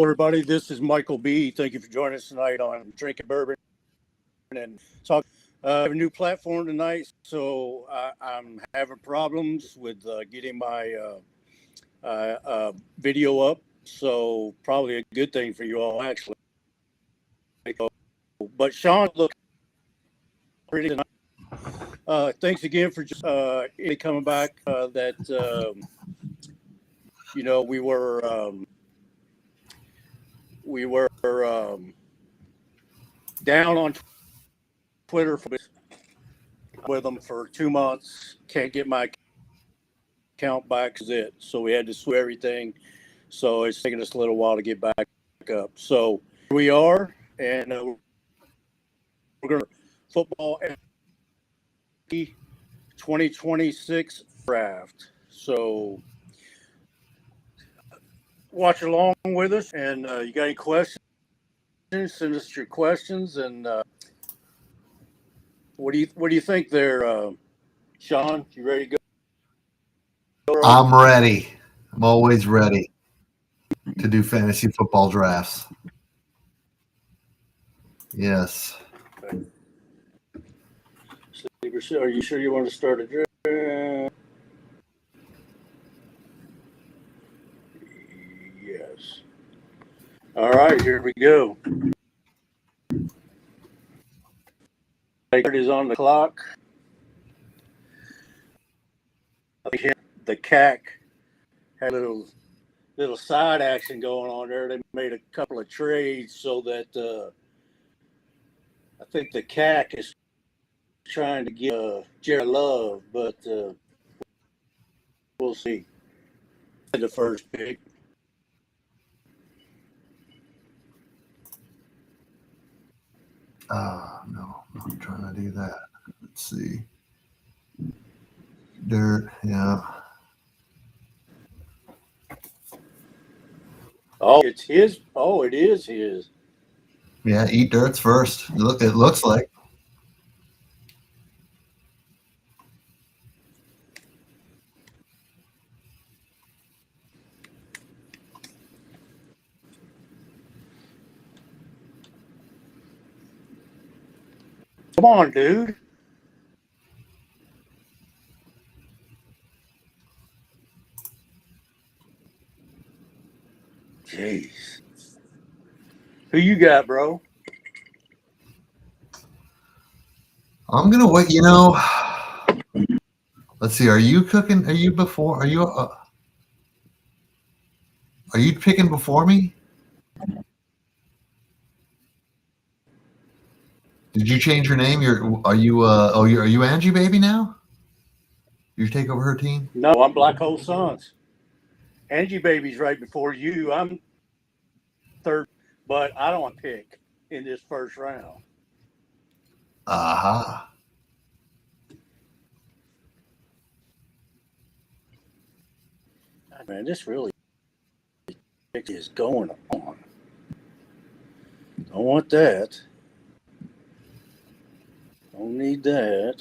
everybody. This is Michael B. Thank you for joining us tonight on Drinkin Bourbon and Talk. I have a new platform tonight, so I'm having problems with getting my video up. So probably a good thing for you all, actually. But Sean, look, pretty tonight. Thanks again for just coming back. We were down on Twitter with them for 2 months. Can't get my account back. Is it? So we had to switch everything. So it's taking us a little while to get back up. So here we are, and we're going to football 2026 draft. So watch along with us, and you got any questions? Send us your questions, and what do you think there, Sean? You ready to go? I'm ready. I'm always ready to do fantasy football drafts. Yes. Okay. Are you sure you want to start a draft? Yes. All right, here we go. It is on the clock. The CAC had a little side action going on there. They made a couple of trades so that I think the CAC is trying to get Jared Love, but we'll see. The first pick. No, I'm not trying to do that. Let's see. Dirt, yeah. Oh, it's his. Oh, it is his. Yeah, eat dirts first. Look, it looks like. Come on, dude. Jeez. Who you got, bro? I'm gonna wait. Let's see. Are you cooking? Are you before? Are you picking before me? Did you change your name? Are you Angie Baby now? You take over her team? No, I'm Black Hole Suns. Angie Baby's right before you. I'm third, but I don't pick in this first round. Aha. Man, this really is going on. Don't want that. Don't need that.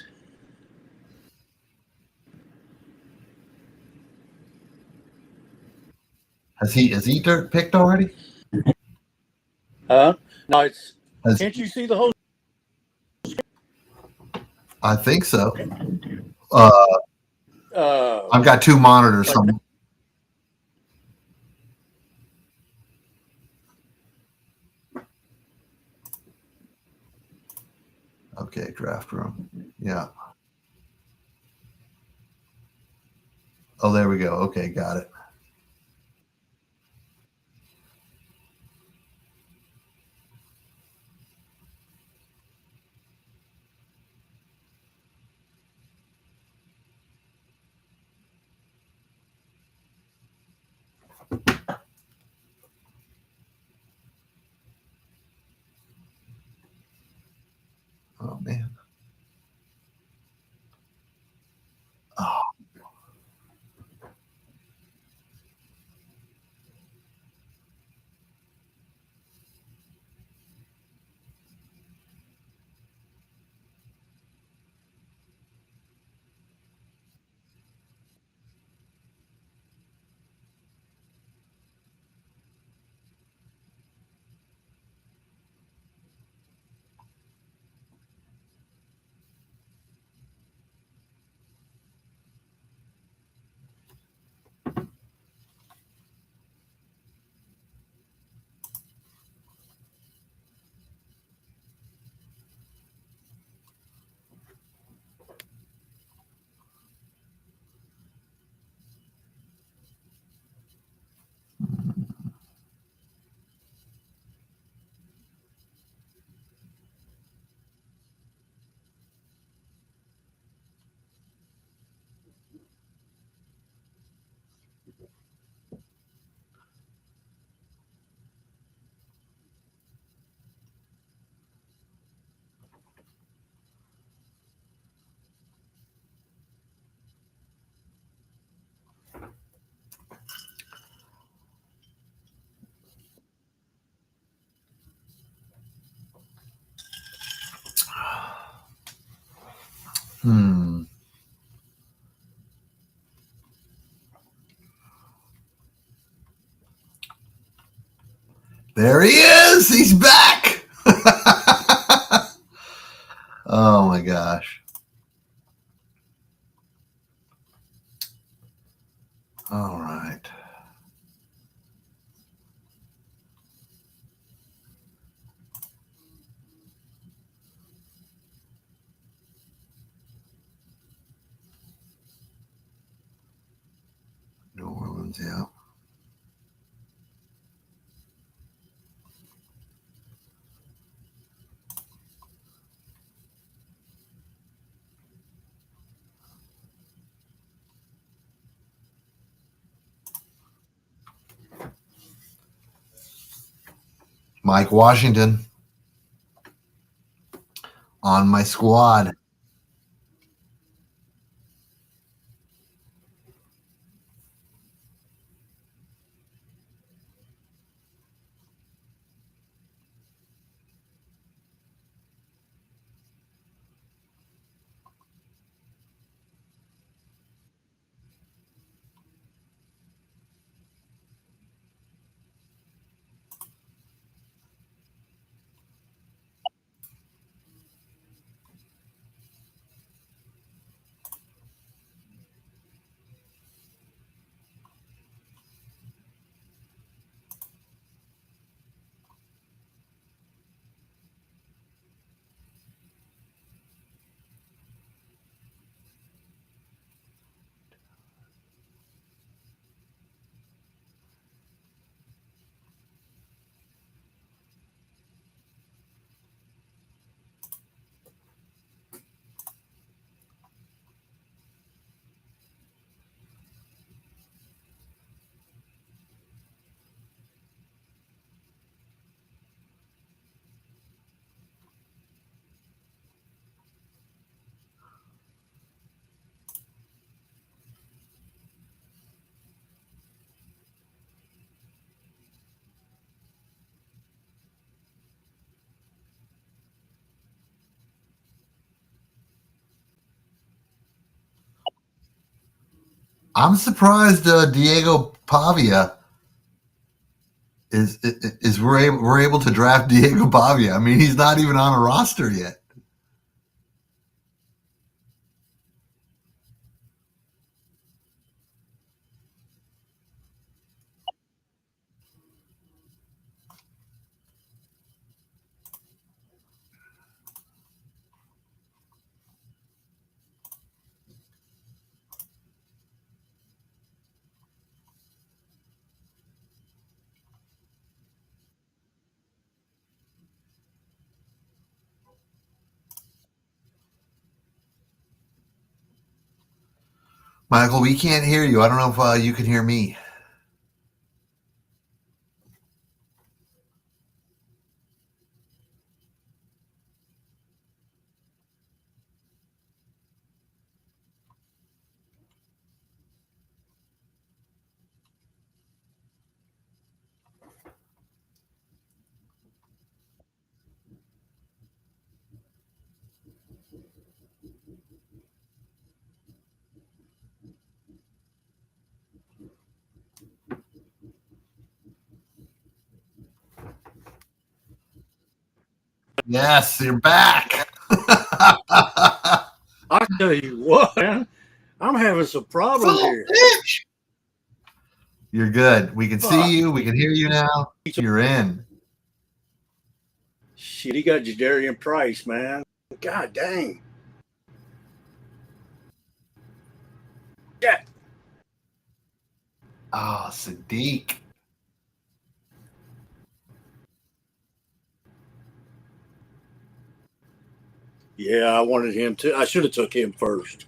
Has he dirt picked already? Huh? No, it's. Can't you see the whole? I think so. I've got two monitors. Okay, draft room. Yeah. Oh, there we go. Okay, got it. Oh, man. Oh. Hmm. There he is. He's back. Oh my gosh. All right. New Orleans, yeah. Mike Washington on my squad. I'm surprised Diego Pavia is we're able to draft Diego Pavia. I mean, he's not even on a roster yet. Michael, we can't hear you. I don't know if you can hear me. Yes, you're back. I tell you what, man, I'm having some problems Full here. pitch. You're good. We can Fuck. see you. We can hear you now. You're in. Shit, he got Jadarian Price, man. God dang. Yeah. Oh, Sadiq. Yeah, I wanted him to. I should have took him first.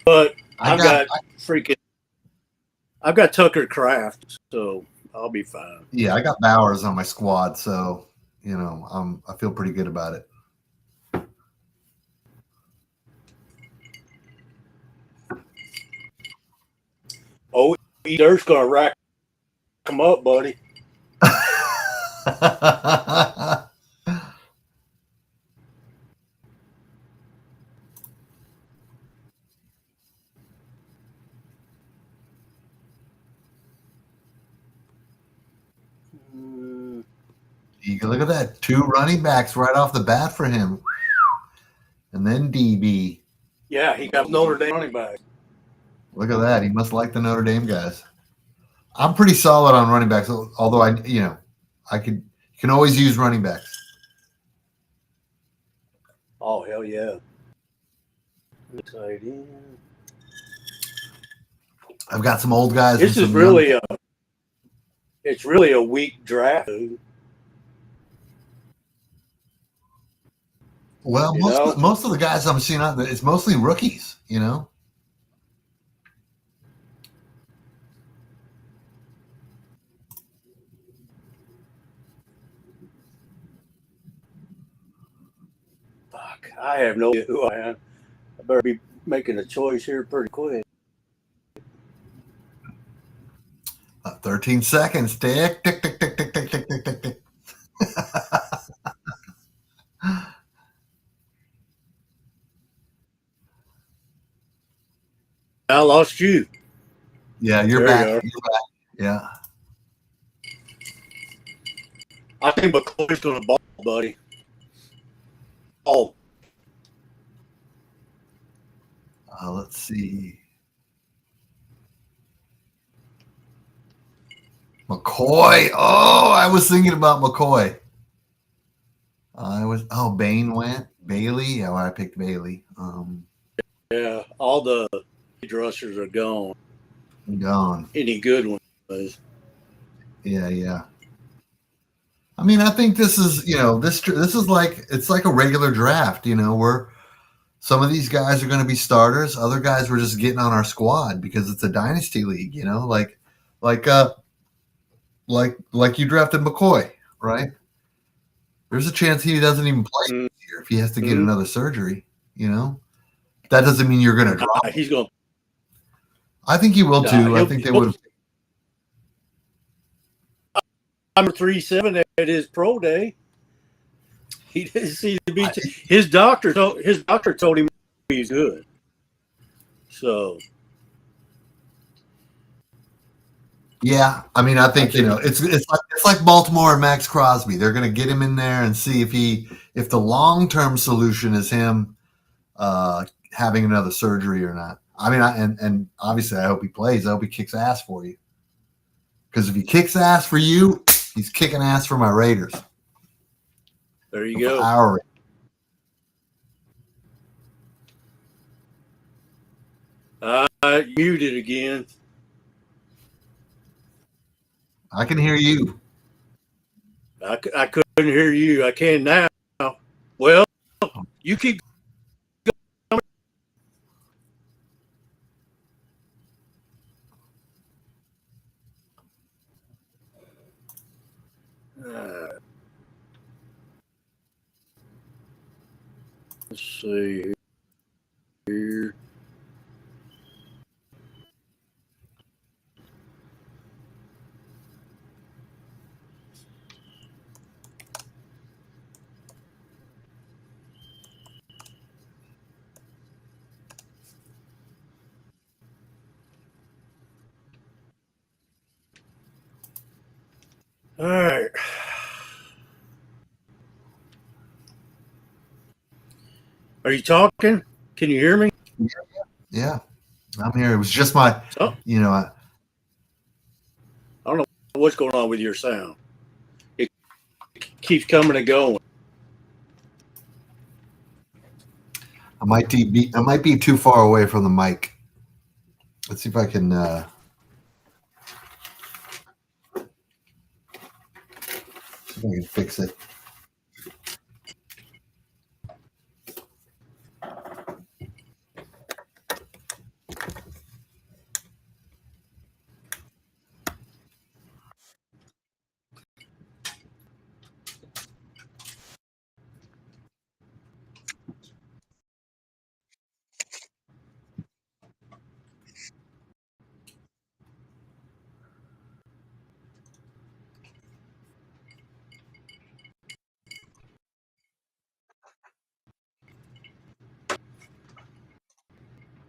But I got freaking I've got Tucker Kraft, so I'll be fine. yeah, I got Bowers on my squad, so I feel pretty good about it. Oh, Dirk's gonna rack him up, buddy. Look at that. 2 running backs right off the bat for him. And then DB. Yeah, he got Notre Dame running back. Look at that. He must like the Notre Dame guys. I'm pretty solid on running backs, although I can always use running backs. Oh, hell yeah. Exciting. I've got some old guys. This is really it's really a weak draft. Well, most of the guys I'm seeing out there, it's mostly rookies, Fuck, I have no idea who I am. I better be making a choice here pretty quick. 13 seconds. Tick, tick, tick, tick, tick, tick, tick, tick, tick, tick. I lost you. Yeah, you're back. You're back. Yeah. I think McCoy's going to ball, buddy. Oh. Let's see. McCoy. Oh, I was thinking about McCoy. Bain went. Bailey. Yeah, well, I picked Bailey. Yeah, all the rushers are gone. Gone. Any good ones? Yeah. I mean, I think this is, this is like, it's like a regular draft, where some of these guys are going to be starters. Other guys were just getting on our squad because it's a dynasty league, like you drafted McCoy, right? There's a chance he doesn't even play this year if he has to get another surgery, That doesn't mean you're going to drop him. He's going to. I think he will too. I think they would have. Number 37 at his pro day. He didn't see the beat. His doctor told him he's good. So. Yeah, I mean, I think it's like Baltimore and Max Crosby. They're going to get him in there and see if the long-term solution is him having another surgery or not. I mean, and obviously, I hope he plays. I hope he kicks ass for you. Because if he kicks ass for you, he's kicking ass for my Raiders. There you go. Our muted again. I can hear you. I couldn't hear you. I can now. Well, you keep going. Let's see here. All right. Are you talking? Can you hear me? Yeah, I'm here. It was just my, I don't know what's going on with your sound. It keeps coming and going. I might be too far away from the mic. Let's see if I can. See if I can fix it.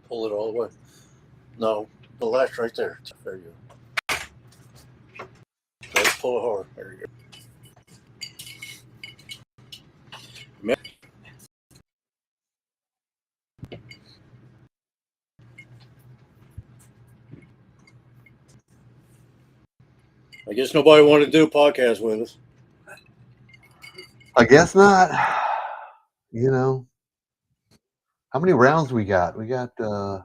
Pull it all the way. No, the latch right there. There you go. Let's pull it hard. There you go. I guess nobody wanted to do a podcast with us. I guess not. You know, how many rounds we got? We got. Oh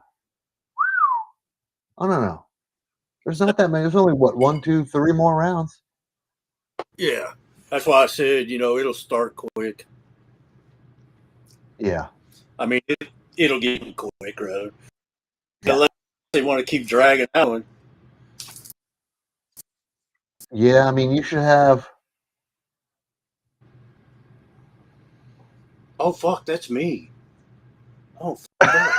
no. There's not that many. There's only what 1, 2, 3 more rounds. Yeah, that's why I said it'll start quick. Yeah. I mean, it'll get quick, rather. Yeah. Unless they want to keep dragging that one. Yeah, I mean, you should have. Oh fuck, that's me. Oh fuck.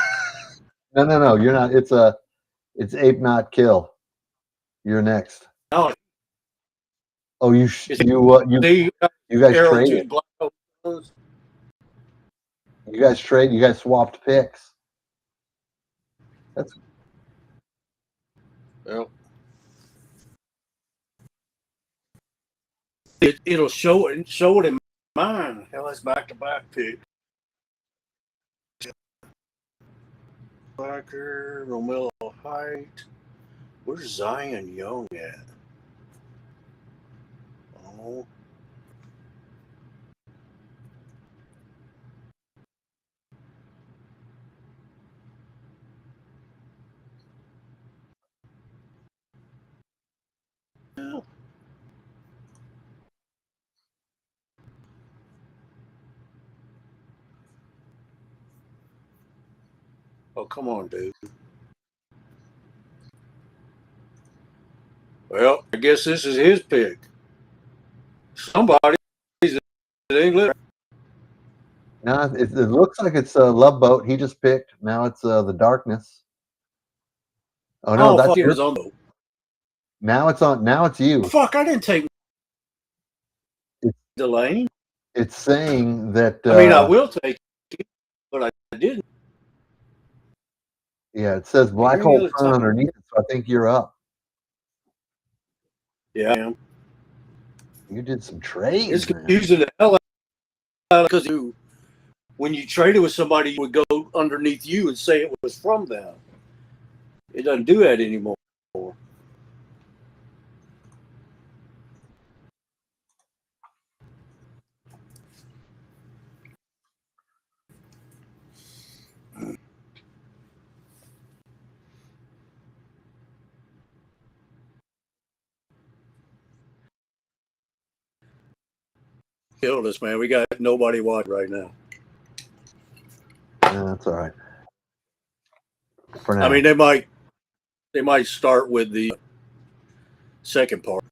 No. You're not. It's ape not kill. You're next. No, Oh, you see, you guys Arrow traded. two black. You guys trade. You guys swapped picks. That's Well, it'll show it in mine. Hell, that's back to back pick. Blacker, Romelo Height. Where's Zion Young at? Oh. Yeah. Oh, come on, dude. Well, I guess this is his pick. Somebody's in England. no. It looks like it's a Love Boat. He just picked. Now it's the Darkness. Oh no, Oh, that's fuck, it your. was on the. Now it's on. Now it's you. Fuck, I didn't take Delane. It's saying that. I mean, I will take it, but I didn't. Yeah, it says Black Any Hole other Sun time. underneath it, so I think you're up. Yeah, I am. You did some trades, It's man. confusing the hell out because when you traded with somebody, you would go underneath you and say it was from them. It doesn't do that anymore. Killed us, man. We got nobody watching right now. Yeah, that's all right. For now. I mean, they might start with the second part.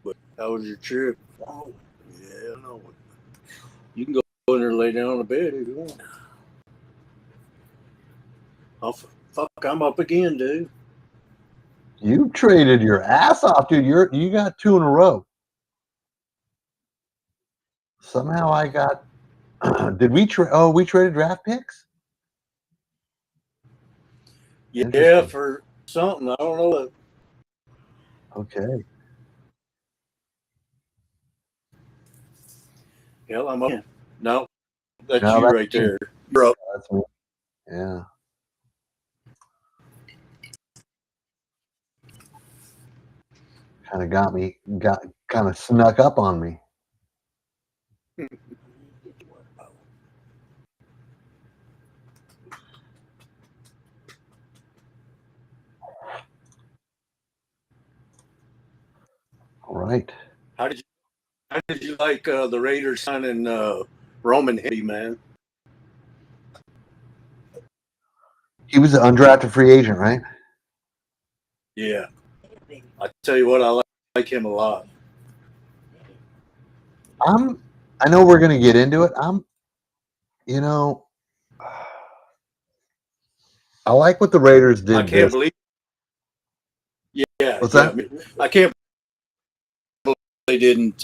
But how was your trip? Oh, yeah, I know. You can go in there and lay down on the bed if you want. Oh, fuck, I'm up again, dude. You traded your ass off, dude. You got 2 in a row. Somehow I got. Did we trade? Oh, we traded draft picks. Yeah, for something. I don't know what. Okay. Hell, I'm up. No, that's No, you that's right me. there. You're up. That's me. Yeah. Kind of kind of snuck up on me. All right. How did you like the Raiders signing Roman Hitty, man? He was an undrafted free agent, right? Yeah, I tell you what, I like him a lot. I know we're gonna get into it. I like what the Raiders did. I can't believe. Yeah, What's yeah. that? I can't believe they didn't.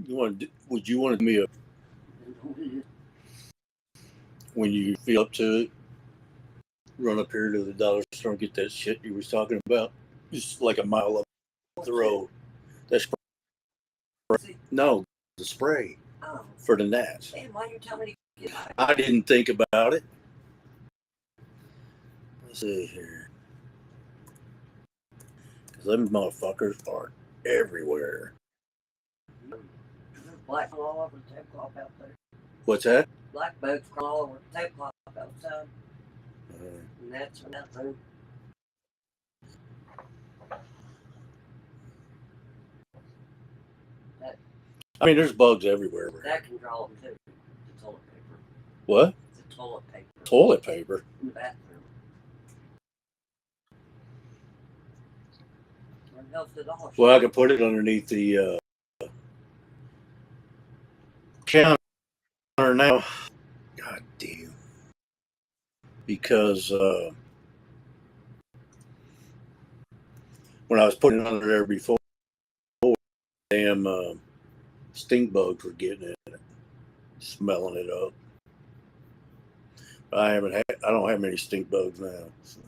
Would you want to me when you feel up to it, run up here to the dollar store and get that shit you was talking about? Just like a mile up the road. That's no, the spray for the gnats. Man, why you tell me to get out? I didn't think about it. Let's see here. Because them motherfuckers are everywhere. Black all over the tablecloth out there. What's that? Black boats all over the tablecloth outside. And that's nothing. I mean, there's bugs everywhere. That can draw them too. The toilet paper. What? The toilet paper. Toilet paper? In the bathroom. Well, I could put it underneath the counter now. God damn. Because when I was putting it under there before, damn stink bugs were getting it, smelling it up. I don't have many stink bugs now. So.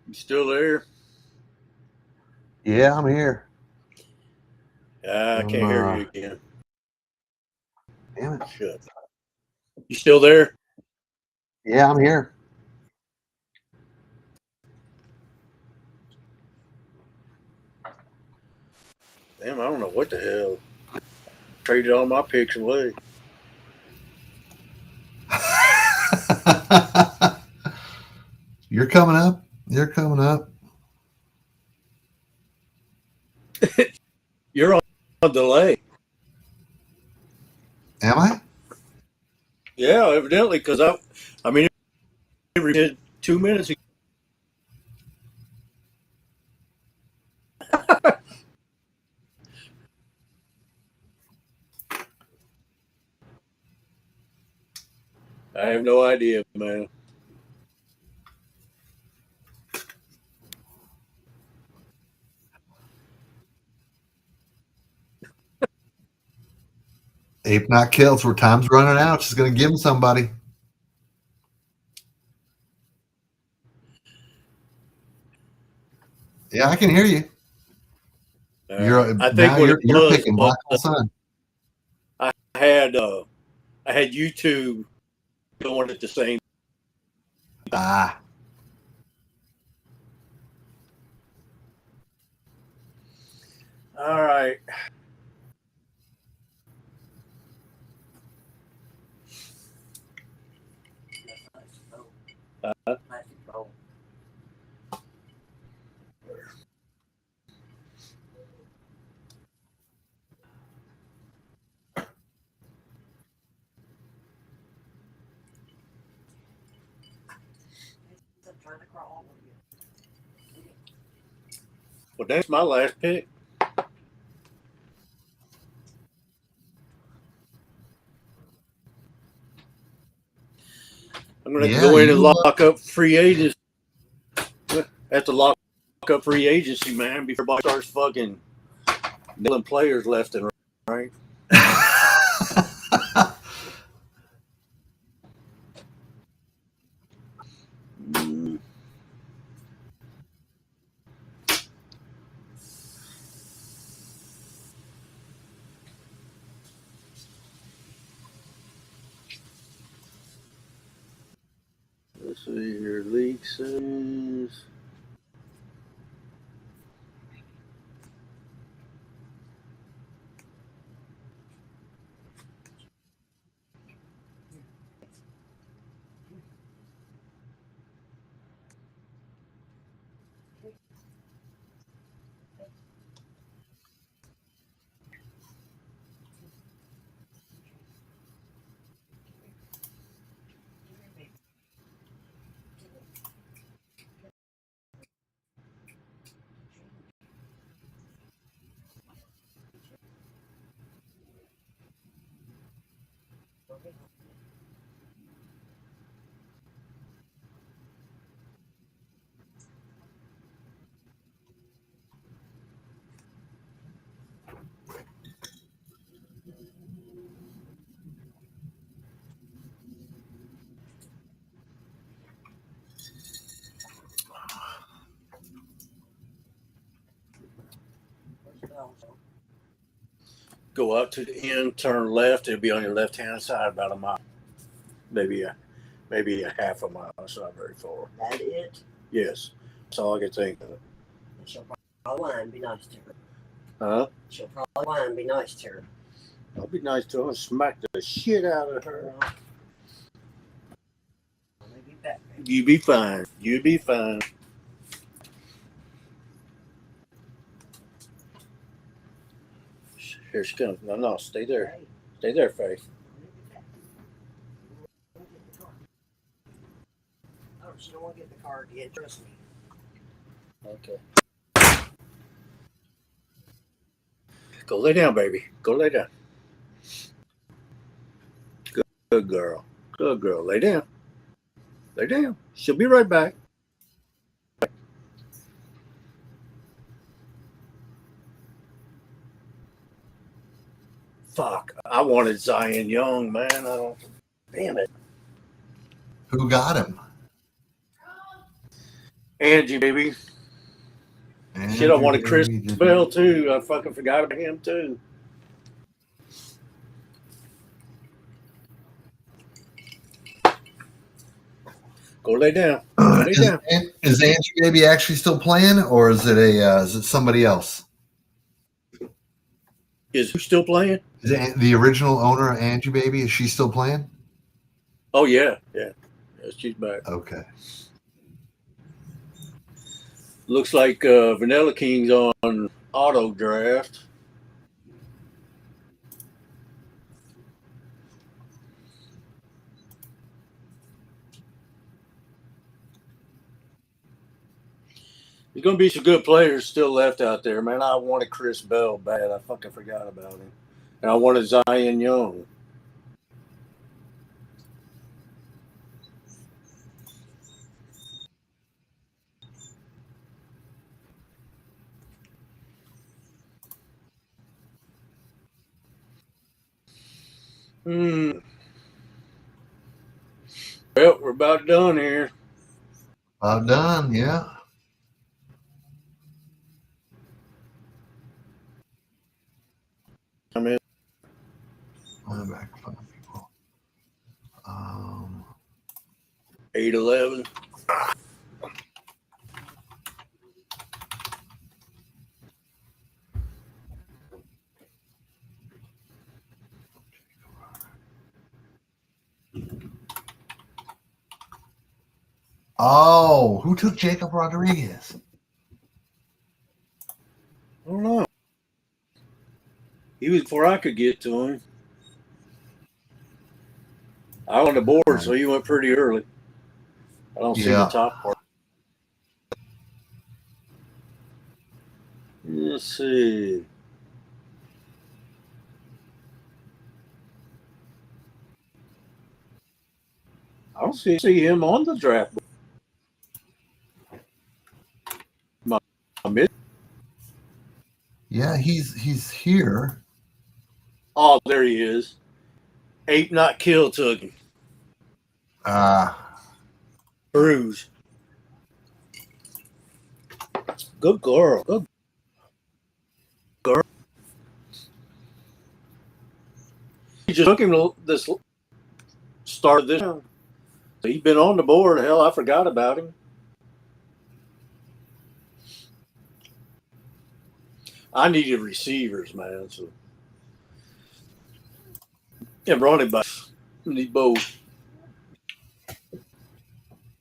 You still there? Yeah, I'm here. I can't hear you again. Damn it. Shut. You still there? Yeah, I'm here. Damn, I don't know what the hell. Traded all my picks away. You're coming up. You're coming up. You're on delay. Am I? Yeah, evidently, because I mean, it did 2 minutes ago. I have no idea, man. Ape not killed. So time's running out. She's going to give him somebody. Yeah, I can hear you. I think what it you're was, picking Black Hole Sun. I had YouTube going at the same. Ah. All right. Well, that's my last pick. I'm going to have to go in and lock up free agents. Have to lock up free agency, man, before everybody starts fucking nailing players left and right. Let's see here. League says Go up to the end, turn left. It'll be on your left-hand side about a mile, maybe a half a mile. It's not very far. That it? Yes, that's all I can think of. She'll probably whine and be nice to her. Huh? She'll probably whine and be nice to her. I'll be nice to her and smack the shit out of her. Maybe back. You be fine. You be fine. Here she comes. No, stay there. Stay there, Faith. Oh, she don't want to get in the car again. Trust me. Okay. Go lay down, baby. Go lay down. Good girl. Good girl. Lay down. Lay down. She'll be right back. Fuck. I wanted Zion Young, man. I don't. Damn it. Who got him? Angie, baby. Shit, I wanted Chris Bell, too. I fucking forgot about him, too. Go lay down. Lay down. Is Angie Baby actually still playing, or is it somebody else? Is who still playing? Is the original owner of Angie Baby? Is she still playing? Oh yeah. She's back. Okay. Looks like Vanilla King's on auto draft. There's going to be some good players still left out there, man. I wanted Chris Bell bad. I fucking forgot about him. And I wanted Zion Young. Well, we're about done here. About done, yeah. I'm in. I'm back 5 people. 8-11. Oh, who took Jacob Rodriguez? I don't know. He was before I could get to him. I was on the board, so he went pretty early. I don't see the top part. Let's see. I don't see him on the draft board. Yeah, he's here. Oh, there he is. Ape Not Kill took him. Bruise. Good girl. Good girl. He just took him to this start of this. He's been on the board. Hell, I forgot about him. I needed receivers, man. So, and running backs. Need both.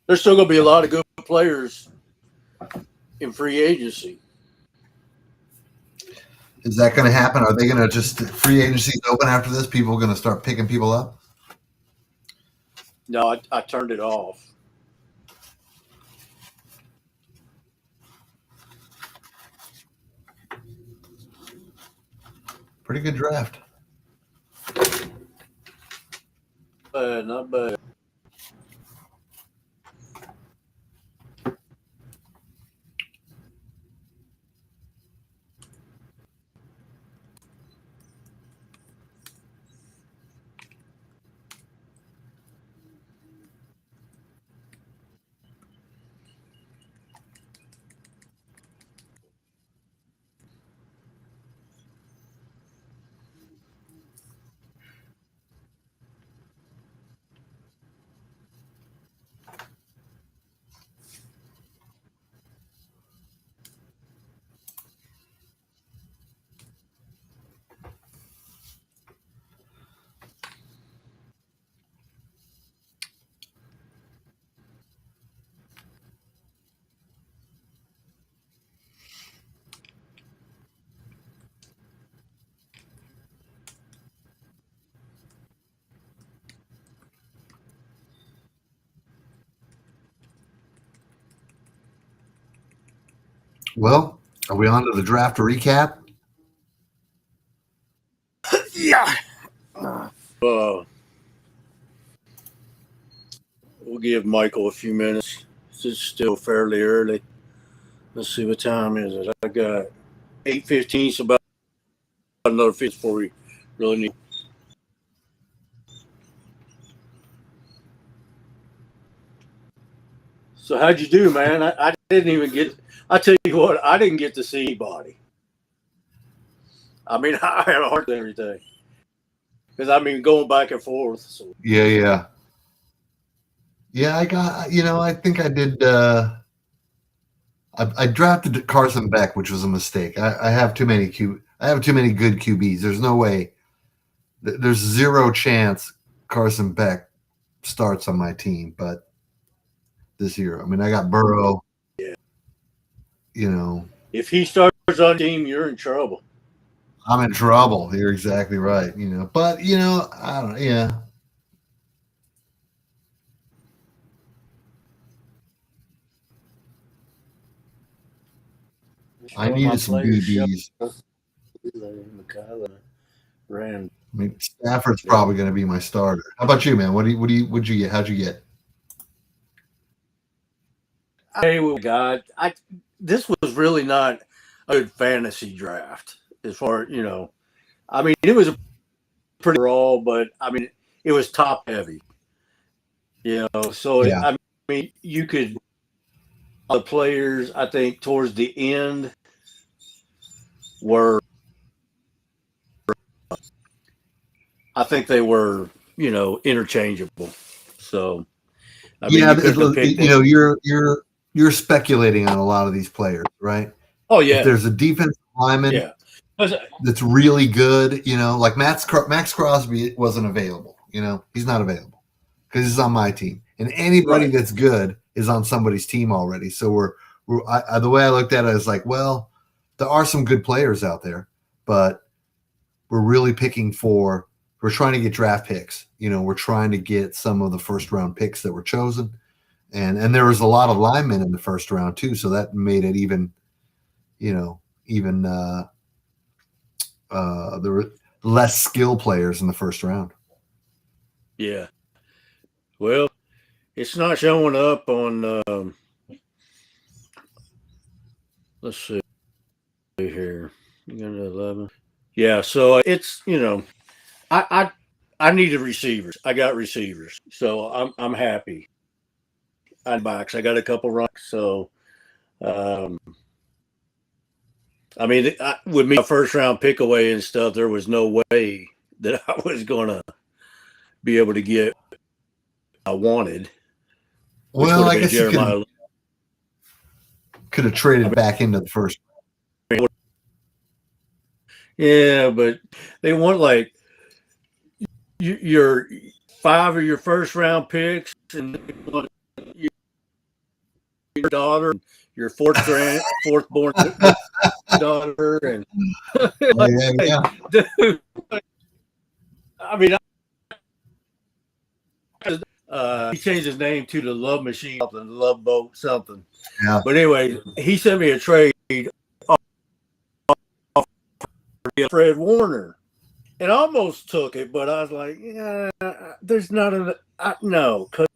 There's still going to be a lot of good players in free agency. Is that going to happen? Are they going to just free agencies open after this? People are going to start picking people up? No, I turned it off. Pretty good draft. bad, not bad. Well, are we on to the draft recap? Yeah. We'll give Michael a few minutes. It's still fairly early. Let's see, what time is it? I got 8:15. So about another 50 before we really need. So how'd you do, man? I didn't even get. I tell you what, I didn't get to see anybody. I mean, I had a hard everything because I mean going back and forth. So. Yeah. I got. I think I did. I drafted Carson Beck, which was a mistake. I have too many I have too many good QBs. There's no way. There's zero chance Carson Beck starts on my team, but this year, I mean, I got Burrow. Yeah. If he starts on team, you're in trouble. I'm in trouble. You're exactly right. But I don't. Yeah. I needed some DBs. I mean, Stafford's probably going to be my starter. How about you, man? What'd you get? How'd you get? This was really not a good fantasy draft as far I mean, it was a pretty raw, but I mean, it was top heavy. So Yeah. I mean, you could the players. I think towards the end were. I think they were, interchangeable. So, I mean, you're speculating on a lot of these players, right? Oh yeah. If there's a defensive lineman that's really good, like Max Crosby wasn't available. He's not available because he's on my team, and anybody that's good is on somebody's team already. So the way I looked at it is like, well, there are some good players out there, but we're really picking for. We're trying to get draft picks. We're trying to get some of the first round picks that were chosen. And there was a lot of linemen in the first round too. So that made it even, there were less skill players in the first round. Yeah. Well, it's not showing up on, let's see here. You got 11. Yeah. So it's, I needed receivers. I got receivers. So I'm happy. I got a couple runs. So, I mean, with me a first round pick away and stuff, there was no way that I was going to be able to get what I wanted. Well, I guess you could have traded back into the first. Yeah, but they want like your 5 of your first round picks and your daughter, your fourth born daughter, and dude, I mean, he changed his name to the Love Machine, something, Love Boat, something. Yeah. But anyway, he sent me a trade off Fred Warner. and almost took it, but I was like, yeah, there's not a no, because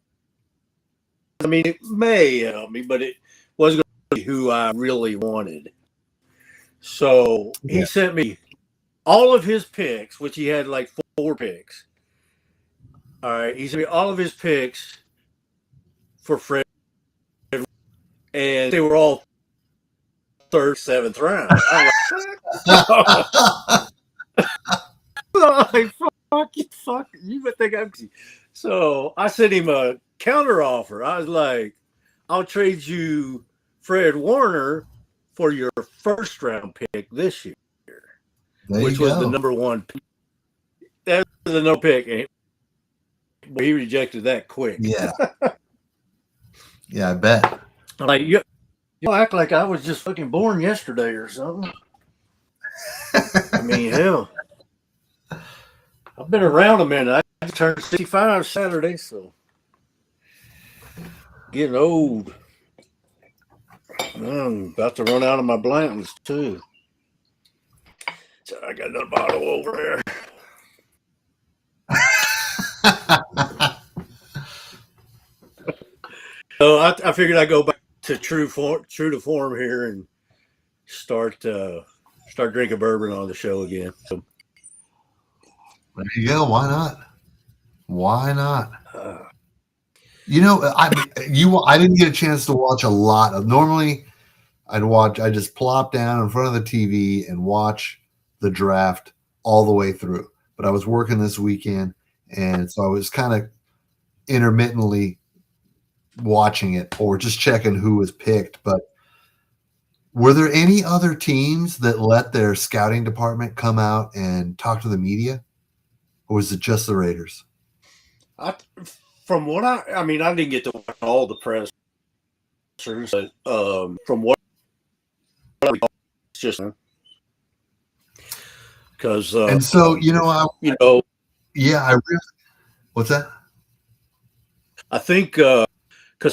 I mean it may help me, but it wasn't going to be who I really wanted. So Yeah. he sent me all of his picks, which he had like 4 picks. All right, he sent me all of his picks for Fred, and they were all third, seventh round. I'm like, fuck, you would think I'm crazy. So I sent him a counter offer. I was like, I'll trade you Fred Warner for your first round pick this year, which was the number 1 pick. That was the number pick, and he rejected that quick. Yeah. Yeah, I bet. Like you act like I was just fucking born yesterday or something. I mean, hell, I've been around a minute. I turned 65 Saturday, so getting old. I'm about to run out of my Blantons too. So I got another bottle over there. So I figured I'd go back to true to form here and start drinking bourbon on the show again. So, there you go. Why not? Why not? You know, I didn't get a chance to watch a lot of. Normally, I just plop down in front of the TV and watch the draft all the way through. But I was working this weekend, and so I was kind of intermittently watching it or just checking who was picked. But were there any other teams that let their scouting department come out and talk to the media, or was it just the Raiders? From what I mean, I didn't get to watch all the pressers, but from what it's just because and so yeah, what's that? I think because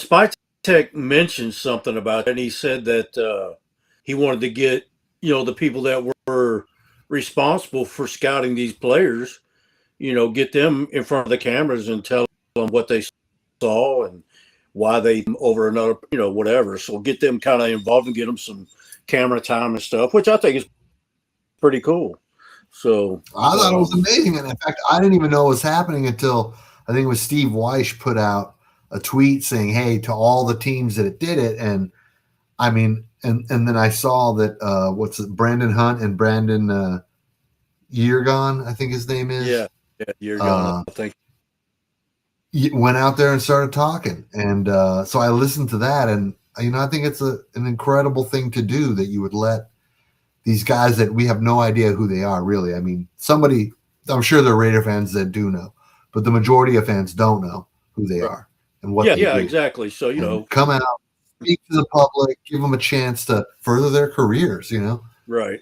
Spytek mentioned something about it, and he said that he wanted to get the people that were responsible for scouting these players, get them in front of the cameras and tell them what they saw and why they over another, whatever. So get them kind of involved and get them some camera time and stuff, which I think is pretty cool. So I thought it was amazing, and in fact, I didn't even know it was happening until I think it was Steve Weish put out a tweet saying, "Hey," to all the teams that it did it, and I mean, and then I saw that Brandon Hunt and Brandon Yeargone, I think his name is. Yeah, Yeargone. I think went out there and started talking, and so I listened to that, and I think it's an incredible thing to do that you would let these guys that we have no idea who they are, really. I mean, I'm sure there are Raider fans that do know, but the majority of fans don't know who they are and what they do. Yeah, exactly. So, come out, speak to the public, give them a chance to further their careers, Right.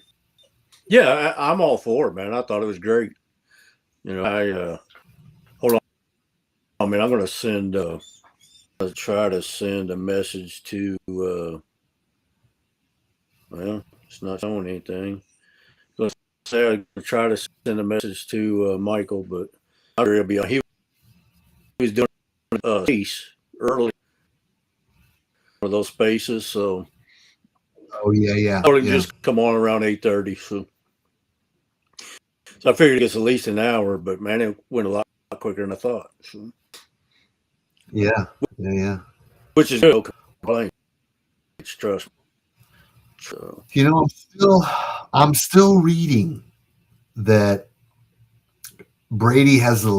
Yeah, I'm all for it, man. I thought it was great. Hold on. I mean, I'm going to try to send a message to, well, it's not showing anything. I was going to say I'm going to try to send a message to Michael, but I'm sure he'll be on. He was doing a space early for those spaces, so. Oh, yeah. I would just come on around 8:30, so I figured it's at least an hour, but man, it went a lot quicker than I thought. So. Yeah. Which is no complaint. Trust me. So. I'm still reading that Brady has the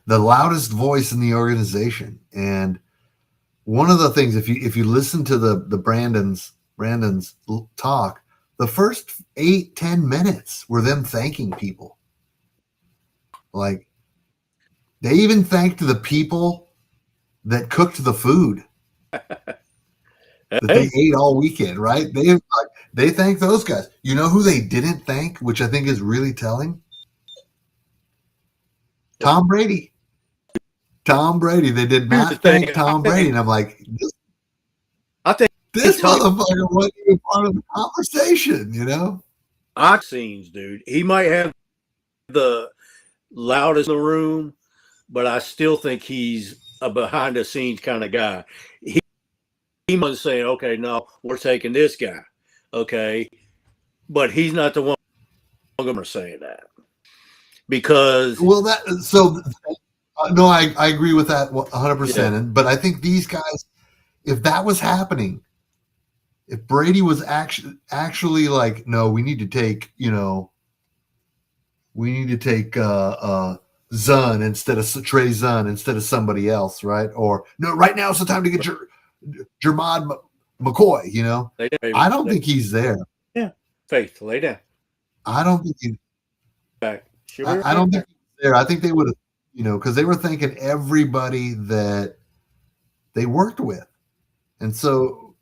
loudest voice in the organization, and one of the things, if you listen to the Brandon's talk, the first 8-10 minutes were them thanking people. Like, they even thanked the people that cooked the food that they ate all weekend, right? They thanked those guys. You know who they didn't thank, which I think is really telling? Tom Brady. They did not thank Tom Brady. And I'm like, this motherfucker wasn't even part of the conversation, Scenes, dude. He might have loudest in the room, but I still think he's a behind the scenes kind of guy. He was saying, okay, no, we're taking this guy. Okay. But he's not the one saying that. Because well, no, I agree with that 100%. Yeah. But I think these guys, if that was happening, if Brady was actually like, no, we need to take Zun instead of Trey Zun instead of somebody else, right? Or no, right now it's the time to get Jermod McCoy. I don't think he's there. Yeah, Faith, lay down. I don't think he's back. I don't think he's there. I think they would have, because they were thinking everybody that they worked with, and so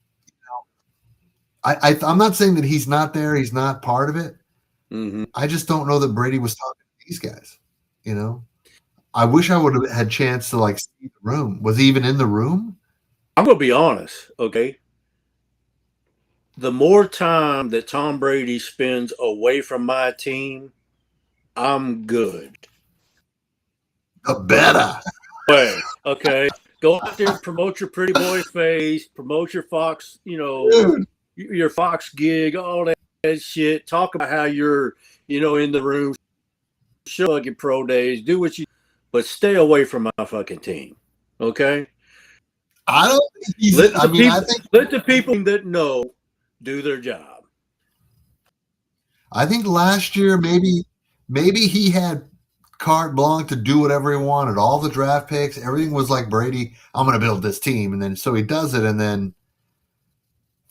I'm not saying that he's not there. He's not part of it. Mm-hmm. I just don't know that Brady was talking to these guys. I wish I would have had a chance to see the room. Was he even in the room? I'm gonna be honest, okay. The more time that Tom Brady spends away from my team, I'm good. The better. Okay. Go out there, promote your pretty boy face, promote your Fox, your Fox gig, all that shit. Talk about how you're, in the room, show fucking pro days, do what you, but stay away from my fucking team. Okay. I don't think he's. Let the people that know do their job. I think last year maybe he had carte blanche to do whatever he wanted. All the draft picks, everything was like Brady. I'm going to build this team, and then so he does it, and then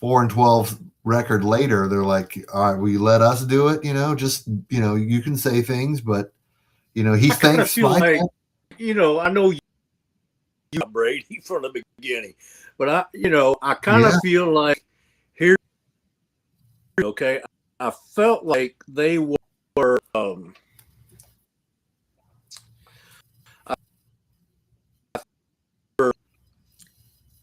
4-12 record later, they're like, all right, will you let us do it? Just you can say things, but he thinks. Like, I know you Brady from the beginning, but I kind of feel like here. Okay, I felt like they were.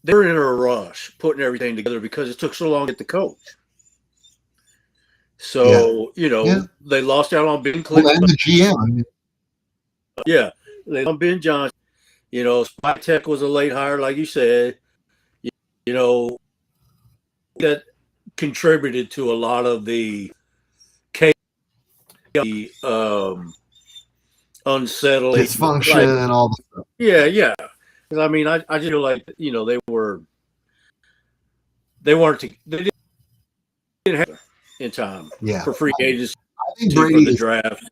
They were in a rush putting everything together because it took so long to get the coach. So, they lost out on Ben Cleveland. Well, and the GM. Yeah, they lost on Ben Johnson. Spytek was a late hire, like you said. That contributed to a lot of the unsettling dysfunction and all the stuff. Yeah. I mean, I just feel like they didn't have it in time for free agency for the draft.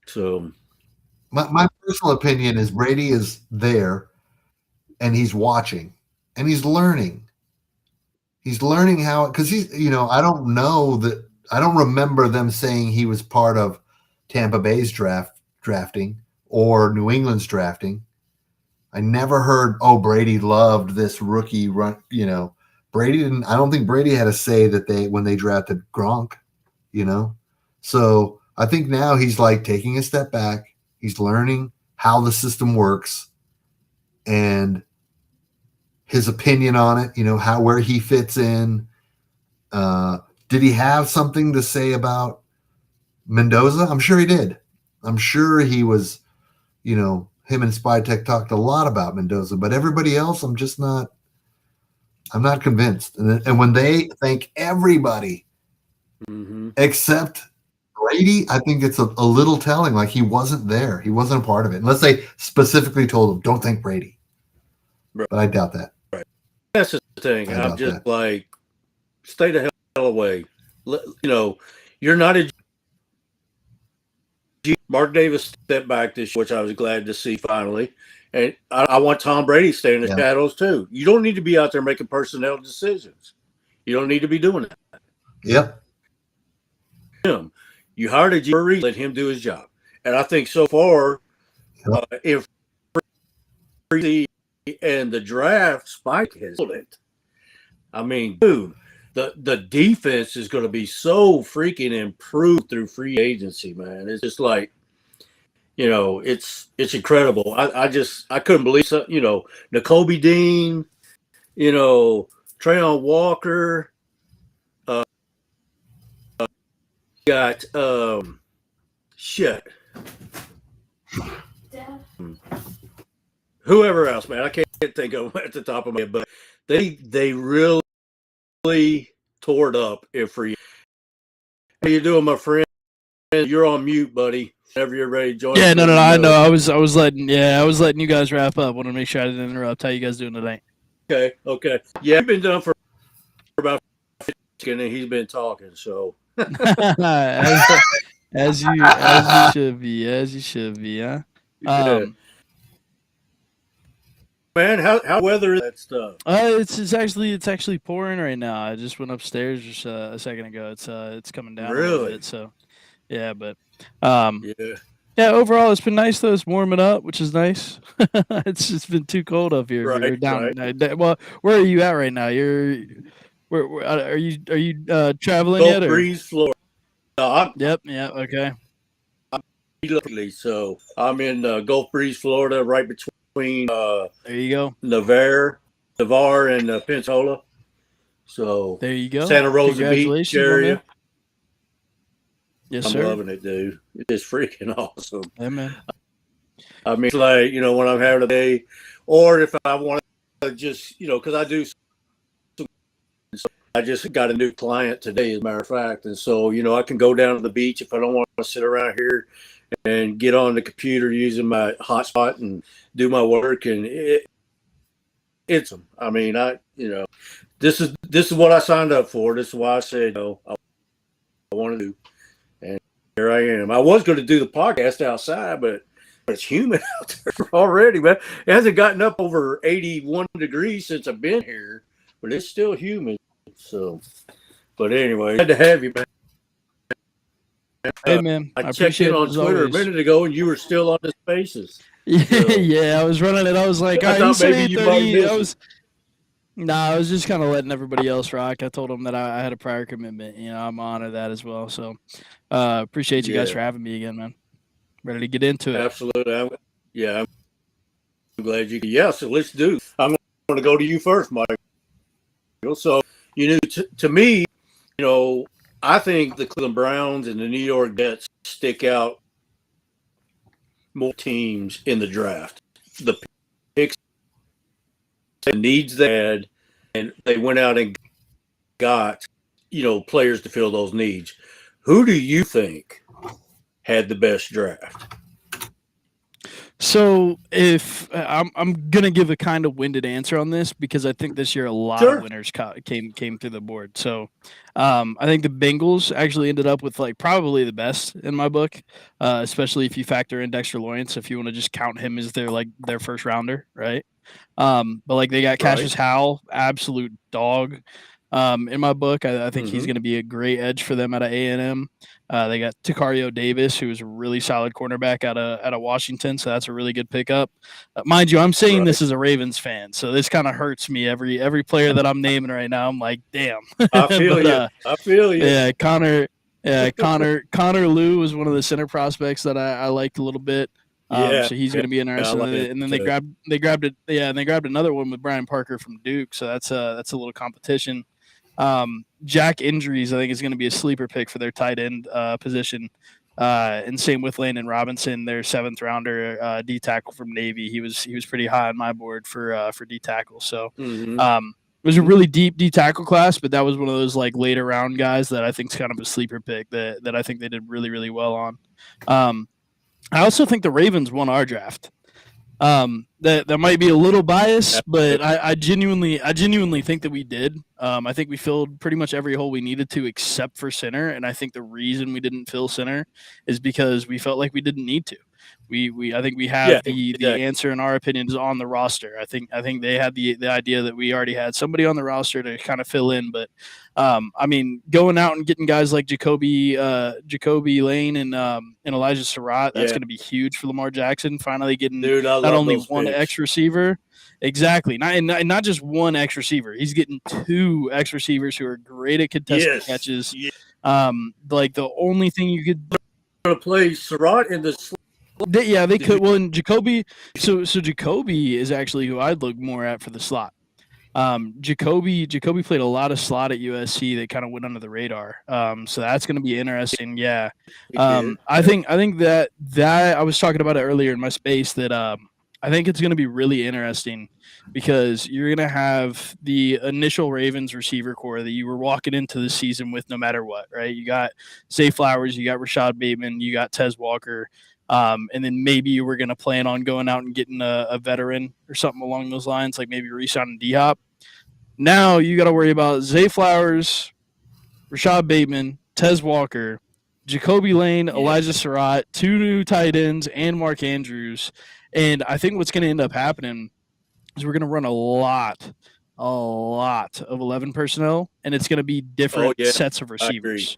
So, my personal opinion is Brady is there, and he's watching, and he's learning. He's learning how, because he's I don't know that I don't remember them saying he was part of Tampa Bay's drafting or New England's drafting. I never heard, Brady loved this rookie run. Brady didn't. I don't think Brady had a say that when they drafted Gronk. So I think now he's taking a step back. He's learning how the system works, and his opinion on it. Where he fits in. Did he have something to say about Mendoza? I'm sure he did. I'm sure he was. Him and Spytek talked a lot about Mendoza, but everybody else, I'm not convinced. And when they thank everybody except Brady, I think it's a little telling. Like he wasn't there. He wasn't a part of it. Unless they specifically told him, don't thank Brady. Right. But I doubt that. Right. That's the thing. I'm just stay the hell away. You're not a Mark Davis stepped back this year, which I was glad to see finally. And I want Tom Brady to stay in the shadows too. You don't need to be out there making personnel decisions. You don't need to be doing that. Yep. You hired a jury, let him do his job. And I think so far, if and the draft, Spike has it. I mean, dude, the defense is going to be so freaking improved through free agency, man. It's just it's incredible. I couldn't believe so. N'Kobe Dean, Trayon Walker, got whoever else, man. I can't think of them at the top of my head, but they really tore it up for you. How you doing, my friend? You're on mute, buddy. Whenever you're ready to join Yeah, us, no, let me I know. know. I was letting you guys wrap up. Want to make sure I didn't interrupt. How you guys doing tonight? Okay. Yeah, we've been done for about 15 and he's been talking, so as you should be, huh? yeah. Man, how weather is that stuff? It's actually pouring right now. I just went upstairs just a second ago. It's coming down a little Really? bit. So yeah, but um, Yeah. yeah. Overall, it's been nice though. It's warming up, which is nice. It's just been too cold up here. If you're down, Right. well, where are you at right now? Where are you traveling Gulf yet or? Breeze, Florida. I'm Yep. Yeah. Okay. luckily, so I'm in Gulf Breeze, Florida, right between There you go. Navarre, and Pensacola. So There you go. Santa Rosa Beach Congratulations, my man. area. Yes, I'm sir. loving it, dude. It's freaking awesome. Yeah, man. I mean, it's like, when I'm having a day, or if I want to just, because I just got a new client today, as a matter of fact. And so, I can go down to the beach if I don't want to sit around here and get on the computer using my hotspot and do my work. And it's, I mean, this is what I signed up for. This is why I said, I want to do. And here I am. I was going to do the podcast outside, but it's humid out there already, man. It hasn't gotten up over 81 degrees since I've been here, but it's still humid. So, but anyway, glad to have you, man. Hey, man. I checked appreciate in it on as Twitter always. a minute ago, and you were still on the Spaces. Yeah, I was running it. I was like, I all right, thought you said maybe you might 8:30. miss I was just kind of letting everybody else rock. I told them that I had a prior commitment. I'm honored that as well. So, appreciate you guys for having me again, man. Ready to get into it. Absolutely. I'm glad you. Yeah, so let's do. I'm going to go to you first, Michael. So, to me, I think the Cleveland Browns and the New York Jets stick out more teams in the draft. The picks, the needs they had, and they went out and got, players to fill those needs. Who do you think had the best draft? So if I'm gonna give a kind of winded answer on this because I think this year a lot of winners came through the board. So I think the Bengals actually ended up with like probably the best in my book, especially if you factor in Dexter Lawrence. If you want to just count him as their first rounder, right? But like they got Cassius Howell, absolute dog. In my book, I think he's going to be a great edge for them out of A&M. They got Takario Davis, who is a really solid cornerback out of Washington, so that's a really good pickup. Mind you, I'm saying this as a Ravens fan, so this kind of hurts me. Every player that I'm naming right now, I'm like, damn. I feel you. I feel you. Yeah, Connor Liu was one of the center prospects that I liked a little bit. So he's going to be interesting. And then they grabbed another one with Brian Parker from Duke, so that's a little competition. Jack Injuries, I think, is going to be a sleeper pick for their tight end position. And same with Landon Robinson, their 7th rounder D tackle from Navy. He was pretty high on my board for D tackle. So it was a really deep D tackle class, but that was one of those like later round guys that I think is kind of a sleeper pick that I think they did really, really well on. I also think the Ravens won our draft. That might be a little biased, but I genuinely think that we did. I think we filled pretty much every hole we needed to except for center, and I think the reason we didn't fill center is because we felt like we didn't need to. I think we have the answer in our opinion is on the roster. I think they had the idea that we already had somebody on the roster to kind of fill in, but I mean, going out and getting guys like Jacoby Lane and Elijah Surratt, that's going to be huge for Lamar Jackson. Finally getting not only one X receiver, exactly, not just one X receiver. He's getting 2 X receivers who are great at contested catches. Like the only thing you could play Surratt in the. They could. Well, and Jacoby, so Jacoby is actually who I'd look more at for the slot. Jacoby played a lot of slot at USC that kind of went under the radar. So that's going to be interesting. Yeah. I think that I was talking about it earlier in my space that I think it's going to be really interesting because you're going to have the initial Ravens receiver core that you were walking into the season with no matter what, right? You got Zay Flowers, you got Rashad Bateman, you got Tez Walker. And then maybe you were going to plan on going out and getting a veteran or something along those lines, like maybe re-signing D-Hop. Now you got to worry about Zay Flowers, Rashad Bateman, Tez Walker, Jacoby Lane, Elijah Surratt, 2 new tight ends, and Mark Andrews. And I think what's going to end up happening is we're going to run a lot of 11 personnel, and it's going to be different sets of receivers.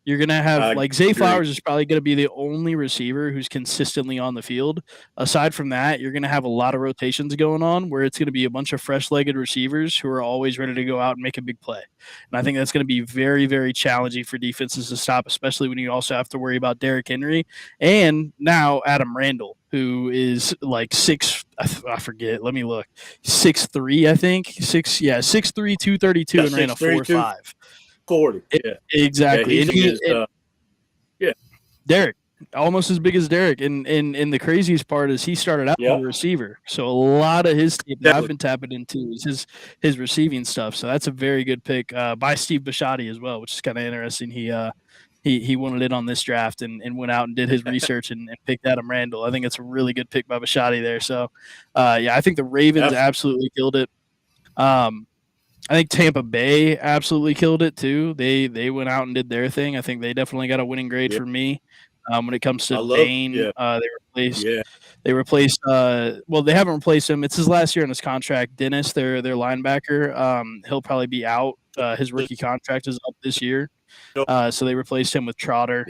You're going to have, like, Zay Flowers is probably going to be the only receiver who's consistently on the field. Aside from that, you're going to have a lot of rotations going on where it's going to be a bunch of fresh-legged receivers who are always ready to go out and make a big play. And I think that's going to be very, very challenging for defenses to stop, especially when you also have to worry about Derrick Henry and now Adam Randall, who is like I forget, let me look, 6'3", I think. 6'3", 232, and ran a 4.5. 40. Yeah. Exactly. Yeah, Derrick, almost as big as Derrick. And the craziest part is he started out as a receiver. So a lot of his tape that I've been tapping into is his receiving stuff. So that's a very good pick by Steve Bisciotti as well, which is kind of interesting. He wanted it on this draft and went out and did his research and picked Adam Randall. I think it's a really good pick by Bisciotti there. So, I think the Ravens absolutely killed it. I think Tampa Bay absolutely killed it too. They went out and did their thing. I think they definitely got a winning grade for me. When it comes to Bain, they replaced well, they haven't replaced him. It's his last year on his contract. Dennis, their linebacker, he'll probably be out. His rookie contract is up this year. So they replaced him with Trotter.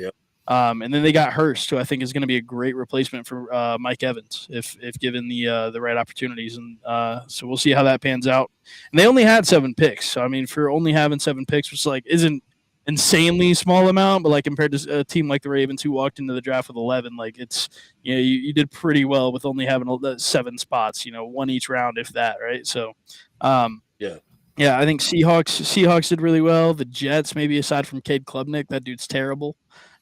And then they got Hurst, who I think is going to be a great replacement for Mike Evans if given the right opportunities. And so we'll see how that pans out. And they only had 7 picks. So, I mean, for only having 7 picks, which isn't insanely small amount, but like compared to a team like the Ravens who walked into the draft with 11, like it's, you did pretty well with only having 7 spots, 1 each round, if that, right? So, yeah, I think Seahawks did really well. The Jets, maybe aside from Cade Klubnik, that dude's terrible.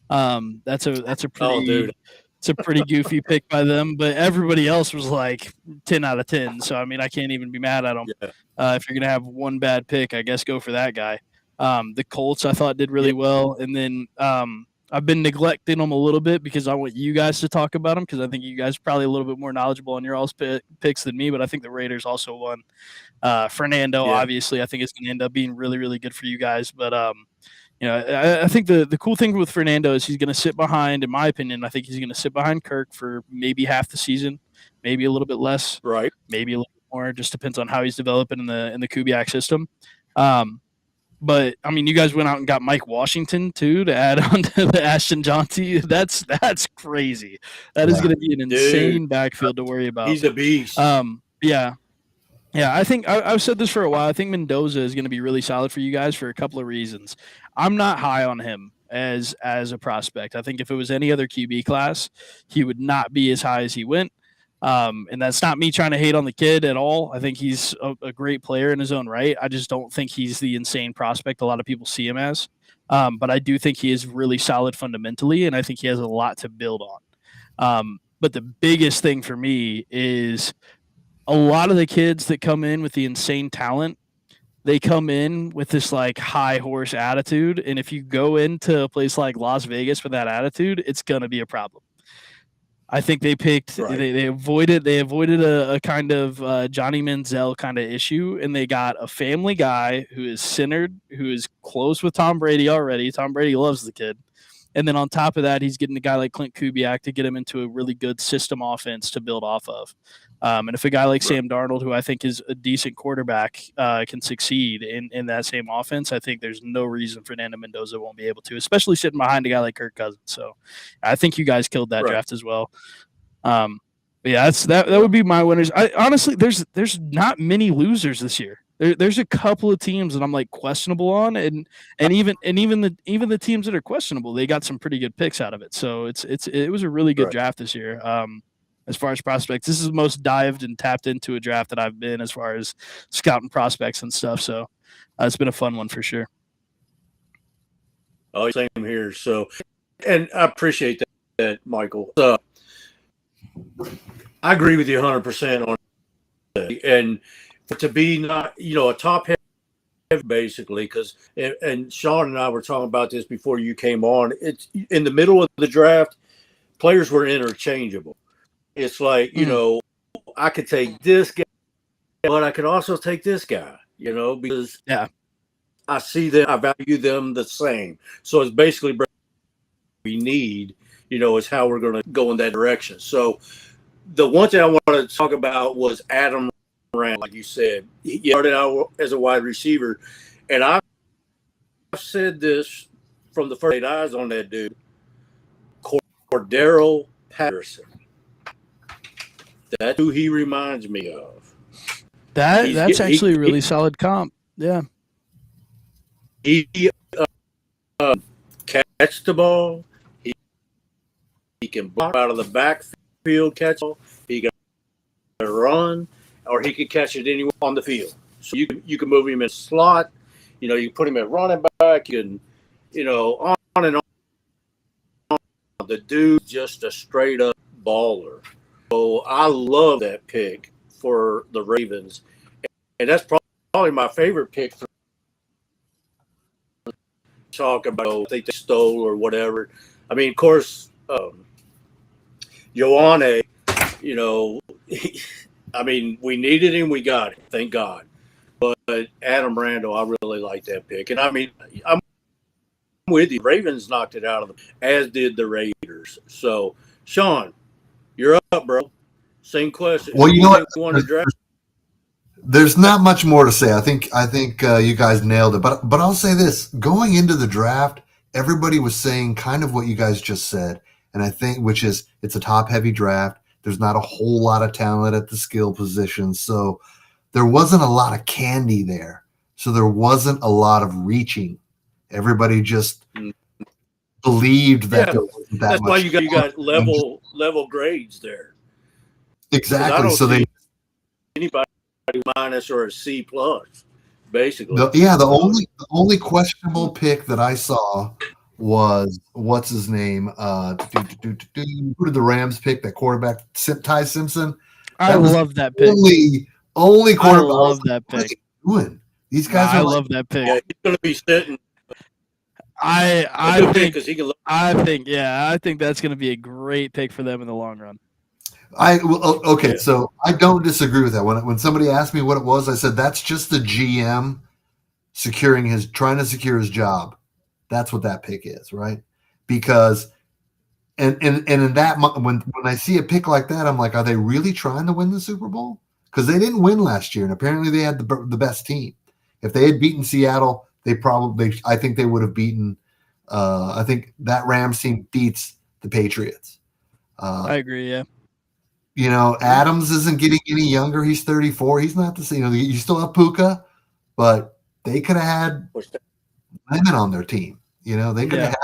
That's a pretty it's a pretty goofy pick by them, but everybody else was like 10 out of 10. So I mean, I can't even be mad at them. If you're gonna have one bad pick, I guess go for that guy. The Colts I thought did really well, and then I've been neglecting them a little bit because I want you guys to talk about them because I think you guys are probably a little bit more knowledgeable on your all's picks than me. But I think the Raiders also won. Fernando, obviously, I think it's going to end up being really, really good for you guys. But I think the cool thing with Fernando is he's going to sit behind. In my opinion, I think he's going to sit behind Kirk for maybe half the season, maybe a little bit less, right? Maybe a little bit more. Just depends on how he's developing in the Kubiak system. But I mean, you guys went out and got Mike Washington too to add on to the Ashton Johnson. That's crazy. That is going to be an insane backfield to worry about. He's a beast. Yeah. I think I've said this for a while. I think Mendoza is going to be really solid for you guys for a couple of reasons. I'm not high on him as a prospect. I think if it was any other QB class, he would not be as high as he went. And that's not me trying to hate on the kid at all. I think he's a great player in his own right. I just don't think he's the insane prospect a lot of people see him as. But I do think he is really solid fundamentally, and I think he has a lot to build on. But the biggest thing for me is a lot of the kids that come in with the insane talent, they come in with this like high horse attitude. And if you go into a place like Las Vegas with that attitude, it's going to be a problem. I think they picked they avoided a kind of Johnny Manziel kind of issue, and they got a family guy who is centered, who is close with Tom Brady already. Tom Brady loves the kid. And then on top of that, he's getting a guy like Clint Kubiak to get him into a really good system offense to build off of. And if a guy like Sam Darnold, who I think is a decent quarterback, can succeed in that same offense, I think there's no reason Fernando Mendoza won't be able to, especially sitting behind a guy like Kirk Cousins. So I think you guys killed that draft as well. But yeah, that would be my winners. I honestly, there's not many losers this year. There's a couple of teams that I'm like questionable on, and even the teams that are questionable, they got some pretty good picks out of it. So it was a really good draft this year. as far as prospects. This is the most dived and tapped into a draft that I've been as far as scouting prospects and stuff. So it's been a fun one for sure. Oh, same here. So, and I appreciate that Michael. I agree with you 100% on that. And to be not, a top heavy, basically, because, and Sean and I were talking about this before you came on. It's in the middle of the draft, players were interchangeable. It's like, I could take this guy, but I could also take this guy, because I see them, I value them the same. So it's basically we need, is how we're going to go in that direction. So the one thing I wanted to talk about was Adam Rand, like you said. He started out as a wide receiver, and I've said this from the first 8 eyes on that dude, Cordero Patterson. That's who he reminds me of. That's actually a really solid comp. Yeah. He catch the ball. He can block out of the backfield, catch the ball. He can run, or he can catch it anywhere on the field. So you can move him in slot. You can put him at running back. You can, on and on. The dude's just a straight up baller. So I love that pick for the Ravens, and that's probably my favorite pick. For talk about, I think they stole or whatever. I mean, of course, Ioane, I mean, we needed him, we got him, thank God. But Adam Randall, I really like that pick. And I mean, I'm with you. Ravens knocked it out of them, as did the Raiders. So, Sean, you're up, bro. Same question. Well, you know what? You want to draft? There's not much more to say. I think you guys nailed it. But I'll say this: going into the draft, everybody was saying kind of what you guys just said, and I think which is it's a top-heavy draft. There's not a whole lot of talent at the skill positions, so there wasn't a lot of candy there. So there wasn't a lot of reaching. Everybody just believed that there wasn't that that's much. why you got level grades there. Exactly. So anybody minus or a C plus, basically. The only questionable pick that I saw was what's his name? Who did the Rams pick? That quarterback, Ty Simpson. I love that pick. Only quarterback. I love that pick. Doing these guys I are love that pick. Yeah, he's going to be sitting. I think that's going to be a great pick for them in the long run. So I don't disagree with that. When somebody asked me what it was, I said that's just the GM trying to secure his job. That's what that pick is, right? Because and in that when I see a pick like that, I'm like, are they really trying to win the Super Bowl? Because they didn't win last year, and apparently they had the best team. If they had beaten Seattle, I think they would have beaten. I think that Rams team beats the Patriots. I agree. Yeah. Adams isn't getting any younger. He's 34. He's not the same. You still have Puka, but they could have had Lemon on their team. They could have had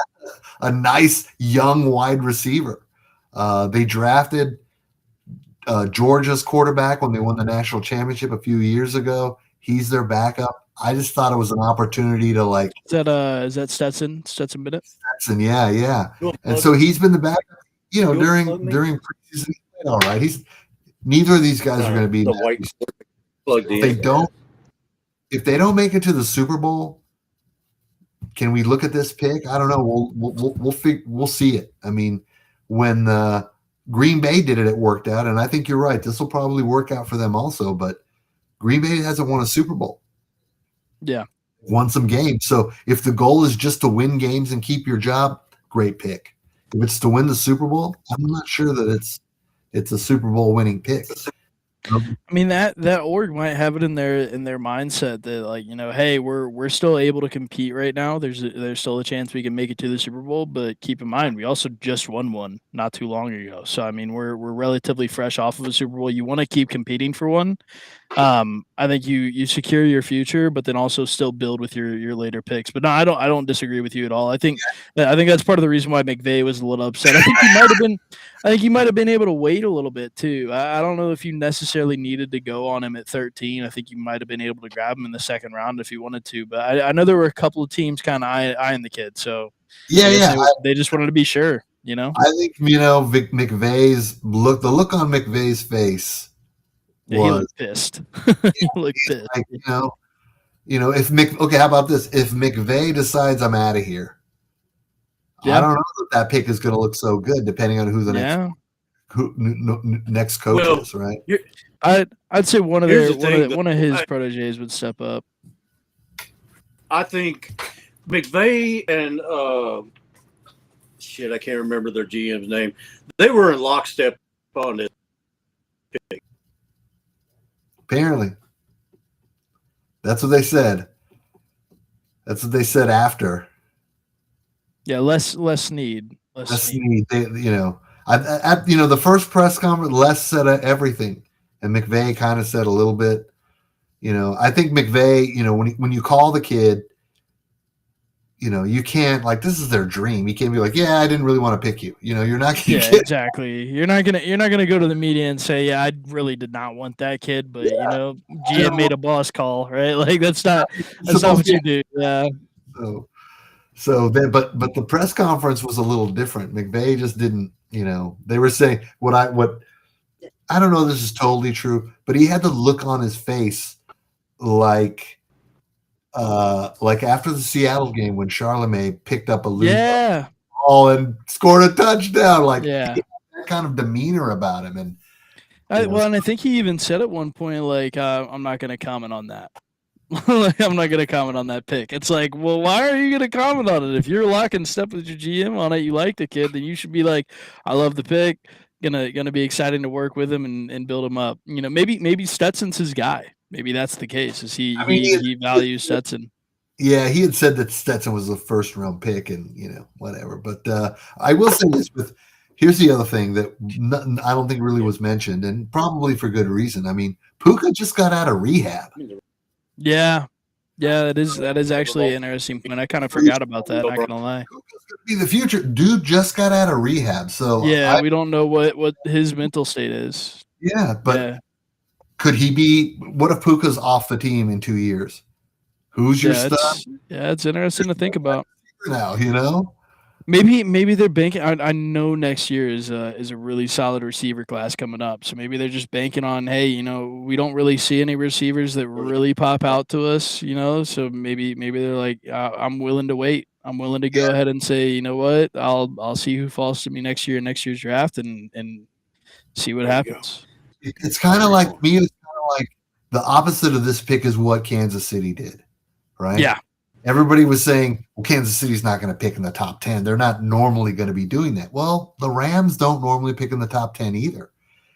a nice young wide receiver. They drafted Georgia's quarterback when they won the national championship a few years ago. He's their backup. I just thought it was an opportunity to like. Is that Stetson? Stetson Bennett? Stetson, yeah. And so he's been the backup. During preseason. All right, neither of these guys are going to be the white plugged in. If they don't make it to the Super Bowl, can we look at this pick? I don't know. We'll see it. I mean, when Green Bay did it, it worked out, and I think you're right. This will probably work out for them also. But Green Bay hasn't won a Super Bowl. Yeah, won some games. So if the goal is just to win games and keep your job, great pick. If it's to win the Super Bowl, I'm not sure that it's a Super Bowl winning pick. I mean that org might have it in their mindset that like hey we're still able to compete right now. There's still a chance we can make it to the Super Bowl, but keep in mind we also just won one not too long ago. So I mean we're relatively fresh off of a Super Bowl. You want to keep competing for one. I think you secure your future, but then also still build with your later picks. But no, I don't disagree with you at all. I think that's part of the reason why McVay was a little upset. I think he might have been. I think you might have been able to wait a little bit too. I don't know if you necessarily needed to go on him at 13. I think you might have been able to grab him in the second round if you wanted to. But I know there were a couple of teams kind of eyeing the kid, so Yeah, I guess yeah. they just wanted to be sure. You know, I think McVay's look. The look on McVay's face yeah, he was looked pissed. He looked pissed. like, if okay, how about this? If McVay decides I'm out of here, Yeah. I don't know if that pick is going to look so good, depending on who the next coach is, right? I'd say one of his I- proteges would step up. I think McVay and I can't remember their GM's name. They were in lockstep on this pick. Apparently, that's what they said. That's what they said after. Yeah, less need. Less need. They, the first press conference, Les said everything, and McVay kind of said a little bit. I think McVay, when you call the kid, you can't, like, this is their dream. You can't be like, yeah, I didn't really want to pick you. You're not going to exactly. You're not gonna go to the media and say, yeah, I really did not want that kid, but GM made a boss call, right? Like that's not what you do. Yeah. So then, but the press conference was a little different. McVay just didn't, they were saying what I don't know. This is totally true, but he had the look on his face like after the Seattle game when Charlemagne picked up a loose ball and scored a touchdown, that kind of demeanor about him. And and I think he even said at one point, like, I'm not going to comment on that. Like, I'm not going to comment on that pick. It's like, well, why are you going to comment on it? If you're locking step with your GM on it, you like the kid, then you should be like, I love the pick. Gonna be exciting to work with him and build him up. Maybe Stetson's his guy. Maybe that's the case. Is he values Stetson? Yeah, he had said that Stetson was a first round pick, and whatever. But I will say this: here's the other thing that I don't think really was mentioned, and probably for good reason. I mean, Puka just got out of rehab. Yeah, that is actually an interesting point. I kind of forgot about that. Not gonna lie. Puka's gonna be the future. Dude just got out of rehab, so we don't know what his mental state is. Yeah, but could he be? What if Puka's off the team in 2 years? Who's your star? It's interesting to think about. Now, maybe they're banking. I know next year is a really solid receiver class coming up. So maybe they're just banking on, hey, we don't really see any receivers that really pop out to us, So maybe they're like, I'm willing to wait. I'm willing to go ahead and say, you know what, I'll see who falls to me next year's draft and see what happens. It's kind of like me. It's kind of like the opposite of this pick is what Kansas City did, right? Yeah. Everybody was saying, well, Kansas City's not going to pick in the top 10. They're not normally going to be doing that. Well, the Rams don't normally pick in the top 10 either.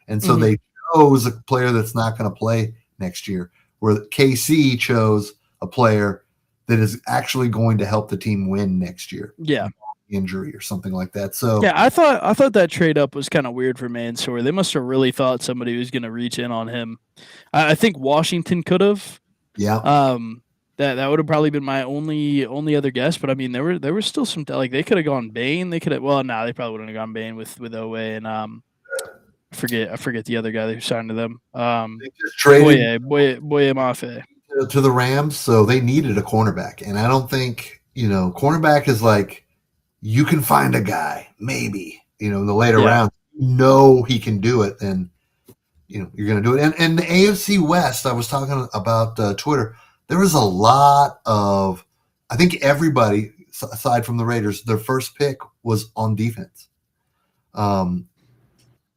And so they chose a player that's not going to play next year, where KC chose a player that is actually going to help the team win next year. Yeah. Injury or something like that. So I thought that trade up was kind of weird for Mansour. They must have really thought somebody was going to reach in on him. I think Washington could have. Yeah. That would have probably been my only other guess. But I mean, there were still some, like, they could have gone Bain. They could have. Well, no, they probably wouldn't have gone Bain with Owe and I forget the other guy who signed to them. They just traded Boye Mafe to the Rams, so they needed a cornerback, and I don't think cornerback is like. You can find a guy, maybe, in the later rounds, he can do it, then, you're going to do it. And the AFC West, I was talking about Twitter, there was a lot of, I think everybody, aside from the Raiders, their first pick was on defense. And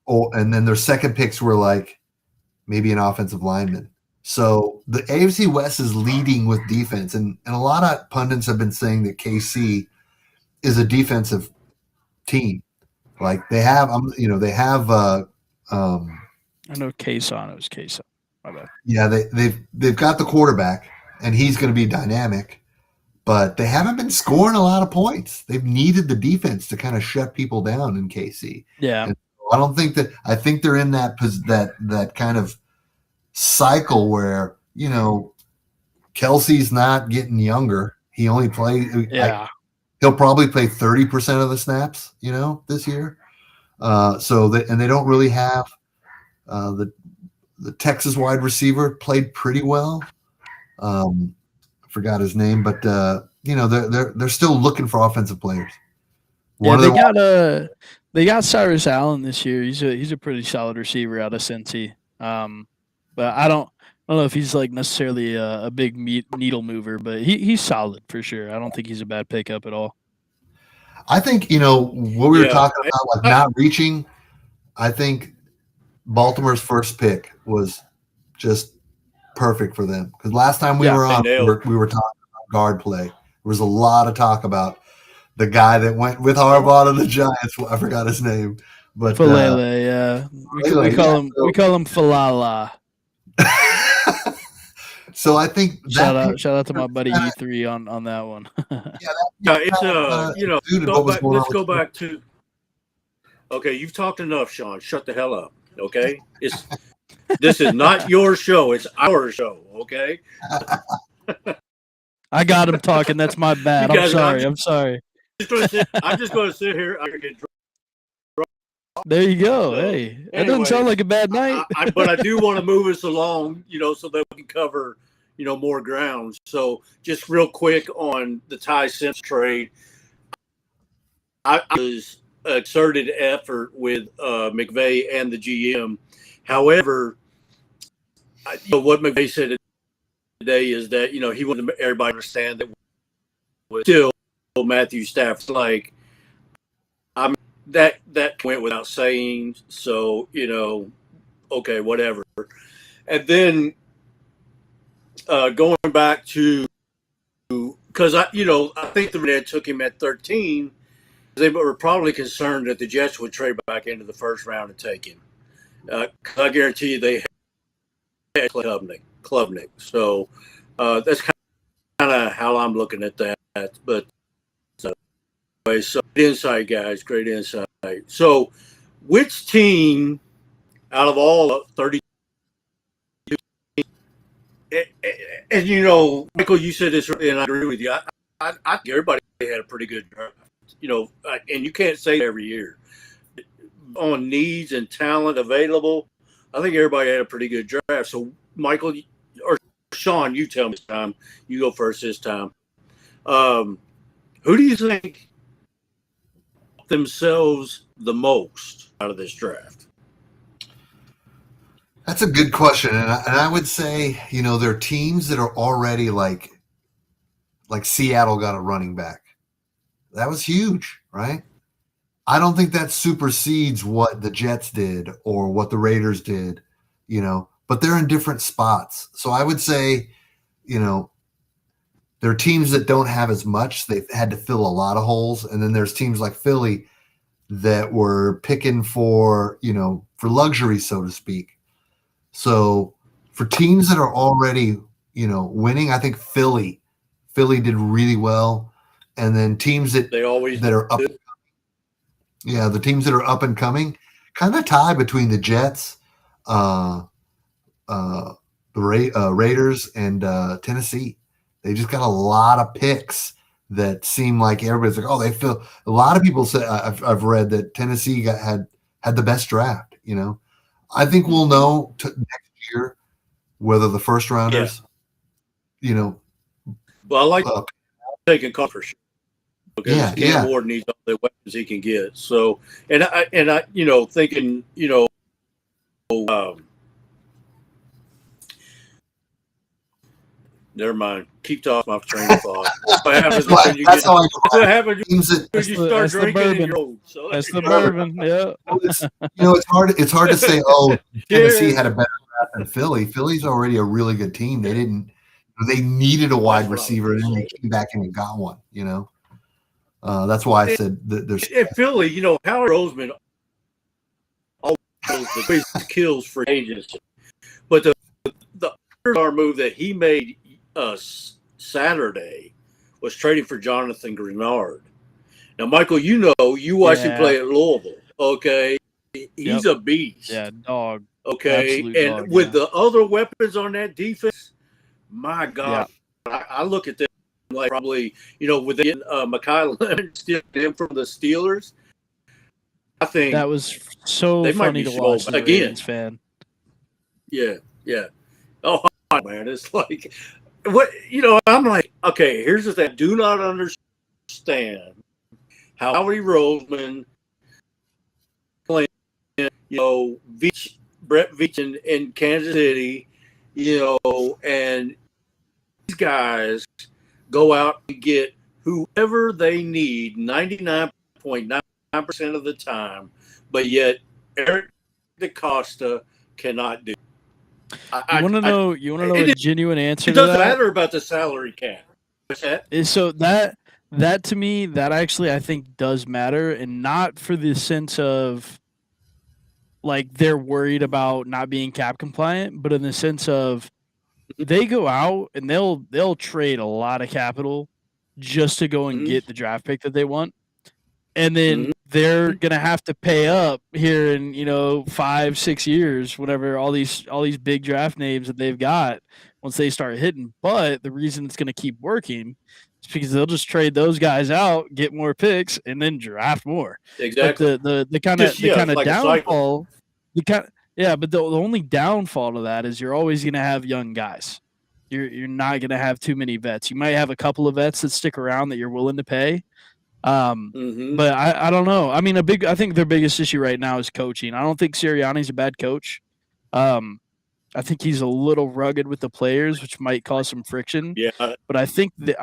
then their second picks were like maybe an offensive lineman. So the AFC West is leading with defense. And a lot of pundits have been saying that KC is a defensive team. Like they have, I know Kayson. It was Kayson. My bad. Yeah, they've got the quarterback, and he's going to be dynamic, but they haven't been scoring a lot of points. They've needed the defense to kind of shut people down in KC. Yeah, and I think they're in that kind of cycle where Kelsey's not getting younger. He only played. Yeah. He'll probably play 30% of the snaps, this year. And they don't really have the Texas wide receiver played pretty well. I forgot his name, but they're still looking for offensive players. They got Cyrus Allen this year. He's a pretty solid receiver out of Cincy. But I don't know if he's like necessarily a big needle mover, but he's solid for sure. I don't think he's a bad pickup at all. I think what we were talking about, like not reaching. I think Baltimore's first pick was just perfect for them because last time we were on, we were talking about guard play. There was a lot of talk about the guy that went with Harbaugh to the Giants. I forgot his name, but Falele, yeah, we call him Falala. So I think shout out to my buddy E3 on that one. Let's go back to. Okay, you've talked enough, Sean. Shut the hell up. Okay, this is not your show. It's our show. Okay. I got him talking. That's my bad. I'm sorry. I'm just going to sit here. I get there you go. So, hey, that doesn't sound like a bad night. But I do want to move us along, so that we can cover, more ground. So just real quick on the Ty Simpson trade, I was exerted effort with McVay and the GM. However, what McVay said today is that, he wanted everybody to understand that still Matthew Stafford's like, that went without saying. So, okay, whatever. And then going back to, because I think the Red took him at 13. They were probably concerned that the Jets would trade back into the first round and take him. I guarantee you they had Klubnik. So that's kind of how I'm looking at that. But anyway, so great insight, guys. Great insight. So which team out of all 30? And Michael, you said this, and I agree with you. I think everybody had a pretty good draft. And you can't say every year on needs and talent available. I think everybody had a pretty good draft. So, Michael or Sean, you tell me this time. You go first this time. Who do you think themselves the most out of this draft? That's a good question, and I would say there are teams that are already like Seattle got a running back. That was huge, right? I don't think that supersedes what the Jets did or what the Raiders did, but they're in different spots. So I would say, there are teams that don't have as much. They've had to fill a lot of holes. And then there's teams like Philly that were picking for luxury, so to speak. So for teams that are already, winning, I think Philly did really well. And then teams that are up, the teams that are up and coming, kind of tie between the Jets, the Raiders, and Tennessee. They just got a lot of picks that seem like everybody's like, oh, they feel. A lot of people say I've read that Tennessee had the best draft. I think we'll know next year whether the first rounders, Well, I like taking comfort. Because Cam Ward needs all the weapons he can get. So, and I, thinking, never mind. Keep talking off train of thought. What happens when you start drinking and you're old. So that's the bourbon. Yeah. It's hard to say. Oh, Tennessee had a better draft than Philly. Philly's already a really good team. They needed a wide receiver, and then they came back and got one. That's why I said that there's Philly. Howard Roseman always the kills for agency, but the move that he made Saturday was trading for Jonathan Grenard. Now, Michael, you watched him play at Louisville. Okay, he's a beast. Yeah, dog. Okay, absolute and dog, with the other weapons on that defense, my God, I look at them. Like probably, with getting Mekhi Leonard stealing him from the Steelers, I think That was so they might funny be to slow, watch but as a again, Ravens fan. yeah. Oh man, it's like what I'm like, okay, here's the thing. I do not understand how Howie Roseman playing, Brett Veach in Kansas City, and these guys go out and get whoever they need 99.9% of the time, but yet Eric DeCosta cannot do. You want to know a genuine answer It to doesn't that? matter about the salary cap. What's that? So that to me, that actually I think does matter, and not for the sense of like they're worried about not being cap compliant, but in the sense of they go out and they'll trade a lot of capital just to go and Mm-hmm. get the draft pick that they want. And then Mm-hmm. they're gonna have to pay up here in 5-6 years, whenever all these big draft names that they've got once they start hitting. But the reason it's gonna keep working is because they'll just trade those guys out, get more picks, and then draft more. But Exactly. the kind of Like downfall, but the only downfall to that is you're always gonna have young guys. You're not gonna have too many vets. You might have a couple of vets that stick around that you're willing to pay. Mm-hmm. But I don't know. I mean, I think their biggest issue right now is coaching. I don't think Sirianni's a bad coach. I think he's a little rugged with the players, which might cause some friction. Yeah. But I think they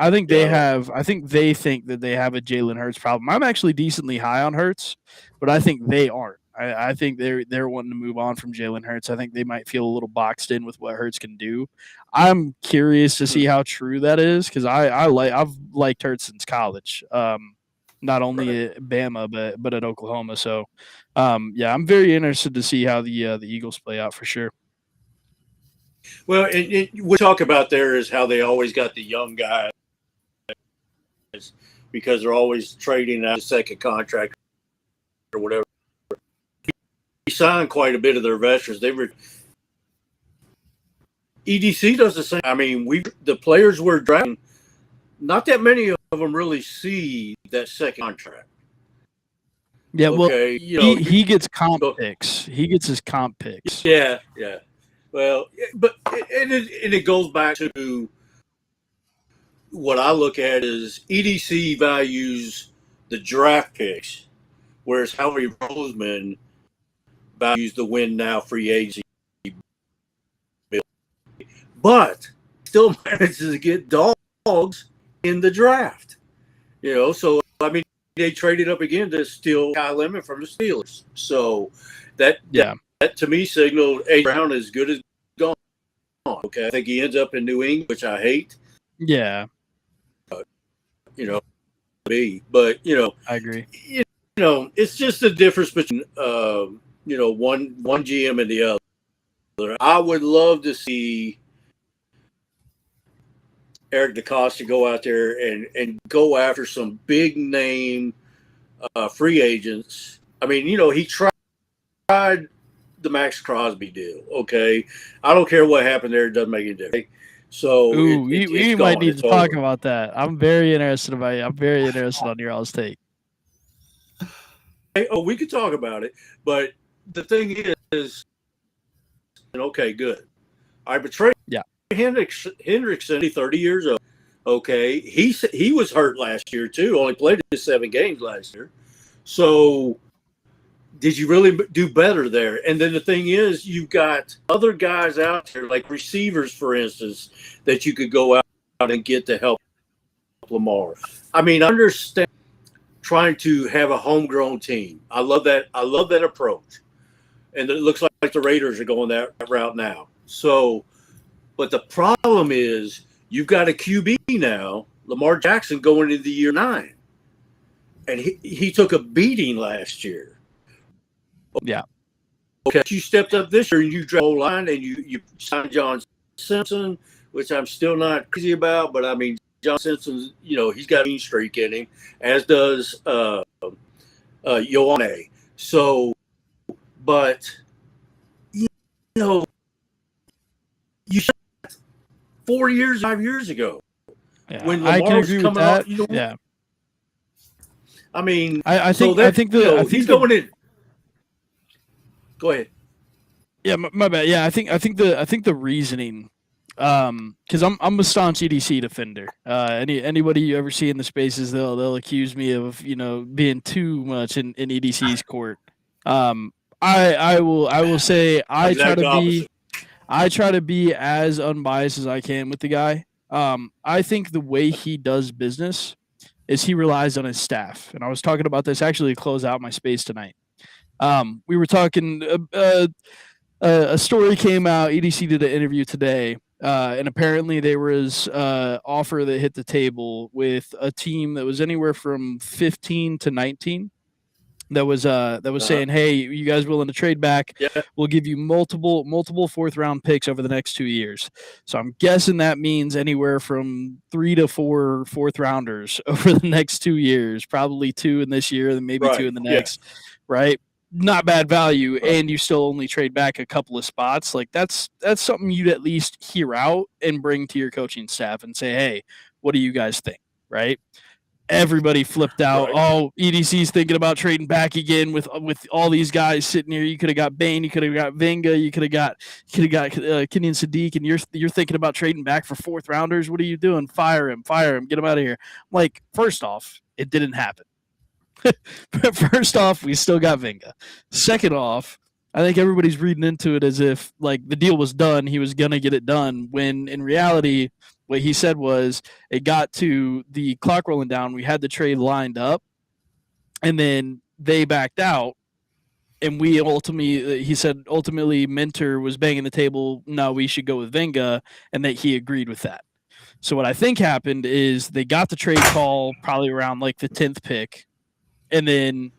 think that they have a Jalen Hurts problem. I'm actually decently high on Hurts, but I think they aren't. I think they're wanting to move on from Jalen Hurts. I think they might feel a little boxed in with what Hurts can do. I'm curious to see how true that is, because I've liked Hurts since college. Not only at Bama but at Oklahoma. So, I'm very interested to see how the Eagles play out for sure. Well, we talk about there is how they always got the young guys because they're always trading out a second contract or whatever. He signed quite a bit of their veterans. EDC does the same. I mean, the players we're drafting, not that many of them really see that second contract. Yeah, well, okay, he gets comp picks. He gets his comp picks. Yeah. Well, but it goes back to what I look at is EDC values the draft picks, whereas Howie Roseman values the win now free agency. But still manages to get dogs in the draft. So I mean they traded up again to steal Kyle Lemon from the Steelers. So that to me signaled A. Brown is good as gone. Okay, I think he ends up in New England, which I hate. Yeah. But I agree. It's just the difference between one GM and the other. I would love to see Eric DeCosta go out there and go after some big name free agents. I mean, he tried the Max Crosby deal. Okay, I don't care what happened there; it doesn't make any difference. So we might need to talk about that. I'm very interested on your all's take. Oh, we could talk about it, but the thing is, okay, good. I betrayed. Yeah. Hendrickson, 30 years old. Okay, he was hurt last year too. Only played 7 games last year. So, did you really do better there? And then the thing is, you've got other guys out there, like receivers, for instance, that you could go out and get to help Lamar. I mean, I understand trying to have a homegrown team. I love that. I love that approach. And it looks like the Raiders are going that route now. So, but the problem is you've got a QB now, Lamar Jackson, going into year 9. And he took a beating last year. Yeah. Okay. You stepped up this year and you drove the line and you signed John Simpson, which I'm still not crazy about, but I mean, John Simpson, he's got a mean streak in him, as does Ioane. So, but, you shot 5 years ago. Yeah, when Lamar I can agree was with coming that. off, Yeah. I mean, I think he's going in. Go ahead. Yeah, my bad. Yeah, I think the reasoning, because I'm a staunch EDC defender. Anybody you ever see in the spaces, they'll accuse me of being too much in EDC's court. I will say Exact opposite. I try to be as unbiased as I can with the guy. I think the way he does business is he relies on his staff, and I was talking about this actually to close out my space tonight. We were talking. A story came out. EDC did an interview today, and apparently there was offer that hit the table with a team that was anywhere from 15 to 19. That was saying, "Hey, you guys willing to trade back? Yeah. We'll give you multiple fourth round picks over the next 2 years." So I'm guessing that means anywhere from 3 to 4 fourth rounders over the next 2 years. Probably 2 in this year, then maybe 2 in the next. Yeah. Right? Not bad value, and you still only trade back a couple of spots. Like that's something you'd at least hear out and bring to your coaching staff and say, "Hey, what do you guys think?" Right? Everybody flipped out. Right. Oh, EDC's thinking about trading back again with all these guys sitting here. You could have got Bain, you could have got Venga, you could have got Kenyon Sadiq, and you're thinking about trading back for fourth rounders. What are you doing? Fire him, get him out of here. Like, first off, it didn't happen. First off, we still got Venga. Second off, I think everybody's reading into it as if like the deal was done. He was gonna get it done. When in reality, what he said was it got to the clock rolling down. We had the trade lined up, and then they backed out. And we ultimately, he said, ultimately, Minter was banging the table. No, we should go with Venga, and that he agreed with that. So what I think happened is they got the trade call probably around like the 10th pick, and then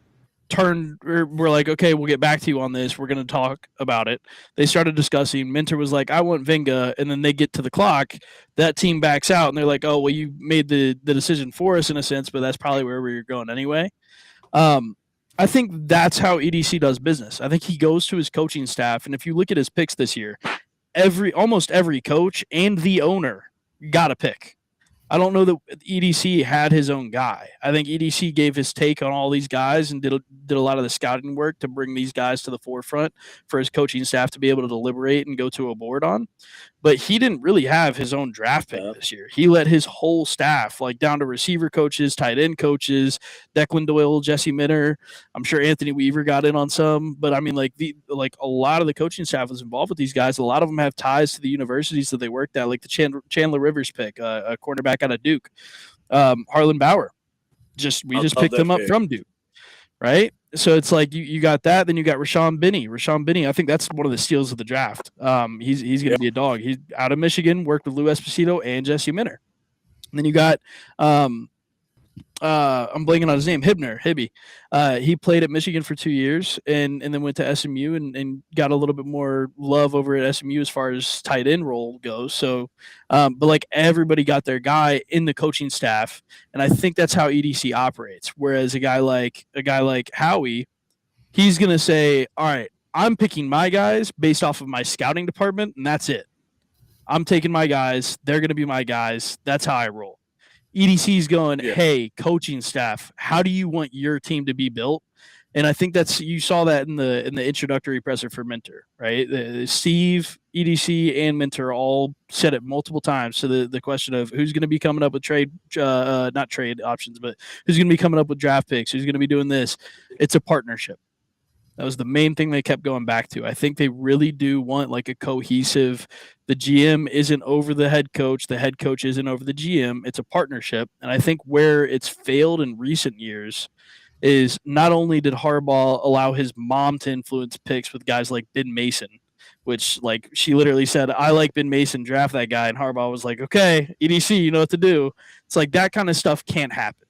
we're like, okay, we'll get back to you on this. We're going to talk about it. They started discussing. Minter was like, I want Venga. And then they get to the clock. That team backs out, and they're like, oh, well, you made the decision for us in a sense, but that's probably where we were going anyway. I think that's how EDC does business. I think he goes to his coaching staff, and if you look at his picks this year, almost every coach and the owner got a pick. I don't know that EDC had his own guy. I think EDC gave his take on all these guys and did a lot of the scouting work to bring these guys to the forefront for his coaching staff to be able to deliberate and go to a board on. But he didn't really have his own draft pick this year. He let his whole staff, like down to receiver coaches, tight end coaches, Declan Doyle, Jesse Minter. I'm sure Anthony Weaver got in on some, but I mean, like a lot of the coaching staff was involved with these guys. A lot of them have ties to the universities that they worked at, like the Chandler Rivers pick, a cornerback out of Duke, Harlan Bauer. We just picked them up from Duke, right? So it's like you got that, then you got Rashawn Binney. I think that's one of the steals of the draft. He's going to be a dog. He's out of Michigan, worked with Lou Esposito and Jesse Minter. And then you got I'm blanking on his name, Hibby. He played at Michigan for 2 years and then went to SMU and got a little bit more love over at SMU as far as tight end role goes. So, but like everybody got their guy in the coaching staff, and I think that's how EDC operates. Whereas a guy like Howie, he's gonna say, "All right, I'm picking my guys based off of my scouting department, and that's it. I'm taking my guys. They're gonna be my guys. That's how I roll." EDC's going, hey, coaching staff, how do you want your team to be built? And I think you saw that in the introductory presser for Minter, right? Steve, EDC, and Minter all said it multiple times. So the question of who's going to be coming up with not trade options, but who's going to be coming up with draft picks, who's going to be doing this? It's a partnership. That was the main thing they kept going back to. I think they really do want like a cohesive, the GM isn't over the head coach isn't over the GM. It's a partnership. And I think where it's failed in recent years is not only did Harbaugh allow his mom to influence picks with guys like Ben Mason, which like she literally said, I like Ben Mason, draft that guy. And Harbaugh was like, okay, EDC, you know what to do. It's like that kind of stuff can't happen.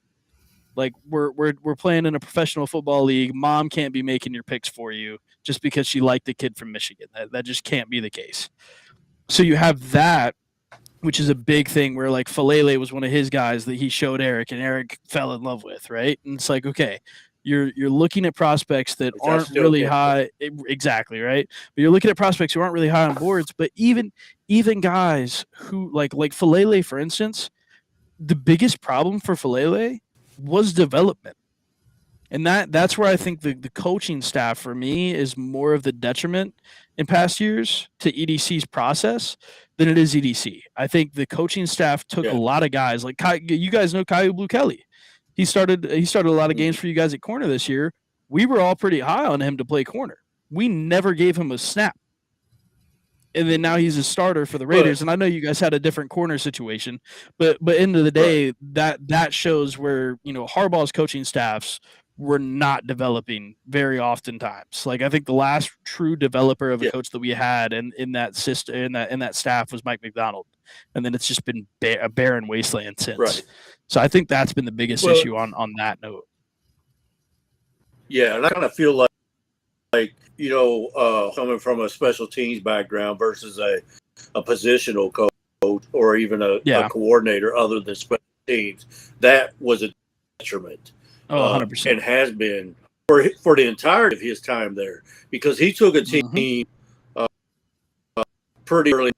Like we're playing in a professional football league. Mom can't be making your picks for you just because she liked the kid from Michigan. That just can't be the case. So you have that, which is a big thing where like Falele was one of his guys that he showed Eric and Eric fell in love with, right? And it's like, okay, you're looking at prospects that aren't really high. Exactly, right? But you're looking at prospects who aren't really high on boards, but even guys who like Falele, for instance, the biggest problem for Falele was development. And that's where I think the coaching staff for me is more of the detriment in past years to EDC's process than it is EDC. I think the coaching staff took a lot of guys like you guys know Caillou Blue Kelly. He started a lot of games for you guys at corner this year. We were all pretty high on him to play corner. We never gave him a snap. And then now he's a starter for the Raiders. And I know you guys had a different corner situation, but end of the day, that shows where, you know, Harbaugh's coaching staffs were not developing very oftentimes. Like I think the last true developer of a coach that we had in that system in that staff was Mike McDonald, and then it's just been a barren wasteland since. Right. So I think that's been the biggest issue on that note. Yeah, and I kind of feel like you know, coming from a special teams background versus a positional coach or even a coordinator other than special teams, that was a detriment. 100%. And has been for the entirety of his time there, because he took a team pretty early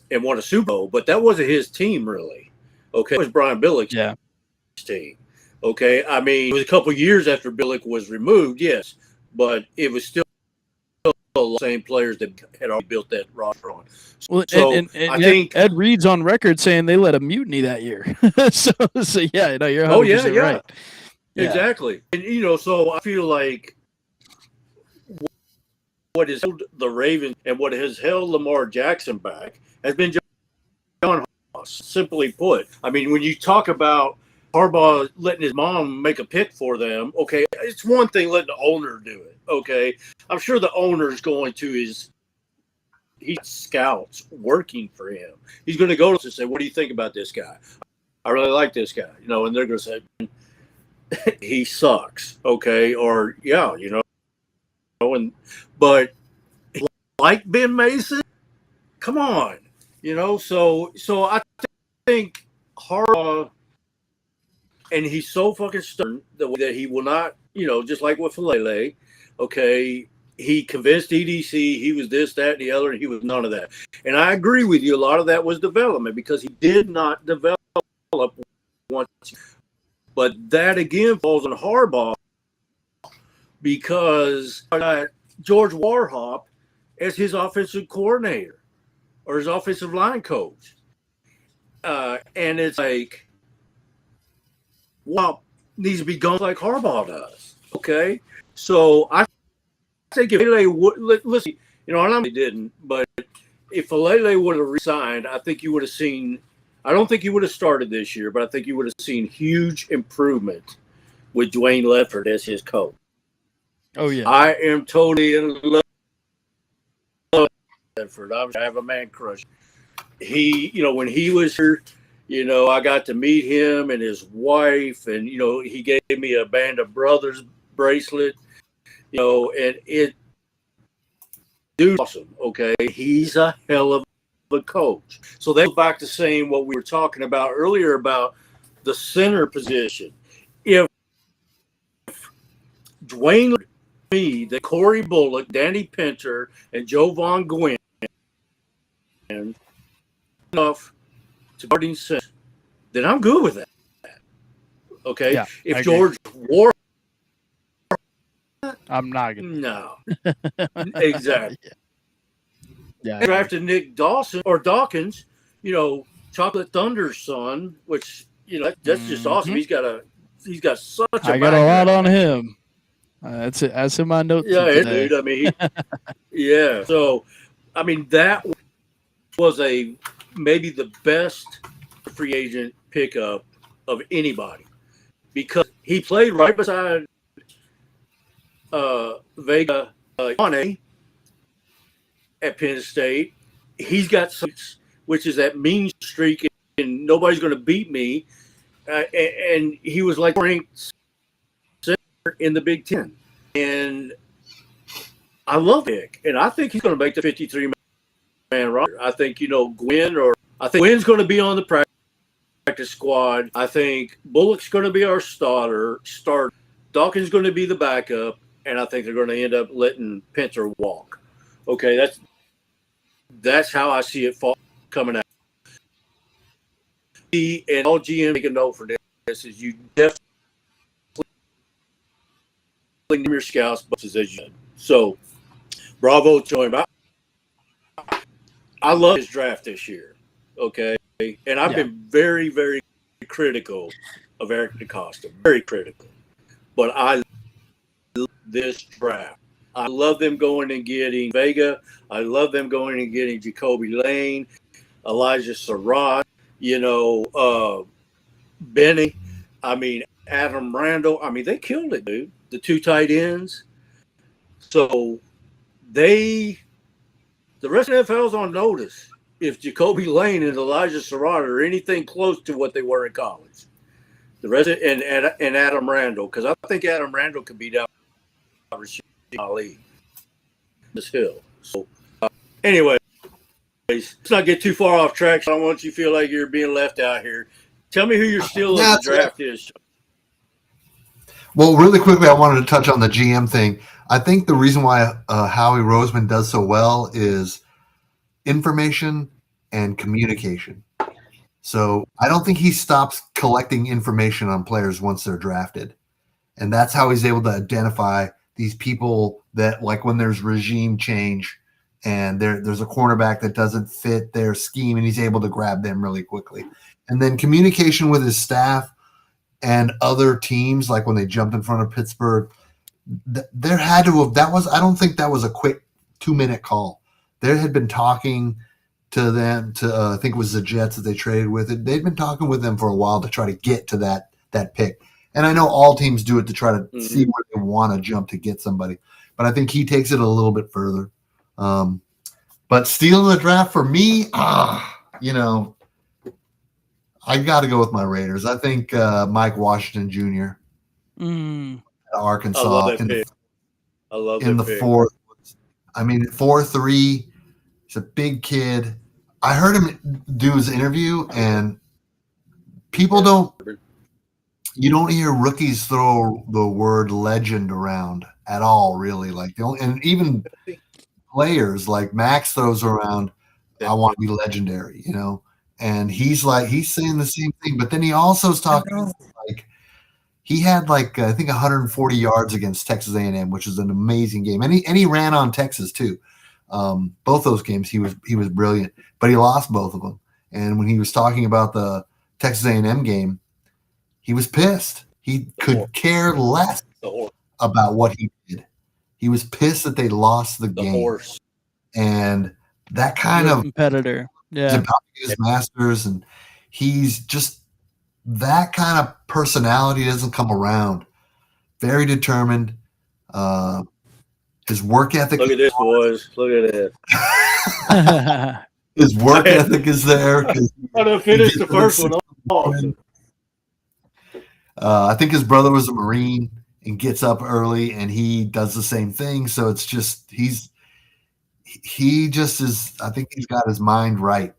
and won a Super Bowl, but that wasn't his team really. Okay, it was Brian Billick's team. Okay, I mean, it was a couple years after Billick was removed, yes, but it was still the same players that had already built that roster on. Well, so and I think Ed Reed's on record saying they let a mutiny that year. so yeah, no, you're 100% right. Yeah. Exactly. And, you know, so I feel like what has held the Ravens and what has held Lamar Jackson back has been John Harbaugh, simply put. I mean, when you talk about Harbaugh letting his mom make a pick for them, okay, it's one thing letting the owner do it, okay? I'm sure the owner's going to he's scouts working for him. He's going to go to say, what do you think about this guy? I really like this guy, you know, and they're going to say, he sucks, okay, or you know, but like Ben Mason, come on, you know. So I think Harbaugh, and he's so fucking stubborn that he will not, you know, just like with Falele, okay. He convinced EDC he was this, that, and the other, and he was none of that. And I agree with you. A lot of that was development because he did not develop once. But that, again, falls on Harbaugh because George Warhop as his offensive coordinator or his offensive line coach. And it's like, well, needs to be gone like Harbaugh does. Okay? So I think if Falele would, listen, you know, and I didn't, but if Falele would have resigned, I think you would have seen, I don't think he would have started this year, but I think you would have seen huge improvement with Dwayne Ledford as his coach. Oh, yeah. I am totally in love with Ledford. I have a man crush. He, you know, when he was here, you know, I got to meet him and his wife, and, you know, he gave me a Band of Brothers bracelet, you know, and it, dude, awesome, okay? He's a hell of a coach. So that goes back to saying what we were talking about earlier about the center position. If Dwayne me that Corey Bullock, Danny Pinter, and Joe Von Gwyn enough to starting center, then I'm good with that. Okay? Yeah, if George War, I'm not gonna. No. Exactly. Yeah. Drafted Nick Dawkins, you know, Chocolate Thunder's son, which, you know, that's just awesome. He's got such a I got a lot on him. That's it. That's in my notes. Yeah, today. dude. I mean, yeah. So, I mean, that was maybe the best free agent pickup of anybody because he played right beside Vega at Penn State. He's got which is that mean streak, and nobody's going to beat me. And he was like ranked center in the Big Ten. And I love Nick, and I think he's going to make the 53-man roster. I think, you know, I think Gwynn's going to be on the practice squad. I think Bullock's going to be our starter. Dawkins going to be the backup, and I think they're going to end up letting Pinter walk. Okay, that's how I see it coming out. And all GM make a note for this is you definitely name your scouts as you should. So, bravo to him. I love his draft this year. Okay, and I've been very, very critical of Eric DeCosta. Very critical, but I love this draft. I love them going and getting Vega. I love them going and getting Jacoby Lane, Elijah Surratt, Benny. I mean, Adam Randall. I mean, they killed it, dude. The 2 tight ends. So the rest of the NFL's on notice if Jacoby Lane and Elijah Surratt are anything close to what they were in college. The rest of, and Adam Randall, because I think Adam Randall could beat out Rashid Ali. This hill. So anyway, let's not get too far off track. I don't want you to feel like you're being left out here. Tell me who your steal of the draft is. Well, really quickly, I wanted to touch on the GM thing. I think the reason why Howie Roseman does so well is information and communication. So I don't think he stops collecting information on players once they're drafted. And that's how he's able to identify these people that, like when there's regime change and there's a cornerback that doesn't fit their scheme, and he's able to grab them really quickly. And then communication with his staff and other teams, like when they jumped in front of Pittsburgh, there had to have, I don't think that was a quick 2-minute call. There had been talking to them, I think it was the Jets that they traded with it. They'd been talking with them for a while to try to get to that pick. And I know all teams do it to try to see where they want to jump to get somebody. But I think he takes it a little bit further. But stealing the draft for me, I got to go with my Raiders. I think Mike Washington Jr. At Arkansas. I love that pick. I love in that the pick. fourth. I mean, 4'3". He's a big kid. I heard him do his interview, and you don't hear rookies throw the word legend around at all, really. And even players like Max throws around, I want to be legendary, and he's saying the same thing. But then he also is talking he had I think 140 yards against Texas A&M, which is an amazing game. And he ran on Texas too. Both those games he was brilliant, but he lost both of them. And when he was talking about the Texas A&M game, he was pissed. He could care less about what he did. He was pissed that they lost the game. Horse. And that kind of competitor. Yeah. He's about to get his master's, and he's just that kind of personality doesn't come around. Very determined. His work ethic. Look at this, boys. Look at that. His work ethic is there. I done finished the first one. Awesome. I think his brother was a Marine and gets up early, and he does the same thing. So it's just he just is. I think he's got his mind right,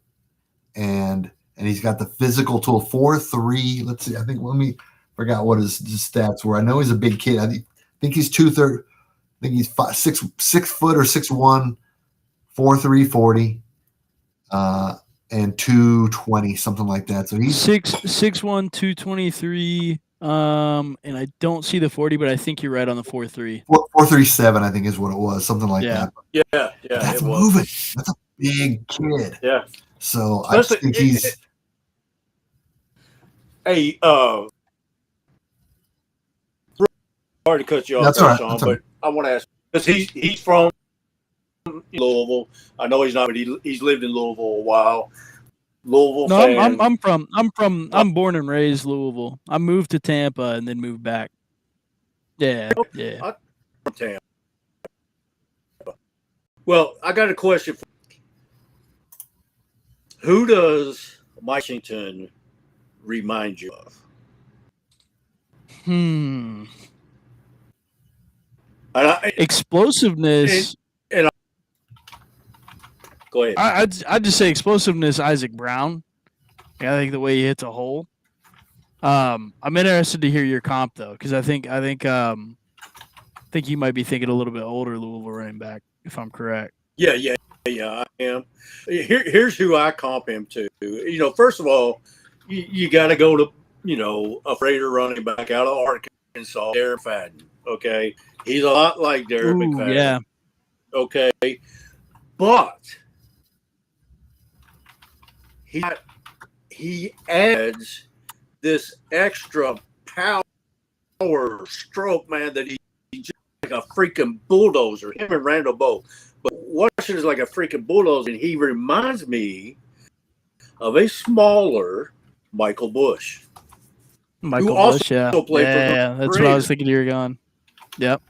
and he's got the physical tool. 4'3". Let's see. I think forgot what his stats were. I know he's a big kid. I think he's 230. I think he's 6 foot or 6'1", 4'3", 40, and 220, something like that. So he's 6'1", 223. And I don't see the 40, but I think you're right on the 4'3". 437, I think is what it was, something like that. Yeah, but that's moving. That's a big kid. Yeah. So I think he's. Hey, sorry to cut you off, That's all right. Sean, but I want to ask because he's from Louisville. I know he's not, but he's lived in Louisville a while. Louisville. No, I'm born and raised Louisville. I moved to Tampa and then moved back. Yeah. I'm from Tampa. Well, I got a question for you. Who does Washington remind you of? Explosiveness. Go ahead. I'd just say explosiveness. Isaac Brown. I think the way he hits a hole. I'm interested to hear your comp though, because I think you might be thinking a little bit older Louisville running back, if I'm correct. Yeah, I am. Here's who I comp him to. First of all, you got to go to a Raider running back out of Arkansas, Darren Fadden. Okay, He's a lot like Derek Ooh, McFadden. yeah. Okay, but he adds this extra power stroke, man, that he's just like a freaking bulldozer. Him and Randall both. But Washington is like a freaking bulldozer, and he reminds me of a smaller Michael Bush. Michael also Bush, yeah. played for the Yeah, that's what I Raiders. was thinking you were going. Yep.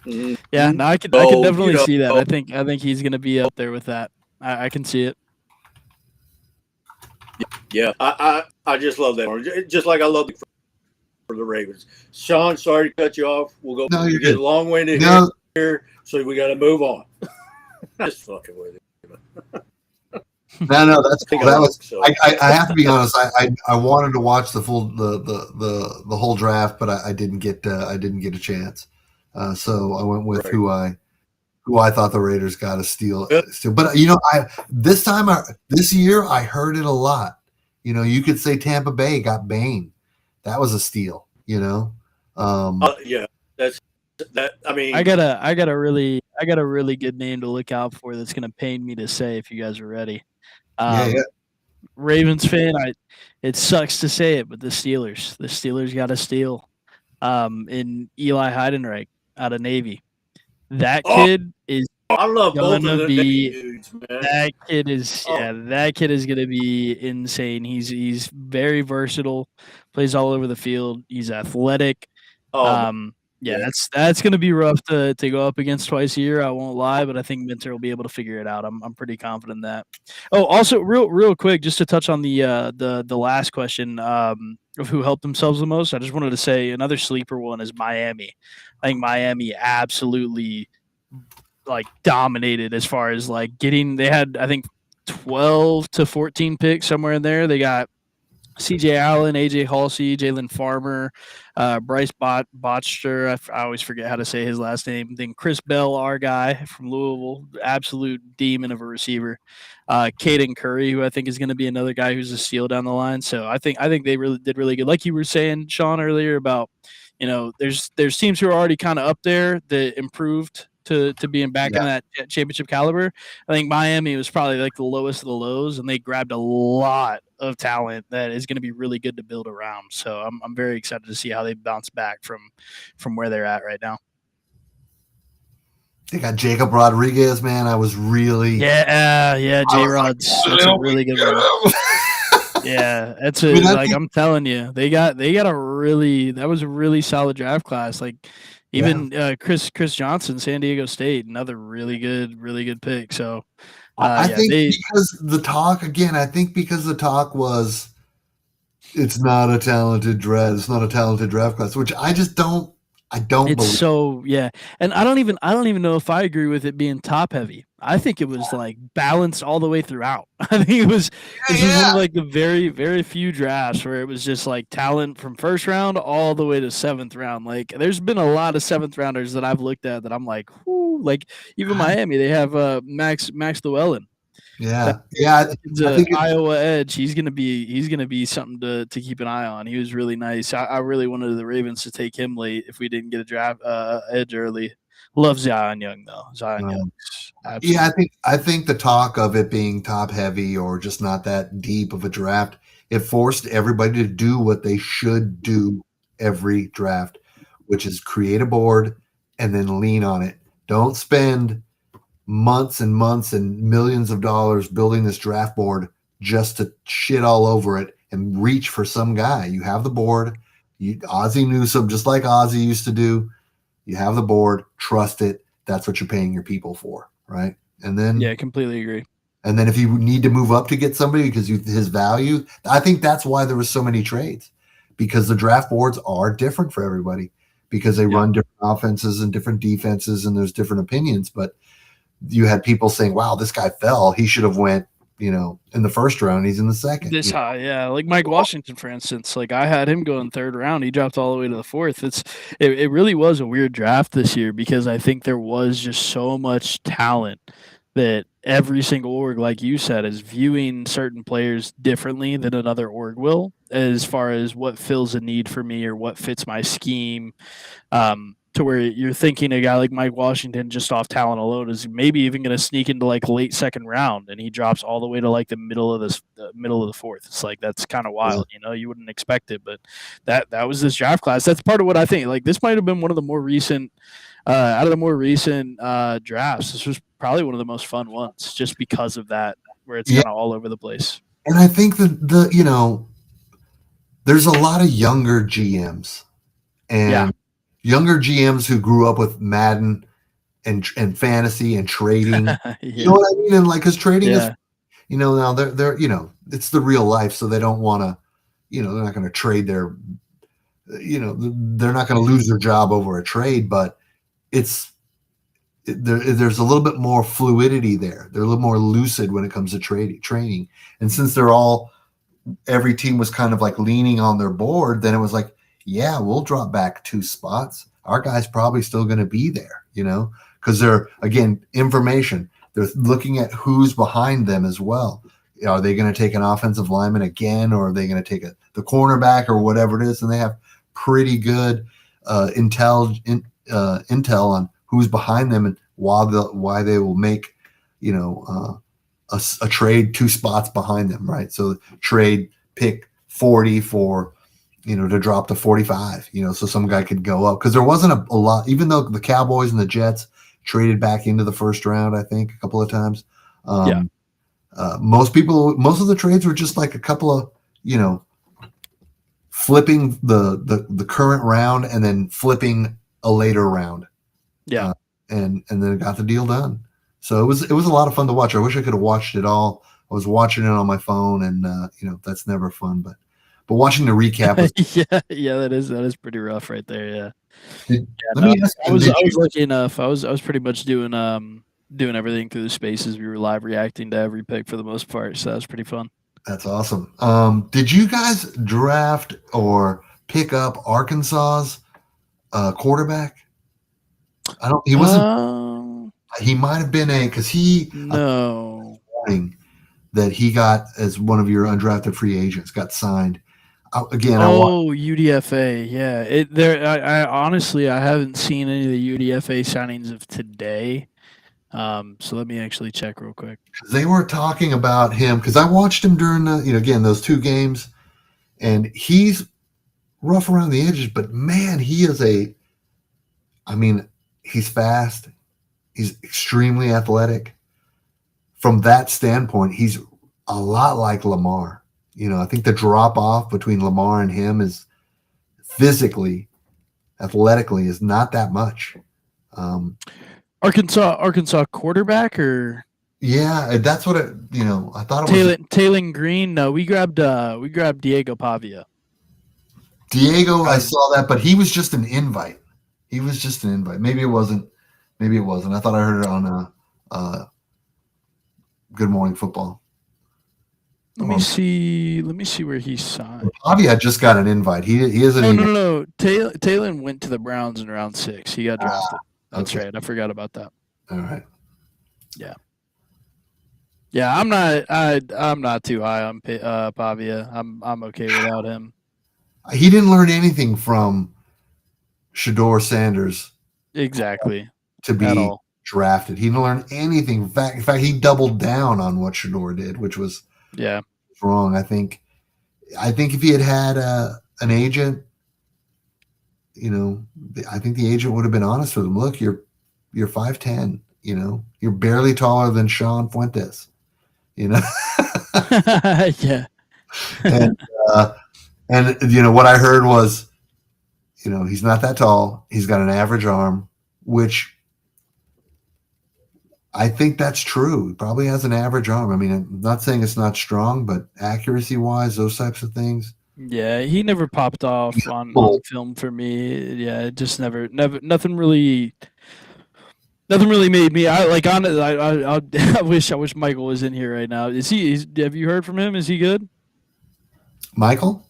Mhm. Yeah, no, I could definitely see that. I think he's gonna be up there with that. I can see it. Yeah, I just love that. Just like I love it for the Ravens. Sean, sorry to cut you off. We'll go. No, you're get good. long-winded No, here, so we got to move on. Just fucking with it. no, that's cool. That was. So. I have to be honest. I wanted to watch the full the whole draft, but I didn't get a chance. So I went with who I thought the Raiders got to steal. But this year I heard it a lot. You could say Tampa Bay got Bane. That was a steal. Yeah, that's that. I mean, I got a really good name to look out for. That's gonna pain me to say if you guys are ready. Yeah. Ravens fan, it sucks to say it, but the Steelers got a steal. In Eli Heidenreich out of Navy. That kid is I love both gonna of be. dudes, man. That kid is that kid is gonna be insane. He's very versatile, plays all over the field. He's athletic. That's gonna be rough to go up against twice a year. I won't lie, but I think Minter will be able to figure it out. I'm pretty confident in that. Oh, also real quick, just to touch on the last question of who helped themselves the most. I just wanted to say another sleeper one is Miami. I think Miami absolutely dominated as far as they had, I think, 12 to 14 picks somewhere in there. They got CJ Allen, AJ Halsey, Jalen Farmer, Bryce Botcher. I always forget how to say his last name. Then Chris Bell, our guy from Louisville, absolute demon of a receiver. Caden Curry, who I think is going to be another guy who's a steal down the line. So I think they really did really good. Like you were saying, Sean, earlier about, there's teams who are already kind of up there that improved to being back in that championship caliber. I think Miami was probably like the lowest of the lows, and they grabbed a lot of talent that is going to be really good to build around. So I'm very excited to see how they bounce back from where they're at right now. They got Jacob Rodriguez, man. I was really J-Rod's that's a really good one. Yeah, that's I'm telling you, they got that was a really solid draft class. Like even Chris Johnson, San Diego State, another really good pick. So I think because the talk was it's not a talented draft class, which I just don't believe. So and I don't even know if I agree with it being top heavy. I think it was balanced all the way throughout. I think it was this was one of the very, very few drafts where it was just talent from first round all the way to seventh round. There's been a lot of seventh rounders that I've looked at that I'm like, whoo, even Miami, they have Max Llewellyn. I think Iowa edge. He's gonna be something to keep an eye on. He was really nice. I really wanted the Ravens to take him late if we didn't get a draft edge early. Love Zion Young though. Young. Absolutely. I think the talk of it being top heavy or just not that deep of a draft, it forced everybody to do what they should do every draft, which is create a board and then lean on it. Don't spend months and months and millions of dollars building this draft board just to shit all over it and reach for some guy. You have the board. Ozzie Newsome, just like Ozzie used to do. You have the board, trust it. That's what you're paying your people for, right? And then completely agree. And then if you need to move up to get somebody because his value, I think that's why there was so many trades, because the draft boards are different for everybody because they run different offenses and different defenses and there's different opinions. But you had people saying, "Wow, this guy fell. He should have went." In the first round, he's in the second. This high, like Mike Washington, for instance. I had him go in third round. He dropped all the way to the fourth. It really was a weird draft this year because I think there was just so much talent that every single org, like you said, is viewing certain players differently than another org will, as far as what fills a need for me or what fits my scheme. to where you're thinking a guy like Mike Washington just off talent alone is maybe even going to sneak into like late second round, and he drops all the way to like the middle of the fourth. It's like that's kind of wild, you wouldn't expect it, but that was this draft class. That's part of what I think. Like this might have been one of the more recent out of the more recent drafts. This was probably one of the most fun ones, just because of that, where it's kind of all over the place. And I think that there's a lot of younger GMs and younger GMs who grew up with Madden and fantasy and trading. You know what I mean? And like, because trading is, now they're it's the real life, so they don't want to, they're not going to trade their, they're not going to lose their job over a trade, but there's a little bit more fluidity there. They're a little more lucid when it comes to training. And since every team was kind of like leaning on their board, then it was like, yeah, we'll drop back 2 spots. Our guy's probably still going to be there, because they're, again, information. They're looking at who's behind them as well. Are they going to take an offensive lineman again, or are they going to take the cornerback or whatever it is? And they have pretty good intel on who's behind them and why they will make, a trade 2 spots behind them, right? So trade pick 40 for, to drop to 45, so some guy could go up, because there wasn't a lot, even though the Cowboys and the Jets traded back into the first round, I think a couple of times. Most of the trades were just like a couple of, flipping the current round and then flipping a later round. And then got the deal done. So it was a lot of fun to watch. I wish I could have watched it all. I was watching it on my phone, and that's never fun. But watching the recap was that is pretty rough right there. I was lucky enough. I was pretty much doing everything through the spaces. We were live reacting to every pick for the most part, so that was pretty fun. That's awesome. Did you guys draft or pick up Arkansas's quarterback? He wasn't. He might have been because he that he got as one of your undrafted free agents, got signed. UDFA, yeah. I honestly haven't seen any of the UDFA signings of today. So let me actually check real quick. They were talking about him because I watched him during those 2 games, and he's rough around the edges, but man, he's fast. He's extremely athletic. From that standpoint, he's a lot like Lamar. I think the drop off between Lamar and him is physically, athletically, is not that much. Arkansas quarterback, or that's what I thought it was. Taylor Green. No, we grabbed Diego Pavia. I saw that, but he was just an invite. Maybe it wasn't. I thought I heard it on Good Morning Football. Let me see where he signed. Pavia just got an invite. He isn't. No. Taylor went to the Browns in round 6. He got drafted. That's right. I forgot about that. All right. Yeah. Yeah, I'm not too high on Pavia. I'm okay without him. He didn't learn anything from Shedeur Sanders. Exactly. To be drafted. He didn't learn anything. In fact, he doubled down on what Shedeur did, which was wrong. I think if he had an agent, I think the agent would have been honest with him. Look, you're 5'10", you're barely taller than Sean Fuentes, yeah. And what I heard was, he's not that tall. He's got an average arm, which I think that's true. He probably has an average arm. I mean, I'm not saying it's not strong, but accuracy-wise, those types of things. Yeah, he never popped off on film for me. Yeah, it just never nothing really made me. I wish Michael was in here right now. Have you heard from him? Is he good? Michael?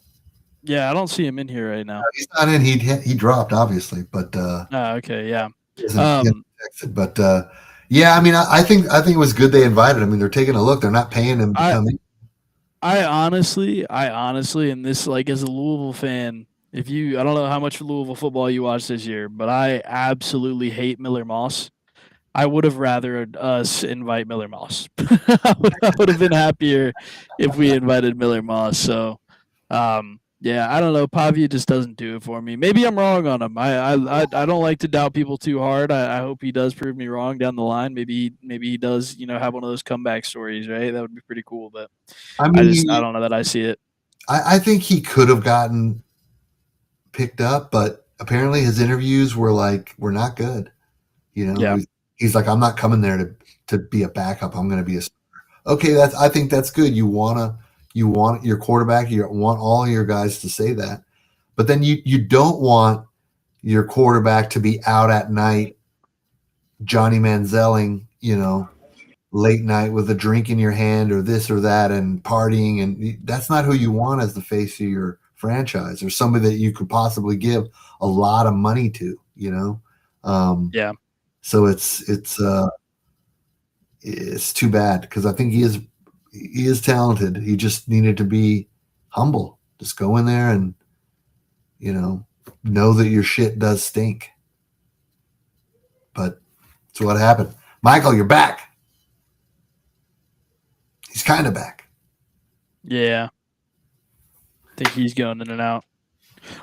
Yeah, I don't see him in here right now. He's not in. He dropped, obviously, but okay, yeah. But yeah, I mean, I think it was good they invited him. I mean, they're taking a look. They're not paying him to come in. I honestly, and this, like, as a Louisville fan, I don't know how much Louisville football you watched this year, but I absolutely hate Miller Moss. I would have rather us invite Miller Moss. I would have been happier if we invited Miller Moss. So, yeah, I don't know. Pavia just doesn't do it for me. Maybe I'm wrong on him. I don't like to doubt people too hard. I hope he does prove me wrong down the line. Maybe he does. Have one of those comeback stories, right? That would be pretty cool. But I I mean, don't know that I see it. I think he could have gotten picked up, but apparently his interviews were not good. Yeah. He's like, I'm not coming there to be a backup. I'm going to be a starter. Okay, I think that's good. You want your quarterback. You want all your guys to say that, but then you don't want your quarterback to be out at night, Johnny Manzielling, late night with a drink in your hand or this or that and partying, and that's not who you want as the face of your franchise or somebody that you could possibly give a lot of money to. Yeah. So it's too bad because I think he is talented. He just needed to be humble. Just go in there and know that your shit does stink. But that's what happened. Michael, you're back. He's kind of back. Yeah. I think he's going in and out.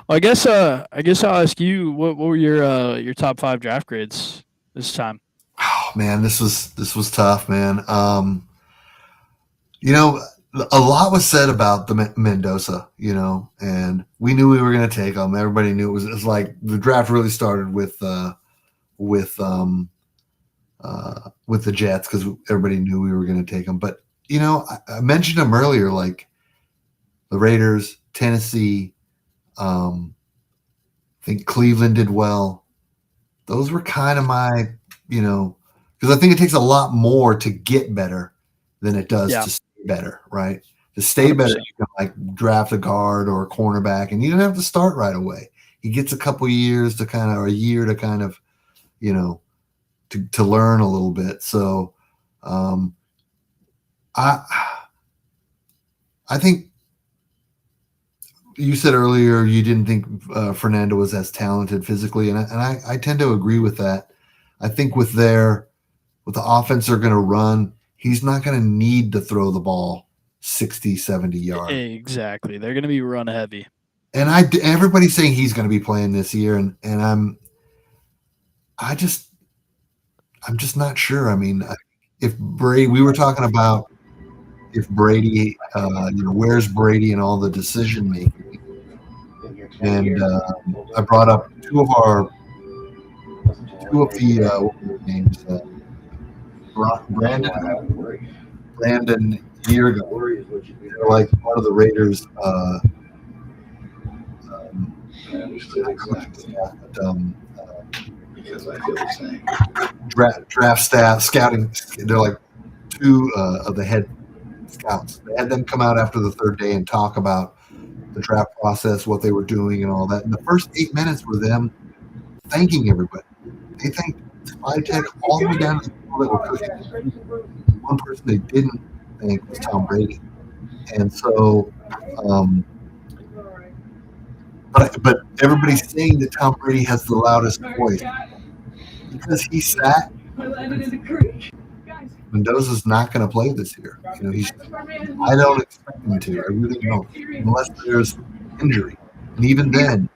Well, I guess I'll ask you what were your top 5 draft grades this time? Oh man, this was tough, man. A lot was said about the Mendoza, and we knew we were going to take him. Everybody knew it was like the draft really started with the Jets because everybody knew we were going to take him. But I mentioned them earlier, like the Raiders, Tennessee. I think Cleveland did well. Those were kind of my, because I think it takes a lot more to get better than it does to stay better, right? To stay 100%. Better, you can draft a guard or a cornerback, and you don't have to start right away. He gets a year to kind of, to learn a little bit. So, I think you said earlier you didn't think Fernando was as talented physically, and I tend to agree with that. I think with the offense they're going to run, he's not going to need to throw the ball 60, 70 yards. Exactly. They're going to be run heavy. And everybody's saying he's going to be playing this year, and I'm just not sure. I mean, if Brady, we were talking about if Brady, where's Brady and all the decision making, and I brought up two of the what were their names, Brandon year ago. They're like part of the Raiders. Draft staff, scouting. They're like two of the head scouts. They had them come out after the third day and talk about the draft process, what they were doing, and all that. And the first 8 minutes were them thanking everybody. They thanked Tech all the way down to the people that were cooking. One person they didn't thank was Tom Brady. And so, but everybody's saying that Tom Brady has the loudest voice because he sat. Mendoza's not going to play this year. I don't expect him to. I really don't, unless there's injury. And even then,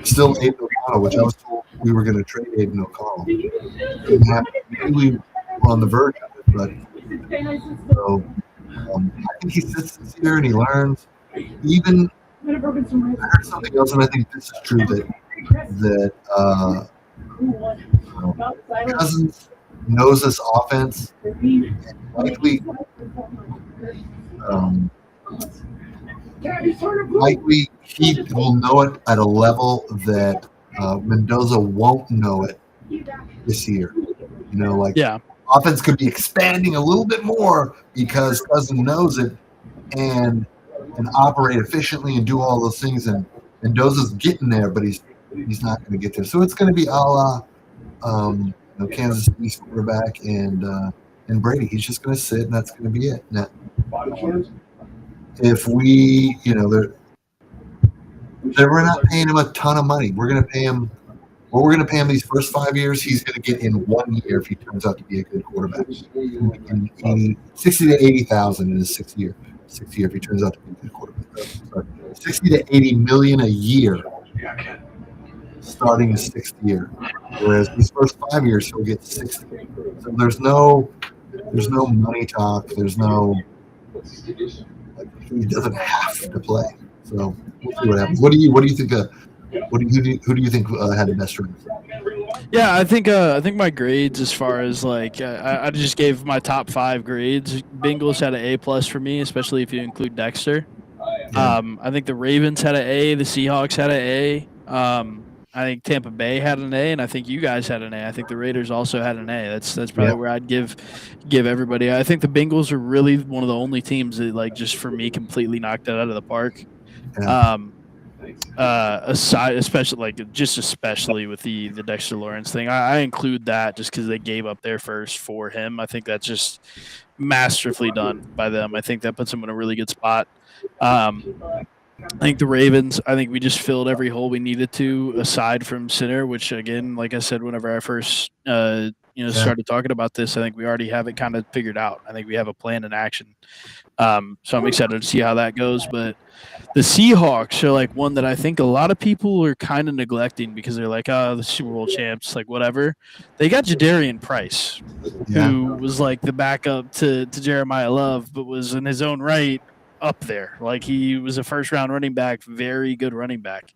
still Aiden O'Connell, which I was told we were going to trade Aiden O'Connell. We were on the verge of it, but I think he sits this year and he learns. Even I heard something else, and I think this is true that Cousins knows this offense, and likely he will know it at a level that Mendoza won't know it this year. Offense could be expanding a little bit more because Cousins knows it and operate efficiently and do all those things. And Mendoza's getting there, but he's not going to get there. So it's going to be a la Kansas City's quarterback and Brady. He's just going to sit, and that's going to be it. Now, if we, we're not paying him a ton of money. We're going to pay him. What we're going to pay him these first 5 years, he's going to get in 1 year if he turns out to be a good quarterback. 60 to 80,000 in his 6th year. 6th year if he turns out to be a good quarterback. Sorry. 60 to 80 million a year, starting his 6th year. Whereas these first 5 years, he'll get 60. So there's no money talk. There's no he doesn't have to play. So we'll see what happens. What do you think? Who do you think had the best strengths? Yeah, I think my grades as far as like I just gave my top 5 grades. Bengals had an A+ for me, especially if you include Dexter. Yeah. I think the Ravens had an A, the Seahawks had an A. I think Tampa Bay had an A, and I think you guys had an A. I think the Raiders also had an A. That's probably where I'd give everybody. I think the Bengals are really one of the only teams that like just for me completely knocked it out of the park. Yeah. Aside, especially with the Dexter Lawrence thing, I include that just because they gave up their first for him. I think that's just masterfully done by them. I think that puts them in a really good spot. I think the Ravens, I think we just filled every hole we needed to aside from center, which again, like I said, whenever I first started talking about this, I think we already have it kind of figured out. I think we have a plan in action. So I'm excited to see how that goes. But the Seahawks are like one that I think a lot of people are kind of neglecting because they're like, oh, the Super Bowl champs, like whatever. They got Jadarian Price, who was like the backup to Jeremiah Love, but was in his own right up there. Like he was a first-round running back, very good running back.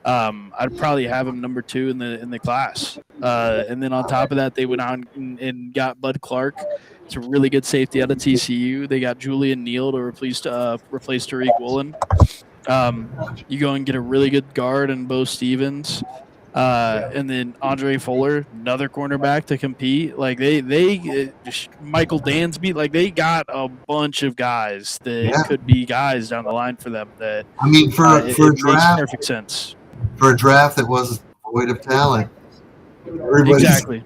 I'd probably have him number 2 in the class. And then on top of that, they went on and got Bud Clark. It's a really good safety out of TCU. They got Julian Neal to replace Tariq Woolen. You go and get a really good guard in Bo Stevens. And then Andre Fuller, another cornerback to compete. Like they Michael Dansby, like they got a bunch of guys that could be guys down the line for them. That I mean, for a draft, makes perfect sense. For a draft that was void of talent, exactly.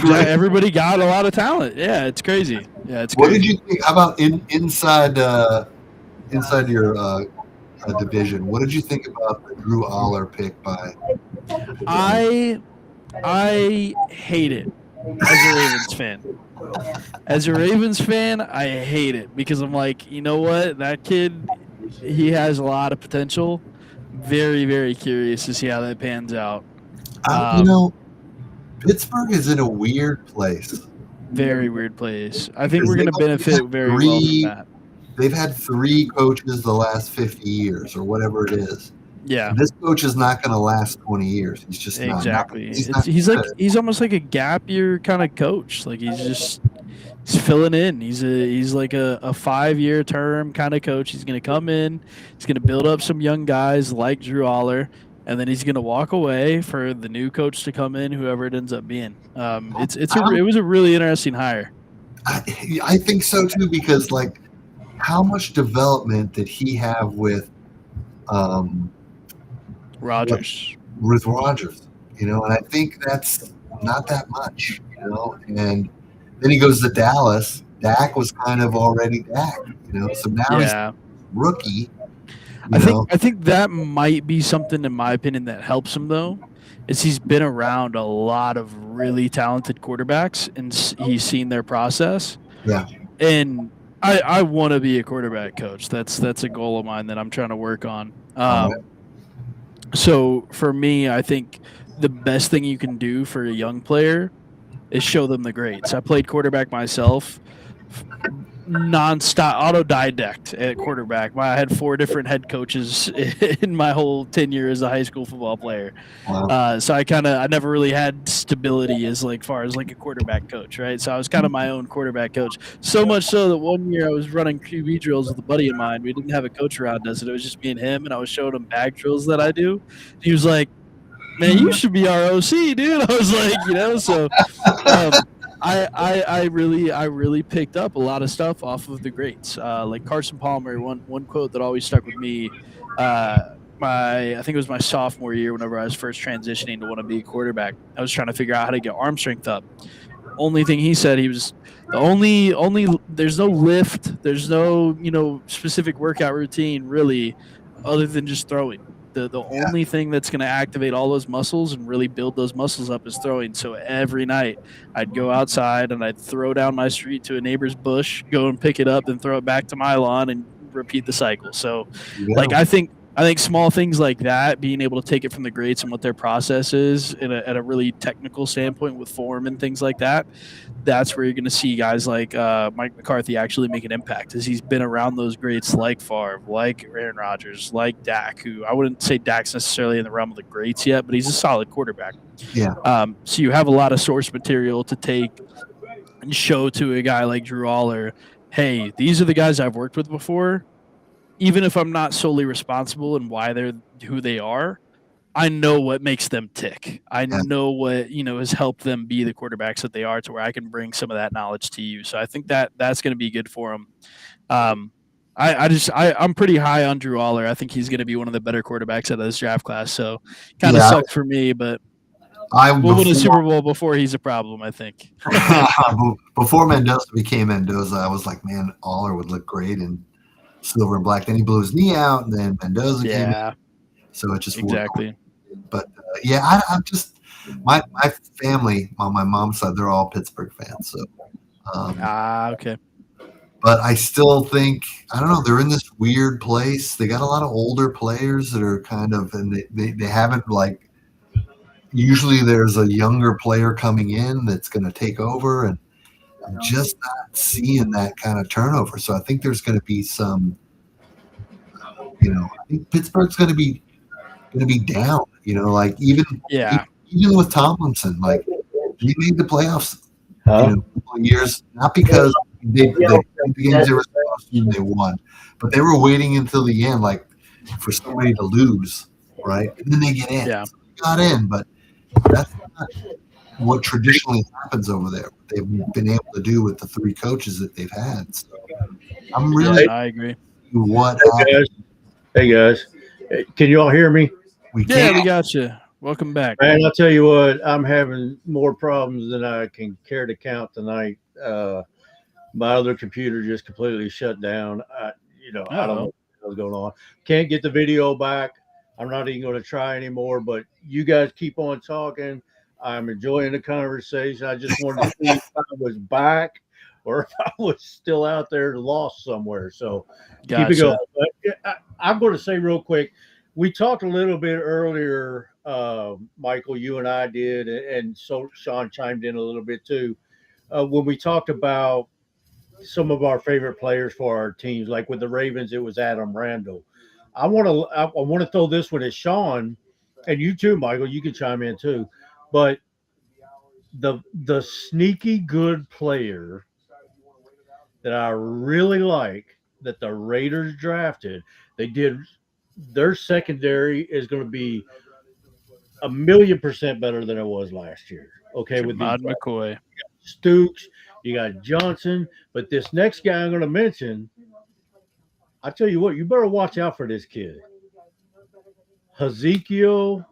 Everybody got a lot of talent. Yeah, it's crazy. Yeah, it's. What crazy. did you think? How about inside your division? What did you think about the Drew Aller pick by? I hate it as a Ravens fan. As a Ravens fan, I hate it because I'm like, you know what? That kid, he has a lot of potential. Very, very curious to see how that pans out. Pittsburgh is in a weird place. Very weird place. I think we're going to benefit very well from that. They've had 3 coaches the last 50 years or whatever it is. Yeah. And this coach is not going to last 20 years. He's just exactly. not. He's almost like a gap year kind of coach. Like he's filling in. He's like a 5-year term kind of coach. He's going to come in. He's going to build up some young guys like Drew Aller, and then he's going to walk away for the new coach to come in, whoever it ends up being. It was a really interesting hire. I think so too, because like how much development did he have with Rodgers? With Rodgers, and I think that's not that much, and then he goes to Dallas. Dak was kind of already Dak, so now he's rookie. I think that might be something, in my opinion, that helps him though, is he's been around a lot of really talented quarterbacks and he's seen their process. Yeah. And I want to be a quarterback coach. That's a goal of mine that I'm trying to work on. So for me, I think the best thing you can do for a young player is show them the greats. I played quarterback myself, nonstop, autodidact at quarterback. I had 4 different head coaches in my whole tenure as a high school football player. Wow. So I never really had stability as far as like a quarterback coach, right? So I was kind of my own quarterback coach. So much so that one year I was running QB drills with a buddy of mine. We didn't have a coach around us, and it was just me and him, and I was showing him bag drills that I do. He was like, "Man, you should be our OC, dude." I was like, so I really picked up a lot of stuff off of the greats. Like Carson Palmer, one quote that always stuck with me. I think it was my sophomore year whenever I was first transitioning to want to be a quarterback. I was trying to figure out how to get arm strength up. Only thing he said, he was the only there's no lift, there's no specific workout routine really, other than just throwing. the only thing that's going to activate all those muscles and really build those muscles up is throwing. So every night I'd go outside and I'd throw down my street to a neighbor's bush, go and pick it up, then throw it back to my lawn and repeat the cycle. So like I think small things like that, being able to take it from the greats and what their process is at a really technical standpoint with form and things like that, that's where you're going to see guys like Mike McCarthy actually make an impact, as he's been around those greats like Favre, like Aaron Rodgers, like Dak, who I wouldn't say Dak's necessarily in the realm of the greats yet, but he's a solid quarterback. Yeah. So you have a lot of source material to take and show to a guy like Drew Aller, hey, these are the guys I've worked with before. Even if I'm not solely responsible in why they're who they are, I know what makes them tick. I know what, has helped them be the quarterbacks that they are, to where I can bring some of that knowledge to you. So I think that's going to be good for them. I'm pretty high on Drew Aller. I think he's going to be one of the better quarterbacks out of this draft class. So kind of sucks for me, but we'll win a Super Bowl before he's a problem, I think. Before Mendoza became Mendoza, I was like, man, Aller would look great in silver and black. Then he blew his knee out, and then Mendoza came in. So it just exactly. But I'm just my family on my mom's side, they're all Pittsburgh fans. So okay. But I still think, I don't know, they're in this weird place. They got a lot of older players that are kind of, and they haven't, like, usually there's a younger player coming in that's going to take over, and I'm just not seeing that kind of turnover. So I think there's going to be some, I think Pittsburgh's going to be down, like even with Tomlinson, like he made the playoffs, years, not because they the games they were supposed to, they won, but they were waiting until the end, like for somebody to lose, right? And then they get in. Yeah. So they got in, but that's not what traditionally happens over there. They've been able to do with the three coaches that they've had. So I'm really, I agree. What? Hey guys, can you all hear me? We got you. Welcome back. Man, I'll tell you what, I'm having more problems than I can care to count tonight. My other computer just completely shut down. I don't know what's going on. Can't get the video back. I'm not even going to try anymore, but you guys keep on talking. I'm enjoying the conversation. I just wanted to see if I was back or if I was still out there lost somewhere. So keep it going. But I'm going to say real quick, we talked a little bit earlier, Michael, you and I did, and so Sean chimed in a little bit too, when we talked about some of our favorite players for our teams. Like with the Ravens, it was Adam Randall. I want to throw this one at Sean, and you too, Michael. You can chime in too. But the sneaky good player that I really like that the Raiders drafted, their secondary is going to be 1,000,000% better than it was last year. Okay, with McCoy, you got Stooks, you got Johnson, but this next guy I'm going to mention, I tell you what, you better watch out for this kid, Ezekiel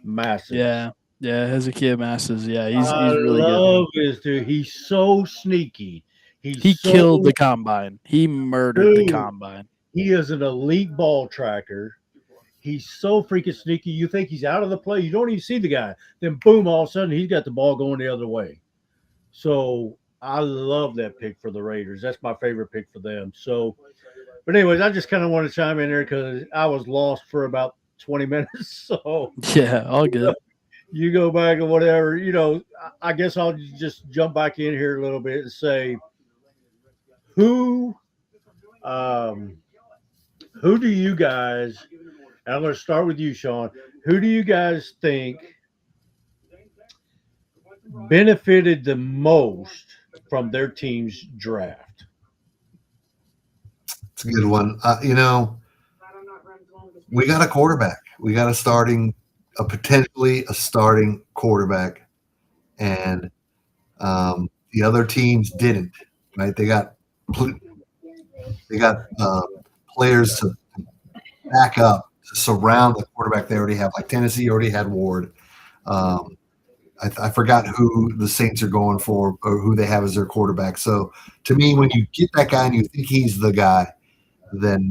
Massis. Yeah, Hezekiah Massis. Yeah, he's really good. I love this dude. He's so sneaky. He killed the combine. He murdered the combine. He is an elite ball tracker. He's so freaking sneaky. You think he's out of the play. You don't even see the guy. Then, boom, all of a sudden, he's got the ball going the other way. So, I love that pick for the Raiders. That's my favorite pick for them. So, but anyways, I just kind of want to chime in there because I was lost for about 20 minutes. So, yeah, all good. You go back and whatever. I guess I'll just jump back in here a little bit and say, who do you guys, and I'm going to start with you, Sean, who do you guys think benefited the most from their team's draft? It's a good one. We got a quarterback. We got potentially a starting quarterback, and the other teams didn't, right? They got players to back up, to surround the quarterback they already have. Like Tennessee already had Ward. I forgot who the Saints are going for or who they have as their quarterback. So to me, when you get that guy and you think he's the guy, then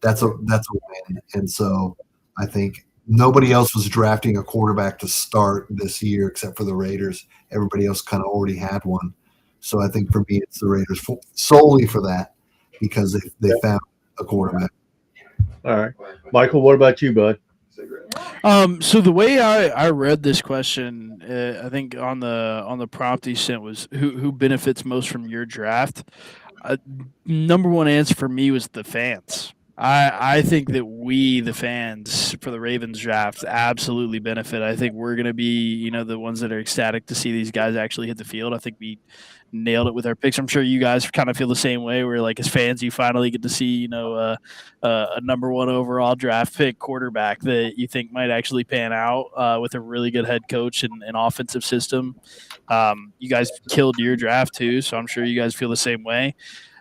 that's a win. And so I think nobody else was drafting a quarterback to start this year except for the Raiders. Everybody else kind of already had one. So I think for me, it's the Raiders solely for that because they found a quarterback. All right, Michael. What about you, bud? So the way I read this question, I think on the prompt he sent was who benefits most from your draft. Number one answer for me was the fans. I think that we, the fans, for the Ravens draft, absolutely benefit. I think we're going to be, the ones that are ecstatic to see these guys actually hit the field. I think we nailed it with our picks. I'm sure you guys kind of feel the same way. Where like as fans, you finally get to see, a number one overall draft pick quarterback that you think might actually pan out with a really good head coach and an offensive system. You guys killed your draft too, so I'm sure you guys feel the same way.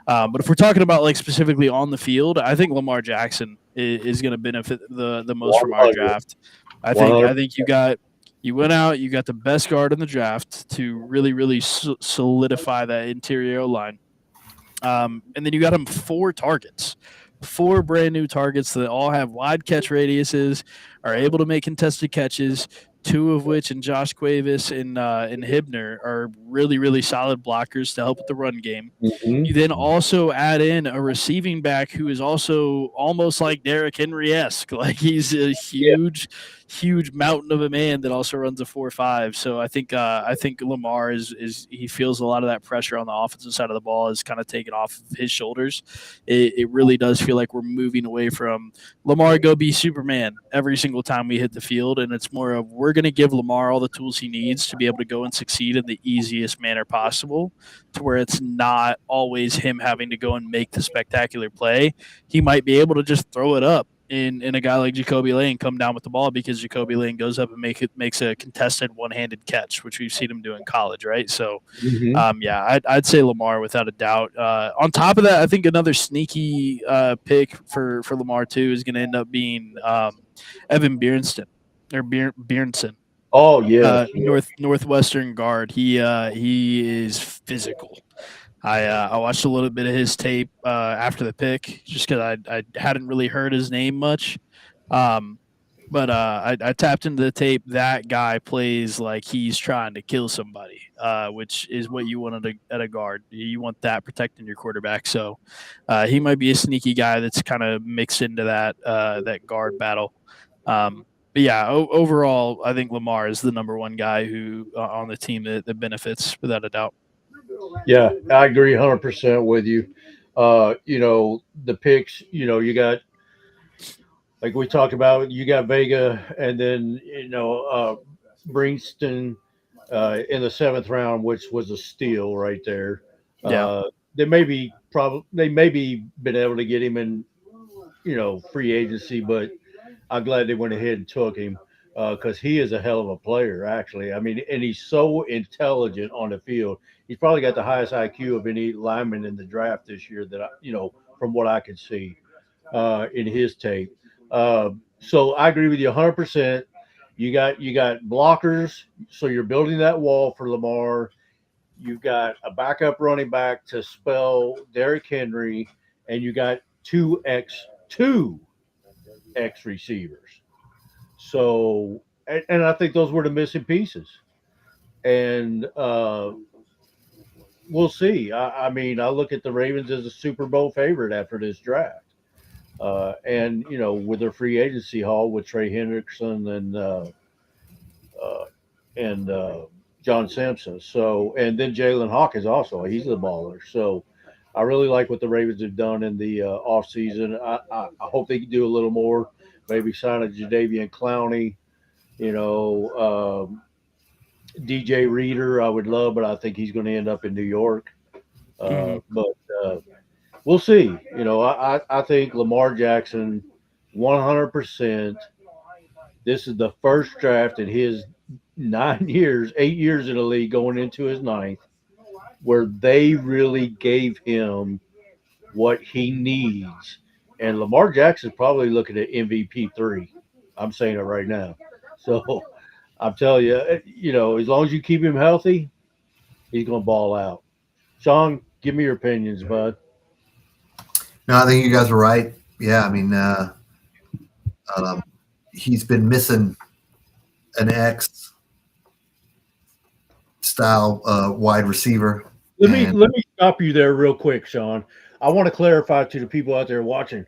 But if we're talking about like specifically on the field, I think Lamar Jackson is going to benefit the most from our 100. draft. I 100. think you went out, you got the best guard in the draft to really solidify that interior line, and then you got him 4 targets. 4 brand new targets that all have wide catch radiuses, are able to make contested catches. 2 of which, and Josh Cuevas and Hibner, are really solid blockers to help with the run game. Mm-hmm. You then also add in a receiving back who is also almost like Derrick Henry-esque. Like he's a huge mountain of a man that also runs a 4.5. So I think Lamar is he feels a lot of that pressure on the offensive side of the ball is kind of taken off of his shoulders. It really does feel like we're moving away from Lamar go be Superman every single time we hit the field, and it's more of we're going to give Lamar all the tools he needs to be able to go and succeed in the easiest manner possible, to where it's not always him having to go and make the spectacular play. He might be able to just throw it up in a guy like Jacoby Lane come down with the ball because Jacoby Lane goes up and makes a contested one-handed catch, which we've seen him do in college, right? So, I'd say Lamar without a doubt. On top of that, I think another sneaky pick for Lamar too is going to end up being Evan Bjornson. Oh yeah, Northwestern guard. He is physical. I watched a little bit of his tape after the pick, just because I hadn't really heard his name much. But I tapped into the tape. That guy plays like he's trying to kill somebody, which is what you want at a guard. You want that protecting your quarterback. So he might be a sneaky guy that's kind of mixed into that guard battle. But yeah, overall, I think Lamar is the number one guy who on the team that benefits without a doubt. yeah, I agree 100% with you. The picks. You got, like we talked about. You got Vega, and then Bringston in the 7th round, which was a steal right there. Yeah. They maybe been able to get him in free agency, but I'm glad they went ahead and took him because he is a hell of a player, actually. I mean, and he's so intelligent on the field. He's probably got the highest IQ of any lineman in the draft this year that from what I could see in his tape. So I agree with you 100%. You got blockers, so you're building that wall for Lamar. You've got a backup running back to spell Derrick Henry, and you got two X receivers. So, and I think those were the missing pieces. And we'll see. I mean, I look at the Ravens as a Super Bowl favorite after this draft. And with their free agency haul with Trey Hendrickson and John Simpson. So, and then Jalen Hawkins also, he's the baller. So, I really like what the Ravens have done in the offseason. I hope they can do a little more. Maybe sign a Jadeveon Clowney, DJ Reader. I would love, but I think he's going to end up in New York. But we'll see. I think Lamar Jackson, 100%. This is the first draft in his 8 years in the league, going into his 9th, where they really gave him what he needs. And Lamar Jackson's probably looking at MVP 3. I'm saying it right now. So I'm telling you, as long as you keep him healthy, he's going to ball out. Sean, give me your opinions, bud. No, I think you guys are right. Yeah, I mean, he's been missing an X style wide receiver. Let me stop you there real quick, Sean. I want to clarify to the people out there watching.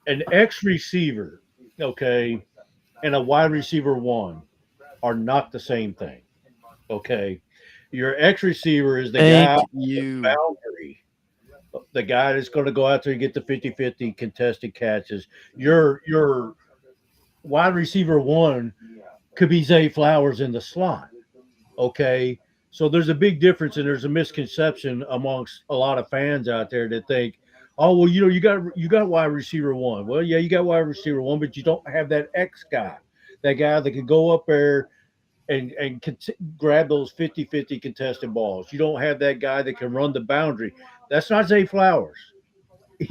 An X receiver, okay, and a wide receiver one are not the same thing. Okay. Your X receiver is the guy on the boundary, the guy that's going to go out there and get the 50-50 contested catches. Your wide receiver one could be Zay Flowers in the slot. Okay. So there's a big difference, and there's a misconception amongst a lot of fans out there that think, oh, well, you got wide receiver one. Well, yeah, you got wide receiver one, but you don't have that X guy, that guy that can go up there and grab those 50-50 contested balls. You don't have that guy that can run the boundary. That's not Zay Flowers.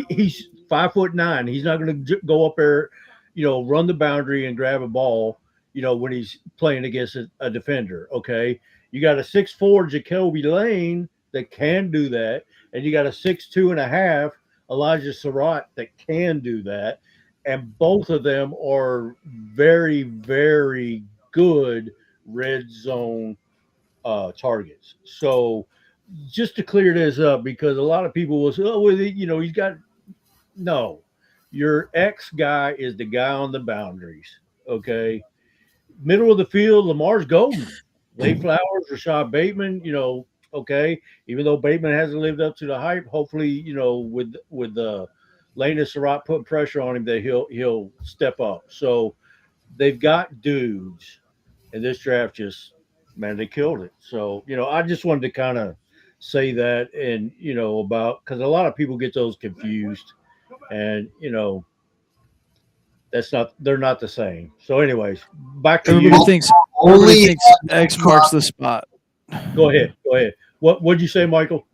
He's 5'9". He's not going to go up there, run the boundary and grab a ball, when he's playing against a defender. Okay. You got a 6'4" Jacoby Lane that can do that. And you got a 6'2.5" Elijah Surratt that can do that. And both of them are very, very good red zone targets. So just to clear this up, because a lot of people will say, oh, well, he's got – no. Your X guy is the guy on the boundaries, okay? Middle of the field, Lamar's golden. Zay Flowers, Rashad Bateman, okay. Even though Bateman hasn't lived up to the hype, hopefully, with Lane and Surratt putting pressure on him, that he'll step up. So they've got dudes, and this draft just, man, they killed it. So, I just wanted to kind of say that, and, because a lot of people get those confused, and, they're not the same. So anyways, back to everybody you. Everybody thinks X marks the spot. Go ahead. What'd you say, Michael?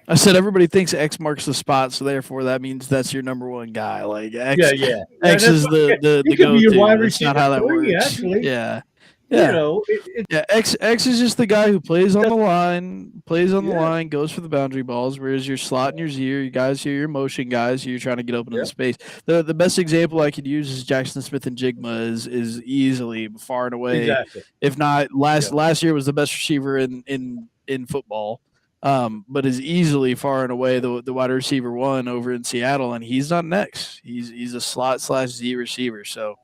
I said everybody thinks X marks the spot, so therefore that means that's your number one guy. Like X, yeah. X is the go-to. That's not how that works. Actually. Yeah. X is just the guy who plays on the line, goes for the boundary balls, whereas your slot and your Z, you guys, your motion guys, you're trying to get open in the space. The best example I could use is Jackson Smith and Jigma is easily far and away, if not last year was the best receiver in football. But is easily far and away the wide receiver one over in Seattle, and he's not next. He's a slot / Z receiver. So,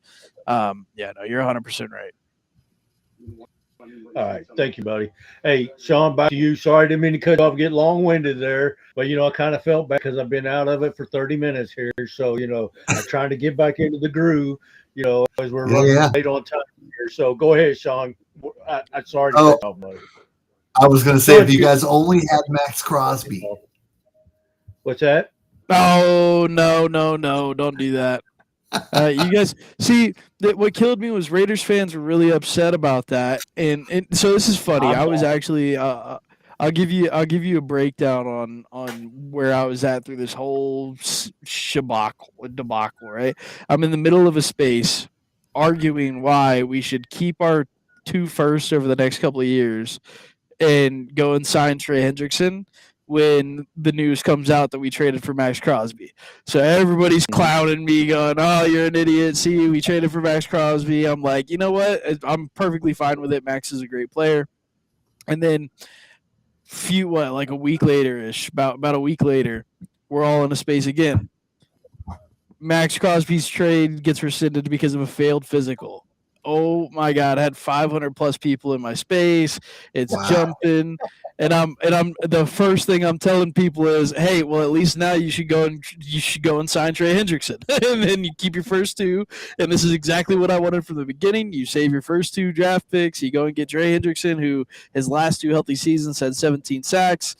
you're 100% right. All right. Thank you, buddy. Hey, Sean, back to you. Sorry, didn't mean to cut you off, get long-winded there. But, I kind of felt bad because I've been out of it for 30 minutes here. So, I'm trying to get back into the groove, as we're running late on time here. So go ahead, Sean. I'm sorry to cut you off, buddy. I was going to say, if you guys only had Max Crosby. What's that? Oh, no. Don't do that. You guys see that what killed me was Raiders fans were really upset about that, and so this is funny. I was actually I'll give you a breakdown on where I was at through this whole debacle. Right, I'm in the middle of a space arguing why we should keep our 2 firsts over the next couple of years and go and sign Trey Hendrickson when the news comes out that we traded for Max Crosby. So everybody's clowning me, going, oh, you're an idiot. See, we traded for Max Crosby. I'm like, you know what? I'm perfectly fine with it. Max is a great player. And then like a week later-ish, about a week later, we're all in a space again. Max Crosby's trade gets rescinded because of a failed physical. Oh my God! I had 500+ people in my space. It's jumping, and I'm the first thing I'm telling people is, hey, well, at least now you should go and sign Trey Hendrickson, and then you keep your first 2. And this is exactly what I wanted from the beginning. You save your first 2 draft picks. You go and get Trey Hendrickson, who his last 2 healthy seasons had 17 sacks.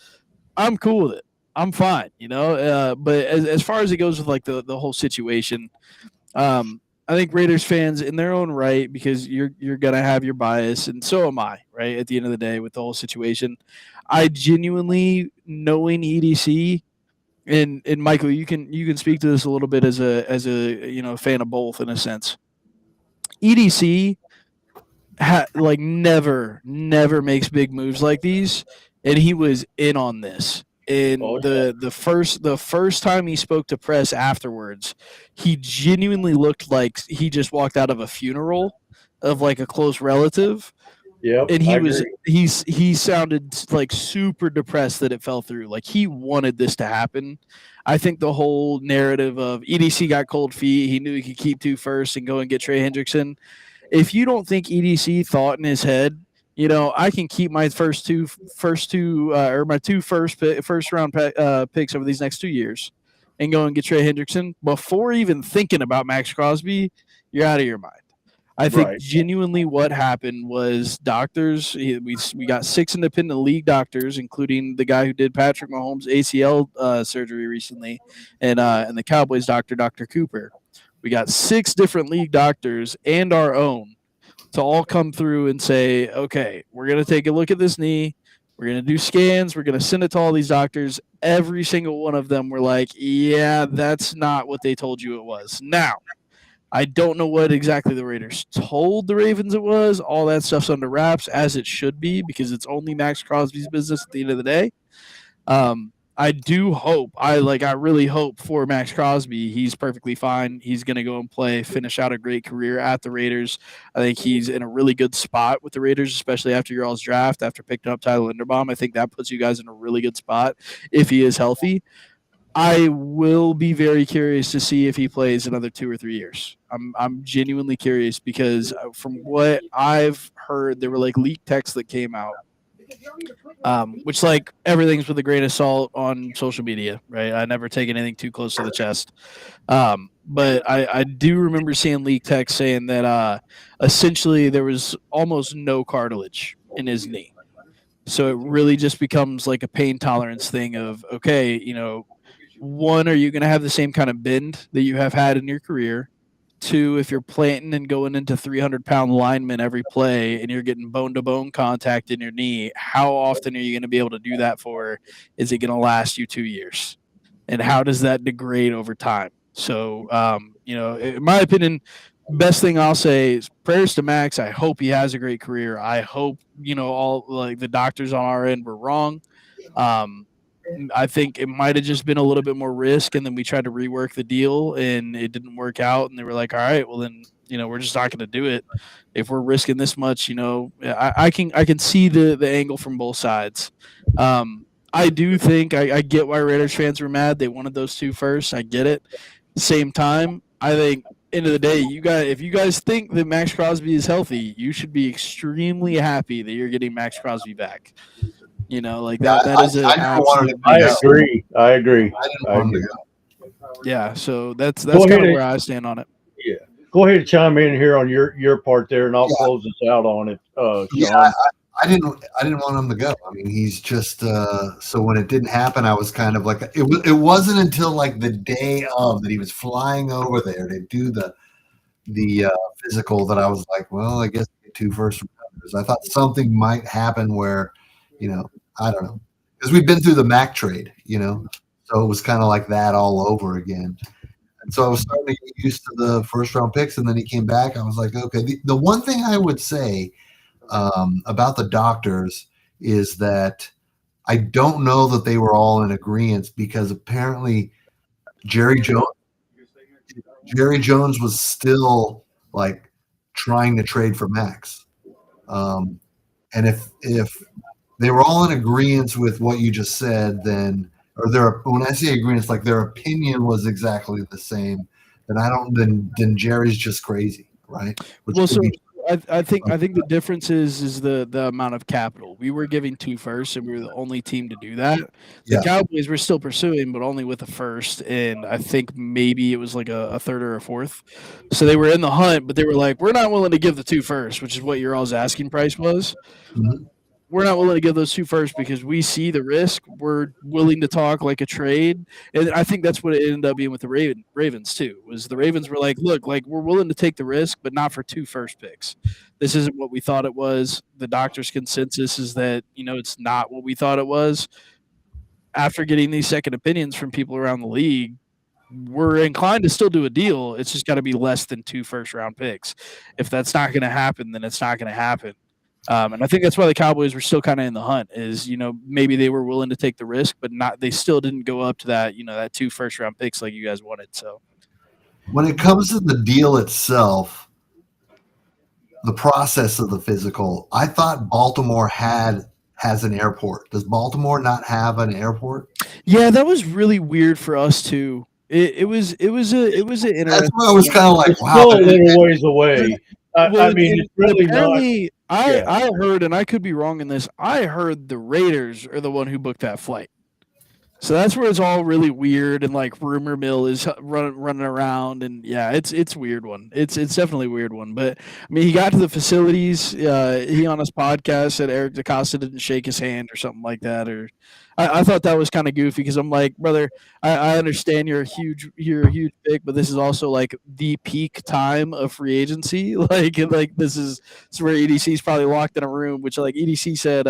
I'm cool with it. I'm fine, But as far as it goes with like the whole situation, I think Raiders fans, in their own right, because you're gonna have your bias, and so am I, right? At the end of the day, with the whole situation, I genuinely, knowing EDC, and Michael, you can speak to this a little bit as a fan of both in a sense. EDC never makes big moves like these, and he was in on this. And the first time he spoke to press afterwards, he genuinely looked like he just walked out of a funeral of like a close relative. Yep, And I agree. he sounded like super depressed that it fell through. Like he wanted this to happen. I think the whole narrative of EDC got cold feet, he knew he could keep two first and go and get Trey Hendrickson. If you don't think EDC thought in his head, I can keep my first two or my first round picks over these next 2 years, and go and get Trey Hendrickson before even thinking about Max Crosby, you're out of your mind. I think Right. genuinely what happened was doctors. We got 6 independent league doctors, including the guy who did Patrick Mahomes' ACL surgery recently, and the Cowboys doctor, Dr. Cooper. We got 6 different league doctors and our own to all come through and say, okay, we're going to take a look at this knee. We're going to do scans. We're going to send it to all these doctors. Every single one of them were like, yeah, that's not what they told you it was. Now, I don't know what exactly the Raiders told the Ravens it was. All that stuff's under wraps, as it should be, because it's only Max Crosby's business at the end of the day. I do hope, I really hope for Max Crosby. He's perfectly fine. He's going to go and play, finish out a great career at the Raiders. I think he's in a really good spot with the Raiders, especially after your all's draft, after picking up Tyler Linderbaum. I think that puts you guys in a really good spot if he is healthy. I will be very curious to see if he plays another 2 or 3 years. I'm genuinely curious because from what I've heard, there were like leaked texts that came out, which like everything's with a grain of salt on social media, right? I never take anything too close to the chest. But I do remember seeing leaked text saying that essentially there was almost no cartilage in his knee. So it really just becomes like a pain tolerance thing of, okay, one, are you going to have the same kind of bend that you have had in your career? 2, if you're planting and going into 300-pound linemen every play and you're getting bone-to-bone contact in your knee, how often are you going to be able to do that for? Is it going to last you 2 years? And how does that degrade over time? So, in my opinion, best thing I'll say is prayers to Max. I hope he has a great career. I hope, all like the doctors on our end were wrong. I think it might have just been a little bit more risk, and then we tried to rework the deal, and it didn't work out. And they were like, "All right, well then, we're just not going to do it if we're risking this much." I can see the angle from both sides. I do think I get why Raiders fans were mad. They wanted those 2 first. I get it. Same time, I think end of the day, if you guys think that Max Crosby is healthy, you should be extremely happy that you're getting Max Crosby back. That is an absolute. I agree. I agree. Yeah, so that's kind of where I stand on it. Yeah, go ahead and chime in here on your part there, and I'll close us out on it. Yeah, I didn't want him to go. I mean, he's just so when it didn't happen, I was kind of like it wasn't until like the day of that he was flying over there to do the physical that I was like, well, I guess 2 first rounders. I thought something might happen where, I don't know, because we've been through the Mac trade, so it was kind of like that all over again. And so I was starting to get used to the first round picks, and then he came back. I was like, okay. The one thing I would say about the doctors is that I don't know that they were all in agreement, because apparently Jerry Jones was still like trying to trade for Max. And if they were all in agreement with what you just said, then, when I say agreement, like their opinion was exactly the same, then Jerry's just crazy, right? I think the difference is the amount of capital. We were giving 2 firsts, and we were the only team to do that. The Cowboys were still pursuing, but only with a first, and I think maybe it was like a third or a fourth. So they were in the hunt, but they were like, we're not willing to give the 2 firsts, which is what your all's asking price was. Mm-hmm. We're not willing to give those 2 firsts because we see the risk. We're willing to talk like a trade. And I think that's what it ended up being with the Ravens too, was the Ravens were like, look, like we're willing to take the risk, but not for 2 first picks. This isn't what we thought it was. The doctor's consensus is that, it's not what we thought it was. After getting these second opinions from people around the league, we're inclined to still do a deal. It's just got to be less than 2 first round picks. If that's not going to happen, then it's not going to happen. And I think that's why the Cowboys were still kind of in the hunt. Is maybe they were willing to take the risk, but not they still didn't go up to that that 2 first-round picks like you guys wanted. So when it comes to the deal itself, the process of the physical, I thought Baltimore has an airport. Does Baltimore not have an airport? yeah, that was really weird for us too. It was an interesting. That's why I was kind of like, It's wow. still a little ways away. Well, I mean, it's really not. apparently, Yeah. I heard, and I could be wrong in this. I heard the Raiders are the one who booked that flight. So that's where it's all really weird and like rumor mill is running around and yeah, it's weird one. It's definitely a weird one. But I mean, he got to the facilities. He on his podcast said Eric DaCosta didn't shake his hand or something like that. Or I thought that was kind of goofy because I'm like, brother, I understand you're a huge pick, but this is also like the peak time of free agency. Like this is where EDC's probably locked in a room, which like EDC said.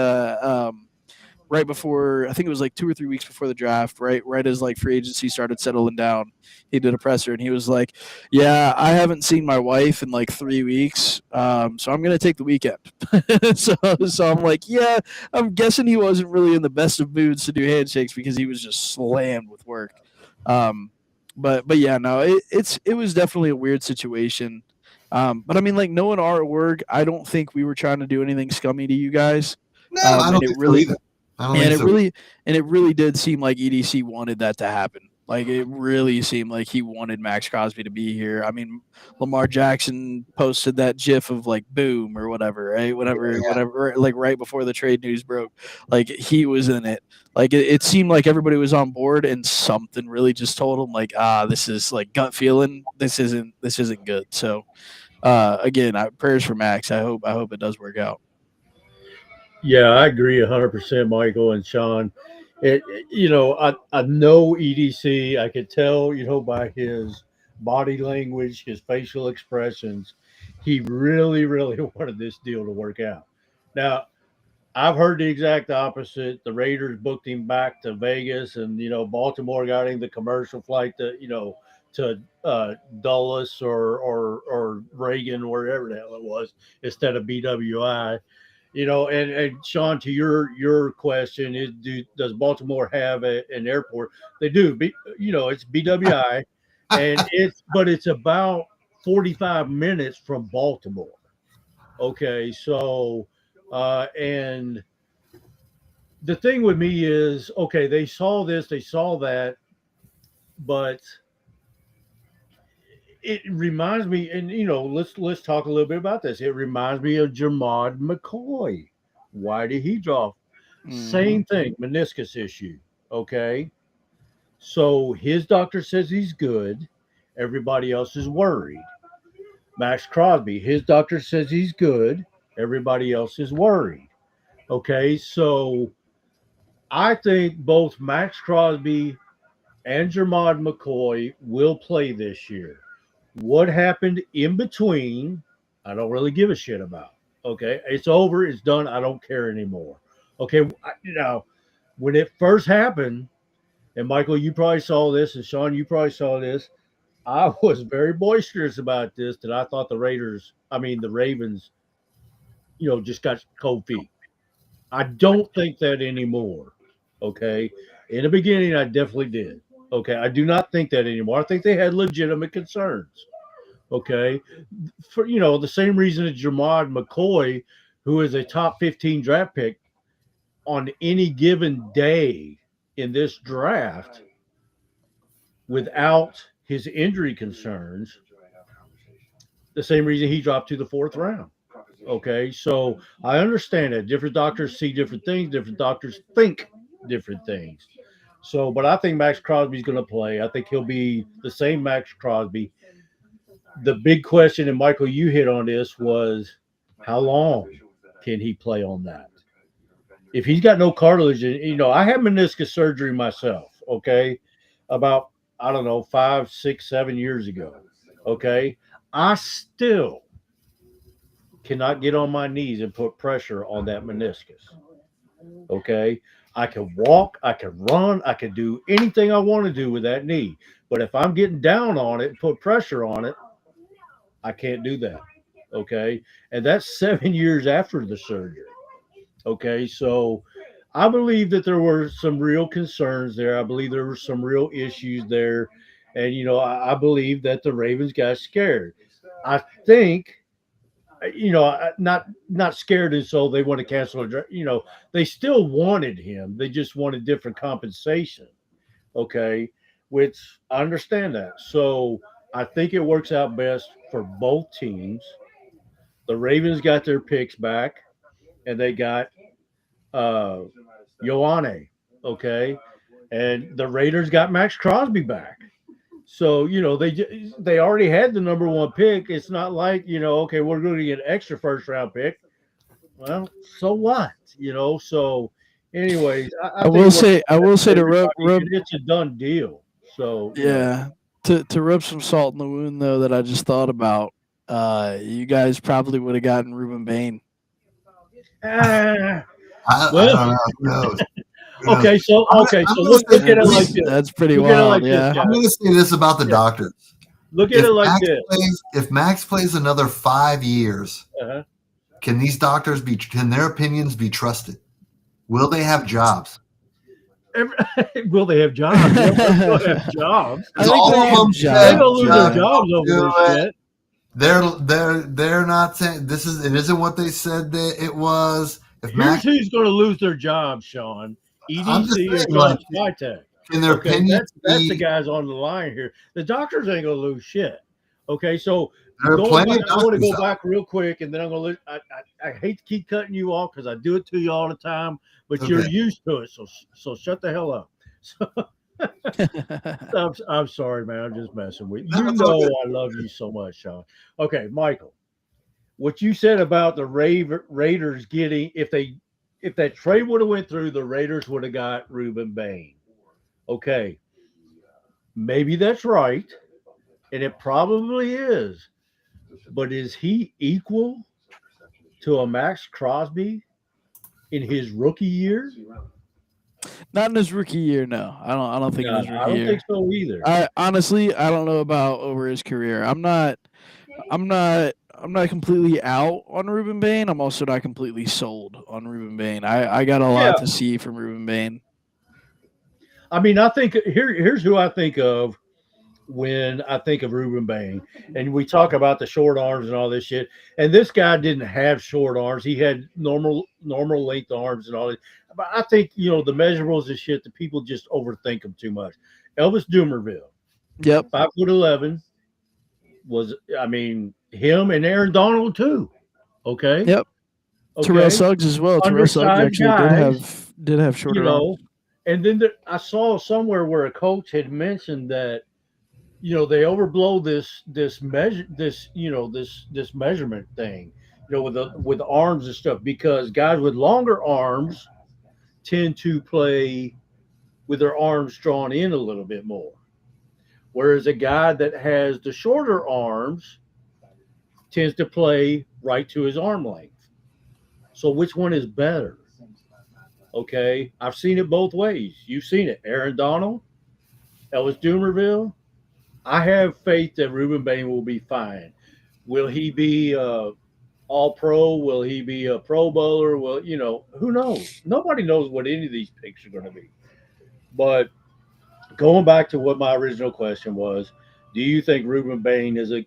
Right before I think it was like 2 or 3 weeks before the draft, right as like free agency started settling down, he did a presser and he was like, "Yeah, I haven't seen my wife in like 3 weeks, so I'm gonna take the weekend." so I'm like, yeah, I'm guessing he wasn't really in the best of moods to do handshakes because he was just slammed with work. But yeah, no, it was definitely a weird situation. But I mean, like knowing our org, I don't think we were trying to do anything scummy to you guys. No, I don't And it think so really either. I don't and think it so. really did seem like EDC wanted that to happen. Like it really seemed like he wanted Max Crosby to be here. I mean, Lamar Jackson posted that GIF of like boom or whatever, right? Whatever, like right before the trade news broke. Like he was in it. Like it seemed like everybody was on board, and something really just told him like, this is like gut feeling. This isn't good. So again, prayers for Max. I hope it does work out. Yeah, I agree 100%, Michael and Sean. I know EDC. I could tell, by his body language, his facial expressions, he really, really wanted this deal to work out. Now, I've heard the exact opposite. The Raiders booked him back to Vegas, and Baltimore got him the commercial flight to Dulles or Reagan, wherever the hell it was, instead of BWI. And Sean, to your question is, does Baltimore have an airport? They do. It's BWI, and it's about 45 minutes from Baltimore. Okay, so and the thing with me is, okay, they saw this, they saw that, but it reminds me, and let's talk a little bit about this. It reminds me of Jermod McCoy. Why did he drop? Same thing, meniscus issue. Okay, so his doctor says he's good. Everybody else is worried. Max Crosby, his doctor says he's good. Everybody else is worried. Okay, so I think both Max Crosby and Jermod McCoy will play this year. What happened in between, I don't really give a shit about. Okay, it's over, it's done. I don't care anymore. Okay, when it first happened, and Michael, you probably saw this, and Sean, you probably saw this. I was very boisterous about this that I thought the Ravens, just got cold feet. I don't think that anymore. Okay. In the beginning, I definitely did. Okay. I do not think that anymore. I think they had legitimate concerns. Okay. For, the same reason as Jermod McCoy, who is a top 15 draft pick on any given day in this draft without his injury concerns, the same reason he dropped to the 4th round. Okay, so I understand that different doctors see different things, different doctors think different things. So, but I think Max Crosby's going to play. I think he'll be the same Max Crosby. The big question, and Michael, you hit on this, was how long can he play on that? If he's got no cartilage, I had meniscus surgery myself, okay, about, I don't know, 5, 6, 7 years ago, okay? I still cannot get on my knees and put pressure on that meniscus. Okay. I can walk, I can run, I can do anything I want to do with that knee. But if I'm getting down on it and put pressure on it, I can't do that. Okay, and that's 7 years after the surgery. Okay, so I believe that there were some real concerns there. I believe there were some real issues there, and I believe that the Ravens got scared. I think not scared, and so they want to cancel a they still wanted him. They just wanted different compensation. Okay, which I understand that. So I think it works out best for both teams. The Ravens got their picks back, and they got uh Ioane. Okay, and the Raiders got Max Crosby back. So they already had the number one pick. It's not like okay, we're going to get an extra first round pick. Well, so what? So anyways, I think I will say to rub it's a done deal. So yeah, to rub some salt in the wound though that I just thought about. You guys probably would have gotten Ruben Bain. Ah, I well, don't know. Who knows? okay, so I'm look gonna at it like this. That's pretty Look at it wild. like this, Yeah. guys. I'm going to say this about the doctors. Look at it like this. If Max plays another 5 years, Uh-huh. can these doctors can their opinions be trusted? Will they have jobs? Will they have jobs? They'll have jobs. I think all they of have them jobs. They're gonna lose their Yeah. jobs over this shit. They're not saying it isn't what they said that it was. If Here's Max, who's going to lose their jobs, Sean. I'm just EDC or saying, John like, Spytek. can their Okay, opinions that's the be? guys on the line here. The doctors ain't going to lose shit. Okay, so There are plenty of I want to doctors go out back real quick, and then I'm going to. I hate to keep cutting you off because I do it to you all the time, but you're Okay. used to it. So shut the hell up. I'm sorry, man. I'm just messing with you. No, You it's all know good. I love you so much, Sean. Okay, Michael, what you said about the Raiders getting if that trade would have went through, the Raiders would have got Ruben Bain. Okay, maybe that's right, and it probably is. But is he equal to a Max Crosby in his rookie year? Not in his rookie year, no. I don't think in his I rookie don't year. think so either. I honestly I don't know about over his career. I'm not completely out on Ruben Bain. I'm also not completely sold on Ruben Bain. I got a lot to see from Ruben Bain. I mean, I think here's who I think of when I think of Ruben Bain, and we talk about the short arms and all this shit. And this guy didn't have short arms; he had normal length arms and all that. But I think the measurables and shit. The people just overthink them too much. Elvis Dumerville, Yep. 5'11", was him and Aaron Donald too. Okay. Yep. Okay. Terrell Suggs as well. Terrell Suggs Undersized actually guys, did have shorter arms. And then I saw somewhere where a coach had mentioned that they overblow this measurement thing, with the arms and stuff, because guys with longer arms tend to play with their arms drawn in a little bit more, whereas a guy that has the shorter arms tends to play right to his arm length. So which one is better? Okay, I've seen it both ways. You've seen it. Aaron Donald, Ellis Dumerville. I have faith that Ruben Bain will be fine. Will he be all pro? Will he be a pro bowler? Well, who knows? Nobody knows what any of these picks are going to be. But going back to what my original question was, do you think Ruben Bain is a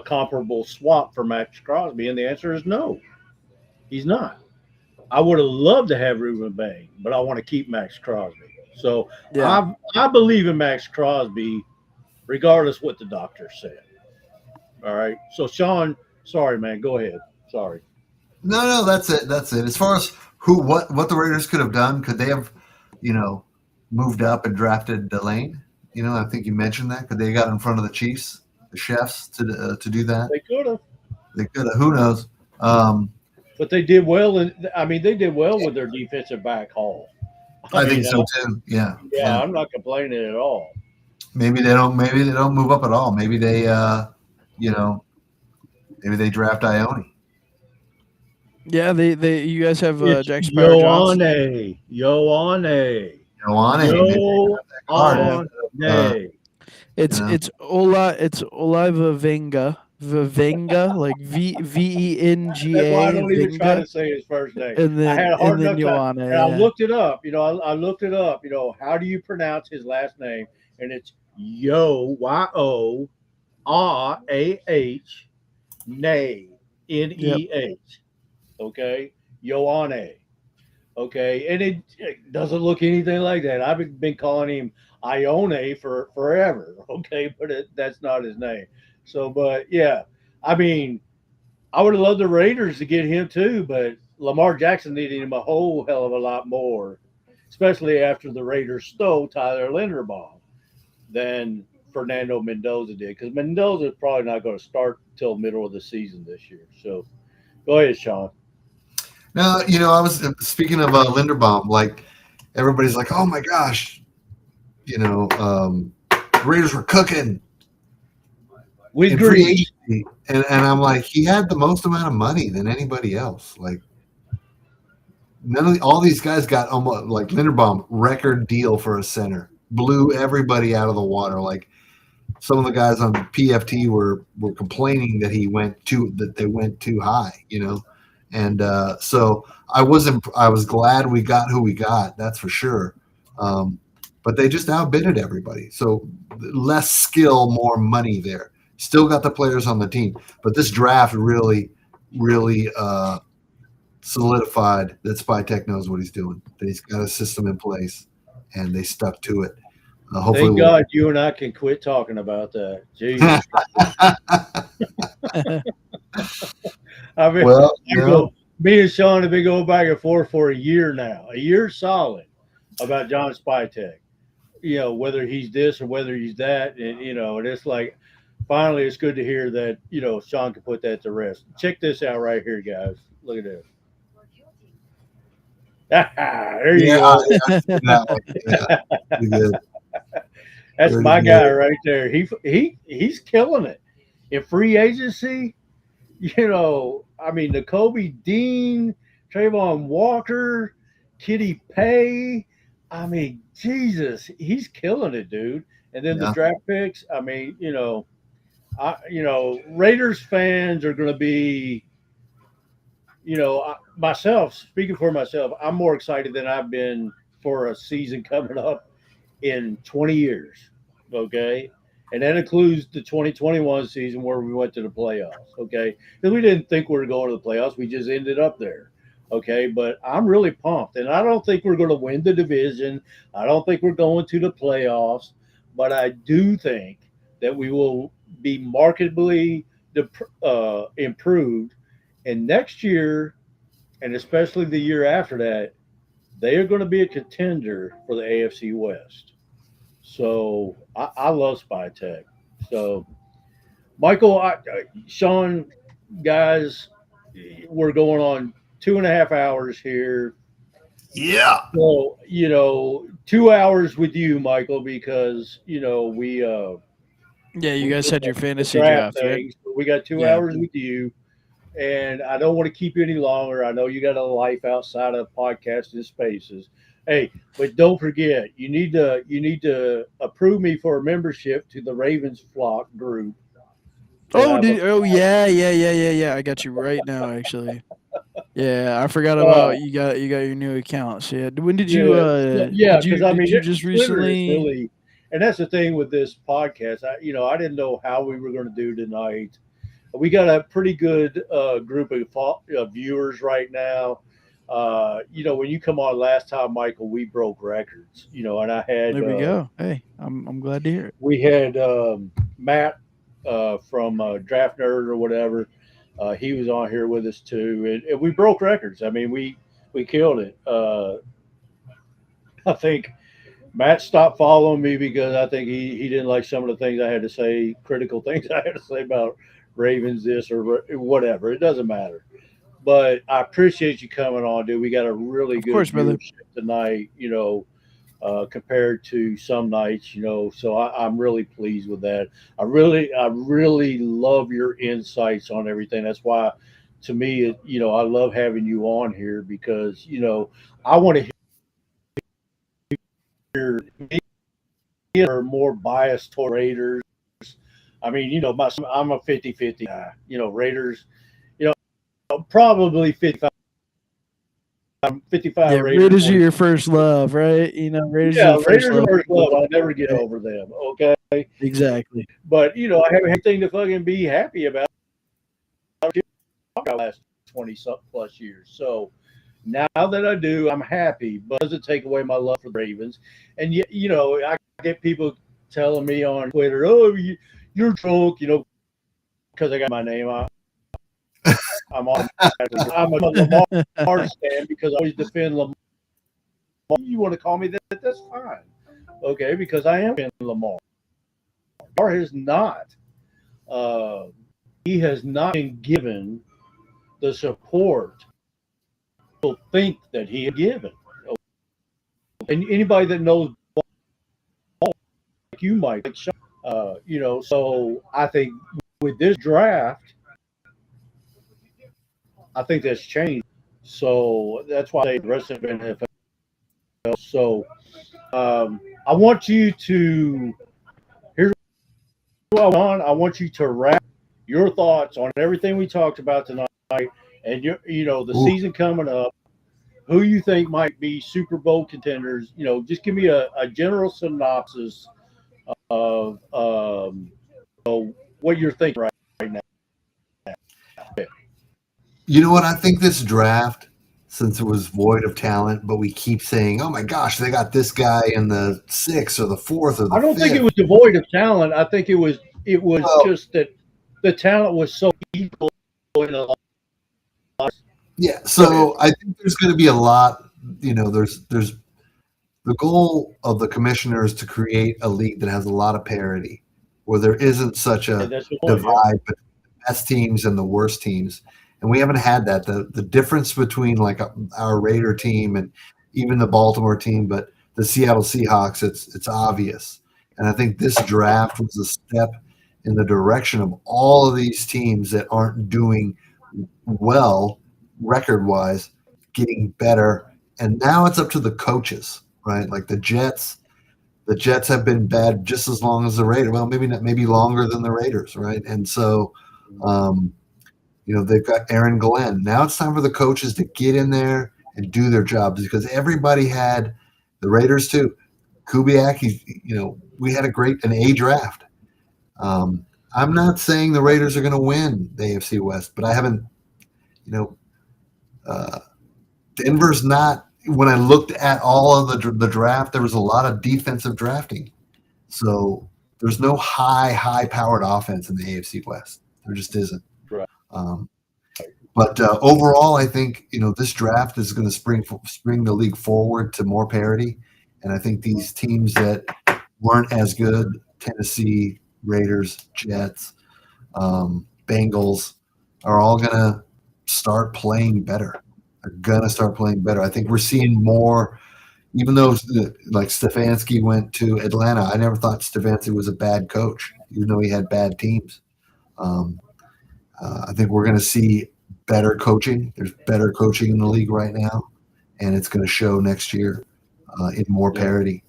comparable swap for Max Crosby? And the answer is no, he's not. I would have loved to have Ruben Bain, but I want to keep Max Crosby. So Yeah. I believe in Max Crosby, regardless what the doctor said. All right. So Sean, sorry, man, go ahead. Sorry. No, that's it. That's it. As far as what the Raiders could have done, could they have, moved up and drafted Delane? I think you mentioned that. Could they have got in front of the Chiefs, the Chefs, to do that? They could have. They could have. Who knows? But they did well. They did well with their defensive back haul. I think so too. Yeah. Yeah, I'm not complaining at all. Maybe they don't move up at all. Maybe they maybe they draft Ione. Yeah, you guys have Jack Sparrow Johnson. Ioane. It's It's Oliva Venga, like Venga, That's why I don't even try Venga, to say his first name. and I had a hard enough time, Joanna. and I Yeah. looked it up. I looked it up. How do you pronounce his last name? And it's Yorah, Nay, Yep. Neh. Okay, Ioane. Okay, and it doesn't look anything like that. I've been calling him Ione for forever. Okay, but that's not his name. So, but yeah, I mean, I would have loved the Raiders to get him too, but Lamar Jackson needed him a whole hell of a lot more, especially after the Raiders stole Tyler Linderbaum than Fernando Mendoza did, because Mendoza is probably not going to start till middle of the season this year. So, go ahead, Sean. Now, I was speaking of Linderbaum. Like everybody's like, "Oh my gosh, the Raiders were cooking With in free greed. agency," and I'm like, he had the most amount of money than anybody else. Like all these guys got almost like Linderbaum record deal for a center, blew everybody out of the water. Like some of the guys on PFT were complaining that they went too high, and so I was glad we got who we got, that's for sure. But they just outbidded everybody. So less skill, more money there. Still got the players on the team, but this draft really, really solidified that Spytech knows what he's doing. That he's got a system in place, and they stuck to it. Hopefully, Thank God you and I can quit talking about that. Jesus. I mean, well, me and Sean have been going back and forth for a year now, a year solid, about John Spytech. Whether he's this or whether he's that, and it's like, finally, it's good to hear that Sean can put that to rest. Check this out right here, guys. Look at this. There you go. That's Very my good. guy right there. He's killing it in free agency. Nakobe Dean, Trayvon Walker, Kitty Pay. Jesus, he's killing it, dude. And then the draft picks. Raiders fans are going to be, myself, speaking for myself, I'm more excited than I've been for a season coming up in 20 years. Okay. And that includes the 2021 season where we went to the playoffs. Okay. Because we didn't think we were going to the playoffs. We just ended up there. Okay. But I'm really pumped. And I don't think we're going to win the division. I don't think we're going to the playoffs. But I do think that we will be markedly improved. And next year, and especially the year after that, they are going to be a contender for the AFC West. So I love Spytech. So, Michael, Sean, guys, we're going on 2.5 hours here. Yeah. So, 2 hours with you, Michael, because, we you guys had your fantasy draft draft, right? things. We got 2 hours with you. And I don't want to keep you any longer. I know you got a life outside of podcasting spaces. Hey, but don't forget, you need to approve me for a membership to the Ravens Flock group. Yeah. I got you right now, actually. Yeah, I forgot about you got your new account. So yeah, when did you because did you just Twitter is recently? really, and that's the thing with this podcast. I didn't know how we were going to do tonight. We got a pretty good group of viewers right now. When you come on last time, Michael, we broke records. And I had There we go. Hey, I'm glad to hear it. we had Matt from Draft Nerd or whatever. He was on here with us too, and we broke records. We killed it. I think Matt stopped following me because I think he didn't like some of the things I had to say, critical things I had to say about Ravens, this or whatever. It doesn't matter. But I appreciate you coming on, dude. We got a really good viewership tonight, compared to some nights, So I'm really pleased with that. I really love your insights on everything. That's why, to me, I love having you on here because, I want to hear me are more biased toward Raiders. I mean, I'm a 50-50 guy. Raiders, probably 55. 55 Yeah, Raiders. Raiders are your first love, right? Raiders are Yeah, the first Raiders are love. first love. I'll never get over them. Okay. Exactly. But, I have everything to fucking be happy about the last 20 plus years. So now that I do, I'm happy, but it doesn't take away my love for the Ravens. And yet, I get people telling me on Twitter, "Oh, you're drunk," because I got my name on. I'm a Lamar fan because I always defend Lamar. You want to call me that? That's fine. Okay, because I am in Lamar. Lamar has not. He has not been given the support people think that he had given. And anybody that knows, like you, Mike, so I think with this draft, I think that's changed. So that's why I say the rest of the NFL. So I want you to. Here's what I want. I want you to wrap your thoughts on everything we talked about tonight, and the season coming up. Who you think might be Super Bowl contenders? Just give me a general synopsis of what you're thinking right now. You know what? I think this draft, since it was void of talent, but we keep saying, "Oh my gosh, they got this guy in the 6th or the 4th or the 5th." I don't think it was devoid of talent. I think it was just that the talent was so equal in a lot. Yeah, so I think there's going to be a lot. There's the goal of the commissioner is to create a league that has a lot of parity, where there isn't such a divide between the best teams and the worst teams. And we haven't had that. The difference between like our Raider team and even the Baltimore team, but the Seattle Seahawks, it's obvious. And I think this draft was a step in the direction of all of these teams that aren't doing well record-wise, getting better. And now it's up to the coaches, right? Like the Jets have been bad just as long as the Raiders. Well, maybe longer than the Raiders, right? And so they've got Aaron Glenn. Now it's time for the coaches to get in there and do their jobs, because everybody had the Raiders too. Kubiak, we had an A draft. I'm not saying the Raiders are going to win the AFC West, but I haven't, Denver's not. When I looked at all of the draft, there was a lot of defensive drafting. So there's no high-powered offense in the AFC West. There just isn't. Right. But overall, I think this draft is going to spring the league forward to more parity, and I think these teams that weren't as good, Tennessee, Raiders, Jets, Bengals, are all going to start playing better. They're going to start playing better. I think we're seeing more, even though like Stefanski went to Atlanta. I never thought Stefanski was a bad coach, even though he had bad teams. I think we're going to see better coaching. There's better coaching in the league right now, and it's going to show next year in more parity.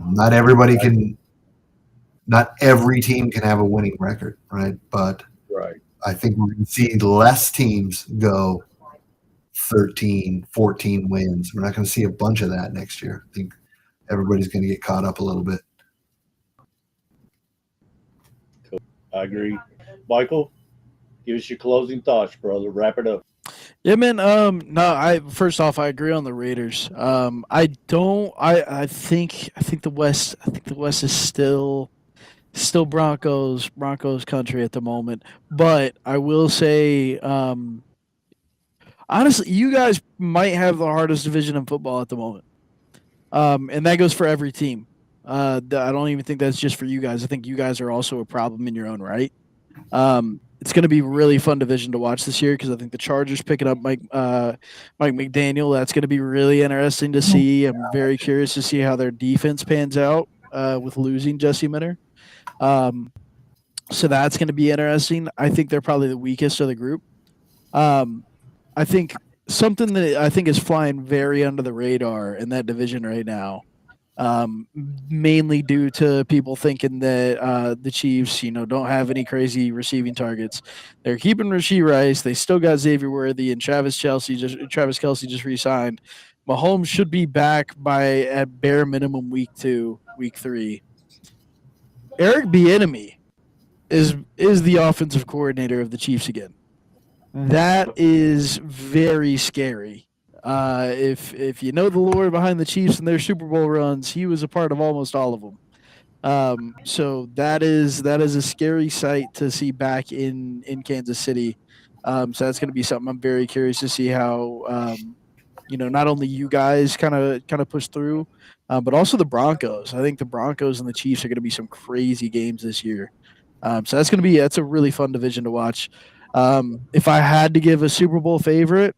Not every team can have a winning record, right? But I think we're going to see less teams go 13, 14 wins. We're not going to see a bunch of that next year. I think everybody's going to get caught up a little bit. Cool. I agree. Michael, give us your closing thoughts, brother. Wrap it up. Yeah, man. First off, I agree on the Raiders. I think the West. I think the West is still Broncos country at the moment. But I will say, honestly, you guys might have the hardest division in football at the moment. And that goes for every team. I don't even think that's just for you guys. I think you guys are also a problem in your own right. It's going to be a really fun division to watch this year, because I think the Chargers picking up Mike McDaniel, that's going to be really interesting to see. I'm very curious to see how their defense pans out with losing Jesse Minter. So that's going to be interesting. I think they're probably the weakest of the group. I think something that I think is flying very under the radar in that division right now mainly due to people thinking that the Chiefs, don't have any crazy receiving targets. They're keeping Rashee Rice. They still got Xavier Worthy and Travis Kelce just re-signed. Mahomes should be back by at bare minimum week 2, week 3. Eric Bieniemy is the offensive coordinator of the Chiefs again. That is very scary. If you know the lore behind the Chiefs and their Super Bowl runs, he was a part of almost all of them. So that is a scary sight to see back in Kansas City. So that's going to be something I'm very curious to see how not only you guys kind of push through, but also the Broncos. I think the Broncos and the Chiefs are going to be some crazy games this year. So that's a really fun division to watch. If I had to give a Super Bowl favorite,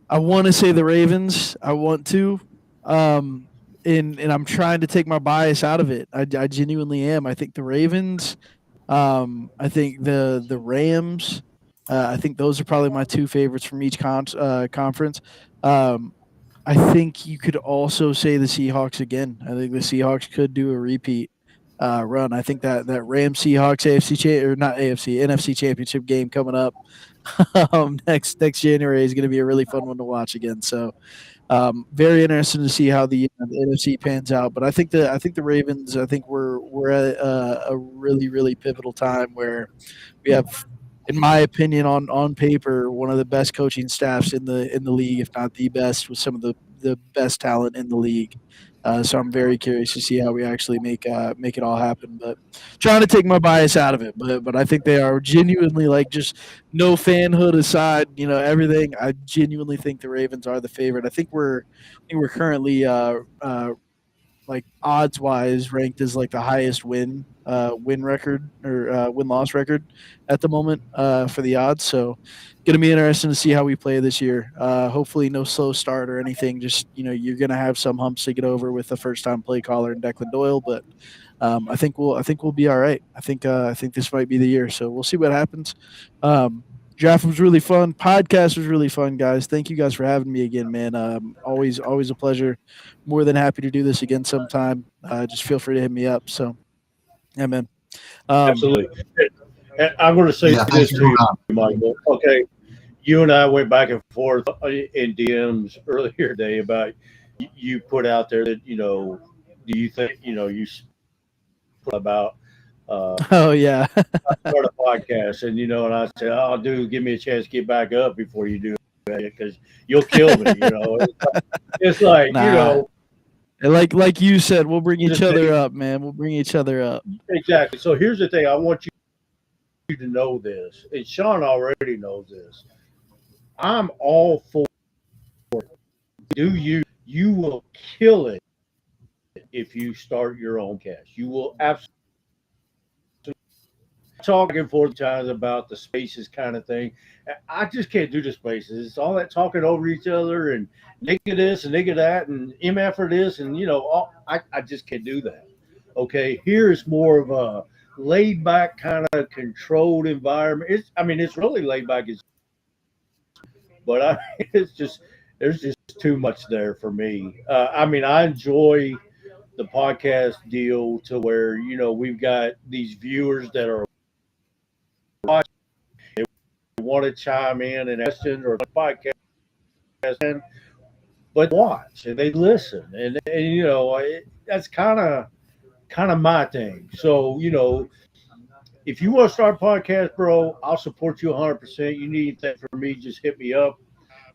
I want to say the Ravens. I want to. And I'm trying to take my bias out of it. I genuinely am. I think the Ravens. I think the Rams. I think those are probably my two favorites from each conference. Um, I think you could also say the Seahawks again. I think the Seahawks could do a repeat run. I think that Rams Seahawks or not AFC NFC Championship game coming up next January is going to be a really fun one to watch again. So very interesting to see how the NFC pans out. But I think the Ravens. I think we're at a really really pivotal time where we have, in my opinion, on paper, one of the best coaching staffs in the league, if not the best, with some of the best talent in the league. So I'm very curious to see how we actually make it all happen. But trying to take my bias out of it. But I think they are genuinely, like, just no fanhood aside, everything. I genuinely think the Ravens are the favorite. I think we're currently like odds wise ranked as like the highest win record or win loss record at the moment for the odds. So going to be interesting to see how we play this year. Hopefully no slow start or anything. Just you're going to have some humps to get over with the first time play caller and Declan Doyle, but I think we'll be all right. I think this might be the year. So we'll see what happens. Draft was really fun. Podcast was really fun, guys. Thank you guys for having me again, man. Always a pleasure. More than happy to do this again sometime. Just feel free to hit me up. So, yeah, man. Absolutely. And I'm going to say this to you, Michael. Okay, you and I went back and forth in DMs earlier today about you put out there that do you think you put about Oh yeah. start a podcast, and and I said, "Oh, dude, give me a chance to get back up before you do it, because you'll kill me." It's like Nah. Like you said, we'll bring each other up, man. We'll bring each other up. Exactly. So here's the thing: I want you to know this, and Sean already knows this. I'm all for it. You will kill it if you start your own cast. You will absolutely. Talking 4 times about the spaces kind of thing. I just can't do the spaces. It's all that talking over each other and nigga this and nigga that and MF for this and I just can't do that. Okay, here's more of a laid back kind of controlled environment. It's really laid back, but it's just there's just too much there for me. I enjoy the podcast deal to where we've got these viewers that are watching, they want to chime in and question or podcast, but watch and they listen, and that's kind of my thing. So if you want to start a podcast, bro, I'll support you 100%. You need anything from me, just hit me up.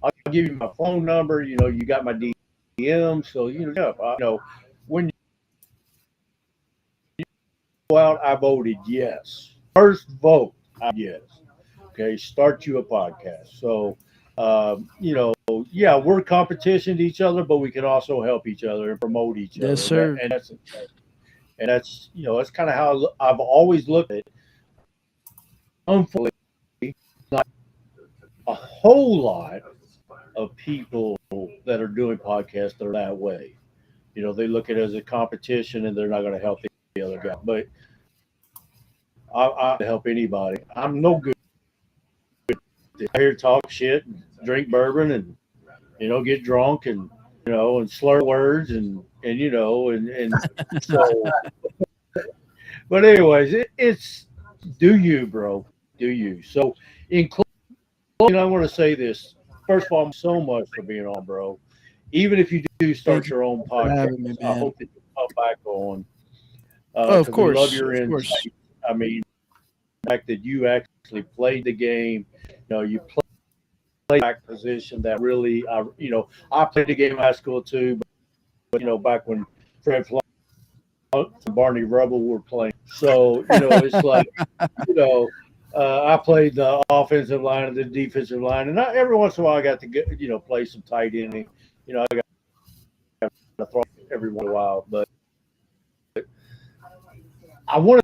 I'll give you my phone number. You got my DM. So when you go out, I voted yes. First vote, yes. Okay, start you a podcast. So yeah, we're competition to each other, but we can also help each other and promote each other. Yes, sir. And that's that's kind of how I've always looked at it. Unfortunately, not a whole lot of people that are doing podcasts are that way. They look at it as a competition and they're not going to help the other guy. But I help anybody. I'm no good. I hear talk shit, and drink bourbon, and get drunk, and and slur words and so. But anyways, it's do you, bro, do you? So in closing, I want to say this. First of all, I'm so much for being on, bro. Even if you do Thank start you your own for having podcast, me, I man. hope that you come back on Oh, of because we love course, your of course. insight. I mean, the fact that you actually played the game, you played back position that really, I played the game in high school too, but back when Fred Flo and Barney Rubble were playing. So, it's like, you know, I played the offensive line and the defensive line, and every once in a while I got to get, play some tight ending. I got to throw every once in a while, but I want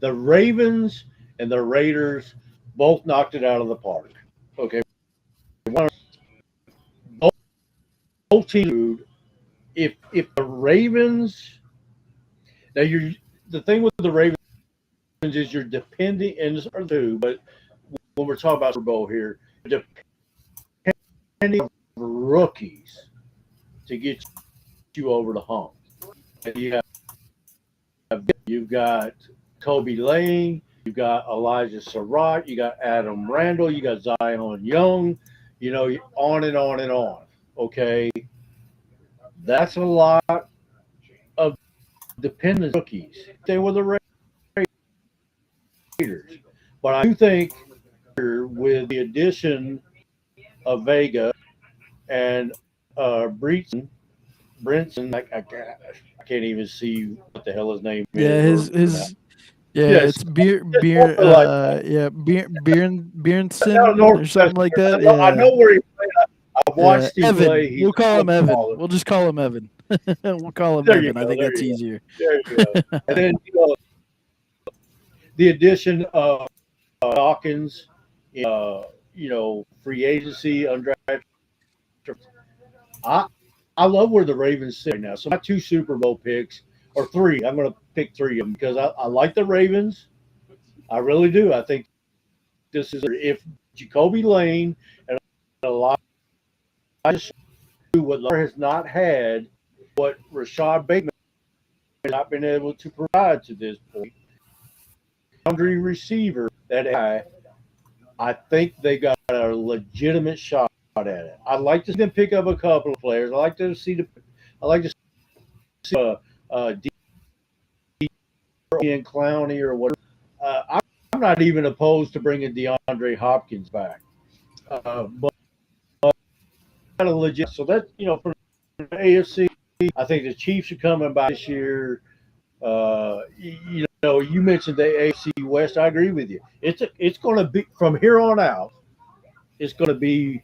the Ravens and the Raiders both knocked it out of the park. Okay, both teams. If the Ravens now the thing with the Ravens is you're depending and it's hard to, but when we're talking about Super Bowl here, depending on rookies to get you over the hump. You've got Kobe Lane, you've got Elijah Surratt, you got Adam Randall, you got Zion Young, on and on and on. Okay, that's a lot of dependent rookies. They were the Raiders, but I do think with the addition of Vega and Brinson, I can't even see what the hell his name Yeah, is. it's Like Bjornson or something like that. I Yeah, know where he played. I've yeah. watched him Evan. play. He's We'll call him Evan. baller. We'll just call him Evan. We'll call him There you Evan. I go. think There that's you go. easier. There you go. And then the addition of Dawkins, free agency, undrafted. I love where the Ravens sit right now. So my 2 Super Bowl picks, or 3, I'm going to pick 3 of them because I like the Ravens. I really do. I think this is if Jacoby Lane and a lot of what Lamar has not had, what Rashad Bateman has not been able to provide to this point. Boundary receiver that I think they got a legitimate shot at it. I'd like to see them pick up a couple of players. I like to see Ian Clowney or whatever. I'm not even opposed to bringing DeAndre Hopkins back, but a legit. So that for the AFC, I think the Chiefs are coming back this year. You mentioned the AFC West. I agree with you. It's going to be from here on out. It's going to be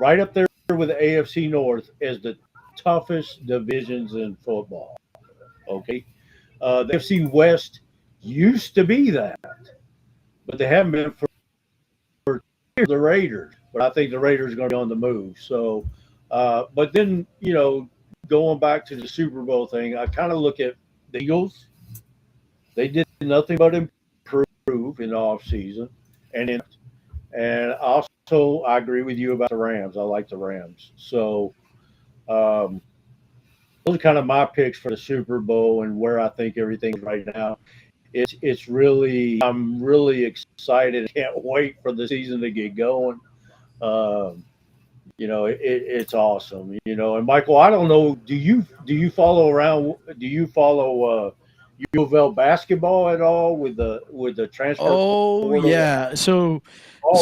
right up there with the AFC North as the toughest divisions in football. Okay, the AFC West used to be that, but they haven't been for the Raiders. But I think the Raiders are going to be on the move. So, but then going back to the Super Bowl thing, I kind of look at the Eagles. They did nothing but improve in the offseason. And also, I agree with you about the Rams. I like the Rams. So those are kind of my picks for the Super Bowl and where I think everything's right now. I'm really excited. Can't wait for the season to get going. It's awesome. And Michael, I don't know. Do you follow around? Do you follow U of L basketball at all with the transfer Oh portal? yeah. So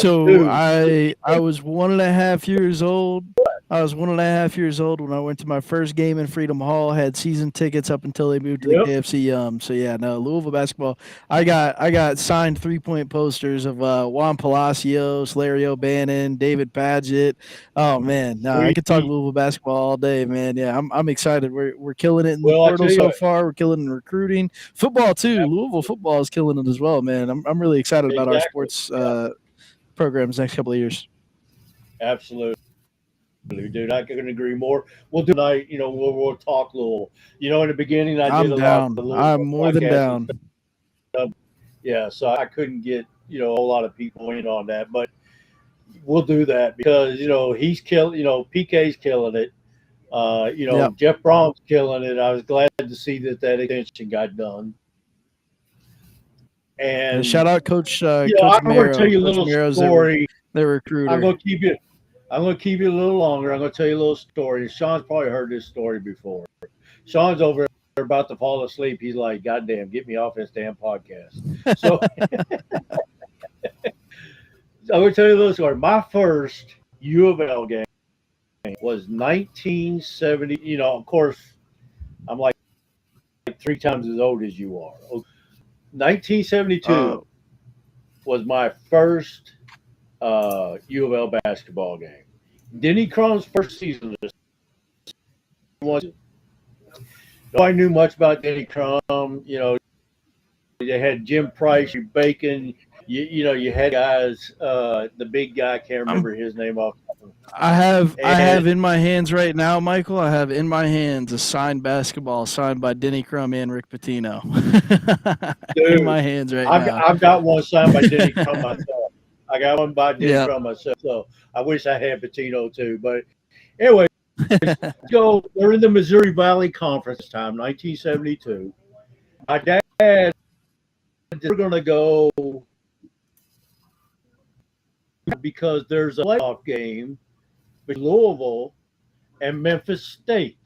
Dude. I was 1.5 years old. I was 1.5 years old when I went to my first game in Freedom Hall. Had season tickets up until they moved to the KFC. So yeah, no, Louisville basketball. I got signed 3-point posters of Juan Palacios, Larry O'Bannon, David Padgett. Oh man, no, I could talk Louisville basketball all day, man. Yeah, I'm excited. We're killing it in the portal so far. We're killing it in recruiting. Football too. Absolutely. Louisville football is killing it as well, man. I'm really excited about our sports programs next couple of years. Absolutely. Dude, I couldn't agree more. We'll do tonight, we'll talk Louisville. In the beginning I did a lot of Louisville. I'm more than down. Yeah, so I couldn't get, a whole lot of people in on that. But, we'll do that because he's killing. PK's killing it. Yep. Jeff Brom's killing it. I was glad to see that extension got done. And shout out Coach I'm Coach going to Miro. tell you a Coach little Miro's story. their recruiter. I'm going to keep you a little longer. I'm going to tell you a little story. Sean's probably heard this story before. Sean's over there about to fall asleep. He's like, "God damn, get me off this damn podcast." So I'm going to tell you a little story. My first U of L game was 1970. Of course, I'm like 3 times as old as you are. 1972 was my first U of L basketball game. Denny Crum's first season was. Nobody knew much about Denny Crum. They had Jim Price, you Bacon. You had guys. The big guy, I can't remember his name off. I have in my hands right now, Michael. I have in my hands a signed basketball signed by Denny Crum and Rick Pitino. Dude, in my hands right now. I've got one signed by Denny Crum myself. I got one by Denny Crum myself. So I wish I had Pitino too. But anyway, they're in the Missouri Valley Conference time, 1972. My dad, we're going to go because there's a playoff game between Louisville and Memphis State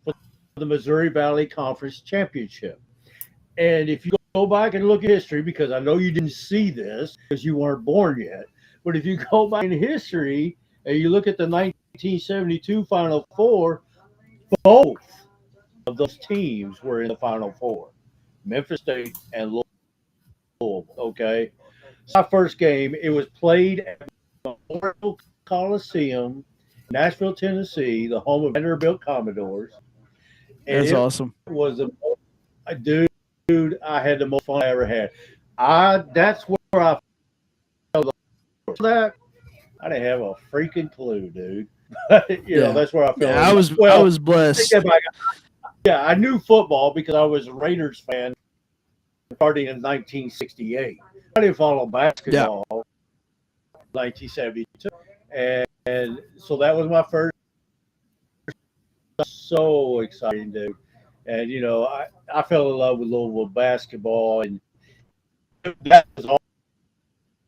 for the Missouri Valley Conference Championship. And if you go back and look at history, because I know you didn't see this because you weren't born yet, but if you go back in history and you look at the 1972 Final Four, both of those teams were in the Final Four, Memphis State and Louisville. Okay, so my first game, it was played at the Memorial Coliseum, Nashville, Tennessee, the home of Vanderbilt Commodores. And that's awesome. It was dude, I had the most fun I ever had. That's where I felt that. I didn't have a freaking clue, dude. That's where I felt. Yeah, I was blessed. Yeah, I knew football because I was a Raiders fan starting in 1968. I didn't follow basketball in 1972. And so that was my first. So exciting, dude. And, I fell in love with Louisville basketball. And that was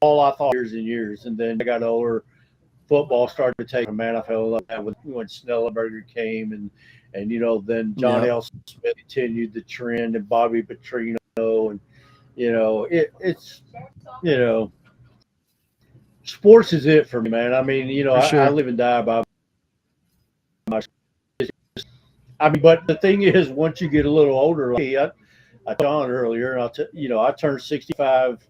all I thought years and years. And then I got older. Football started to take, man, I fell in love with that when Snellenberger came. And then John L. Smith continued the trend and Bobby Petrino. And, it's sports is it for me, man. I mean, I live and die by my. But the thing is, once you get a little older, like I told John earlier, and I turned 65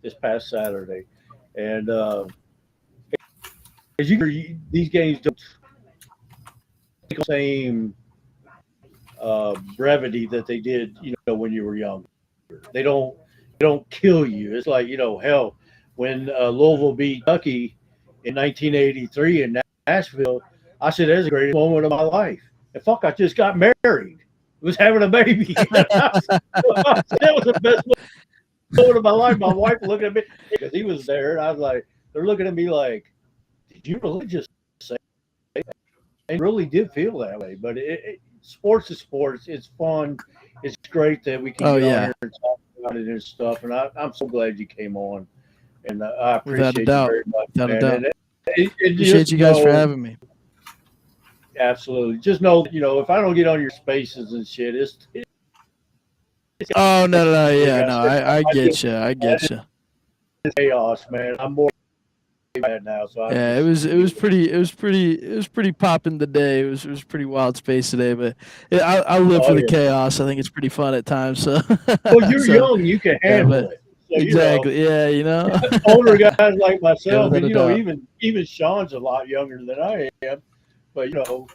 this past Saturday, and as these games don't take the same brevity that they did, when you were young. They don't kill you. It's like, hell, when Louisville beat Kentucky in 1983 in Nashville, I said, that's the greatest moment of my life. And fuck, I just got married. I was having a baby. That was the best moment of my life. My wife looked at me because he was there. And I was like, they're looking at me like, did you really just say that? And it really did feel that way. But sports is sports. It's fun. It's great that we can get on here and talk about it and stuff. And I'm so glad you came on. And I appreciate you very much. Without a doubt. Appreciate you guys for having me. Absolutely. Just know that, if I don't get on your spaces and shit, it's oh, no. Yeah, no, I get you. I get you. It's chaos, man. I'm more bad now. So it was pretty popping today. It was pretty wild space today, but I live for the chaos. I think it's pretty fun at times. So, well, you're young, you can handle it. So, exactly. Older guys like myself, and even Sean's a lot younger than I am. But younger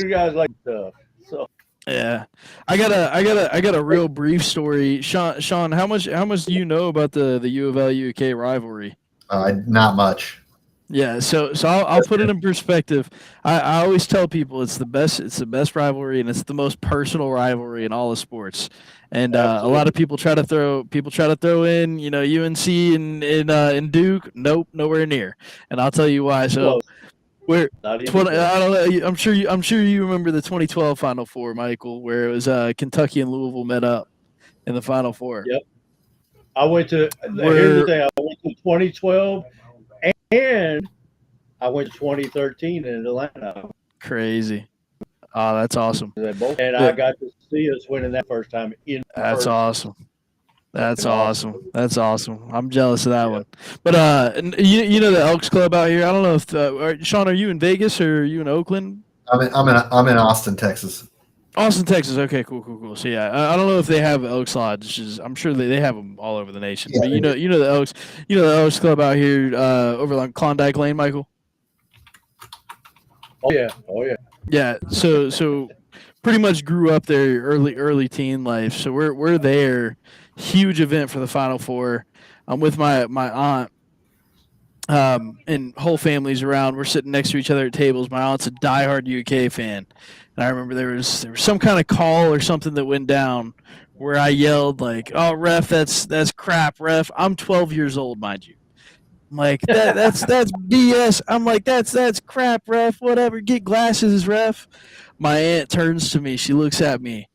guys like stuff. So yeah, I got a real brief story. Sean, how much do you know about the U of L UK rivalry? Not much. Yeah, so I'll put it in perspective. I always tell people it's the best rivalry, and it's the most personal rivalry in all of sports. And a lot of people try to throw in, UNC and Duke. Nope, nowhere near. And I'll tell you why. So Close. we're Not even 20, close. I don't know. I'm sure you remember the 2012 Final Four, Michael, where it was Kentucky and Louisville met up in the Final Four. Yep. Here's the thing. I went to 2012 and I went to 2013 in Atlanta. Crazy. Oh, that's awesome. And I got to see us winning that first time in That's person. awesome. That's awesome. That's awesome. I'm jealous of that one. But you know the Elks Club out here. I don't know if Sean, are you in Vegas or are you in Oakland? I'm in Austin, Texas. Austin, Texas. Okay, cool. So yeah, I don't know if they have Elks Lodge. I'm sure they have them all over the nation. Yeah, but you know the Elks Club out here over on Klondike Lane, Michael. Oh yeah. Yeah. So pretty much grew up there early teen life. So we're there. Huge event for the Final Four. I'm with my aunt. And whole families around. We're sitting next to each other at tables. My aunt's a diehard UK fan, and I remember there was some kind of call or something that went down where I yelled like, "Oh, ref, that's crap, ref." I'm 12 years old, mind you. I'm like that's BS. I'm like that's crap, ref. Whatever. Get glasses, ref. My aunt turns to me. She looks at me.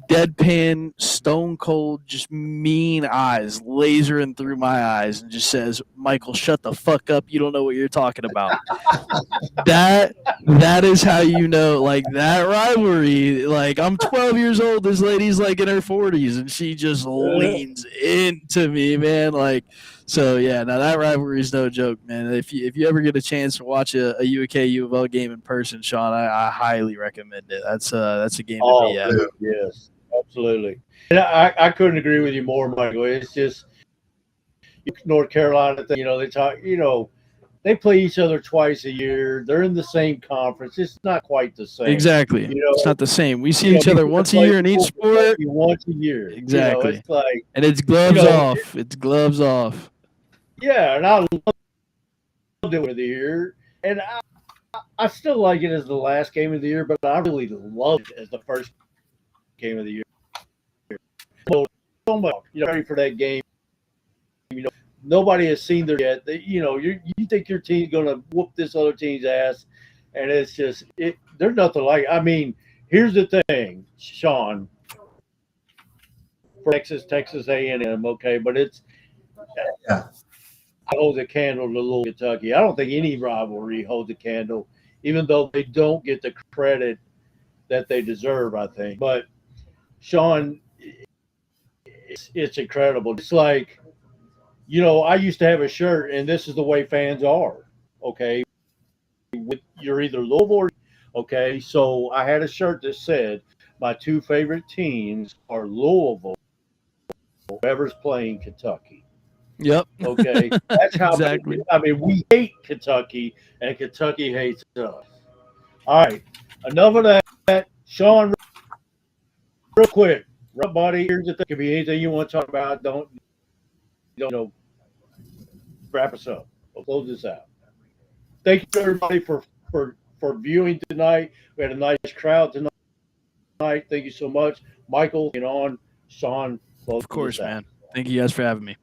Deadpan, stone cold, just mean eyes, lasering through my eyes, and just says, "Michael, shut the fuck up. You don't know what you're talking about." that is how you know, like that rivalry. Like I'm 12 years old. This lady's like in her 40s, and she just leans into me, man. Like, so yeah. Now that rivalry is no joke, man. If you ever get a chance to watch a UK U of L game in person, Sean, I highly recommend it. That's a game to be at. Yes, absolutely. And I couldn't agree with you more, Michael. It's just North Carolina. They talk. They play each other twice a year. They're in the same conference. It's not quite the same. Exactly. It's not the same. We see each other once a year in each sport. Once a year. Exactly. It's like, and it's gloves off. It's gloves off. Yeah, and I loved it with the year. And I still like it as the last game of the year, but I really loved it as the first game of the year. So much, ready for that game. Nobody has seen there yet. You think your team's going to whoop this other team's ass, and it's just there's nothing like it. I mean, here's the thing, Sean. For Texas A&M, okay, but it's I hold the candle to little Kentucky. I don't think any rivalry holds a candle, even though they don't get the credit that they deserve, I think. But Sean, it's incredible. It's like, I used to have a shirt, and this is the way fans are, okay? You're either Louisville or, okay? So I had a shirt that said, my two favorite teams are Louisville, whoever's playing Kentucky. Yep. Okay. That's how exactly. we hate Kentucky, and Kentucky hates us. All right. Enough of that. Sean, real quick. Buddy, here's the thing. Could be anything you want to talk about. Don't wrap us up. We'll close this out. Thank you, everybody, for viewing tonight. We had a nice crowd tonight. Thank you so much. Michael, on. Sean, close. Of course, man. Thank you guys for having me.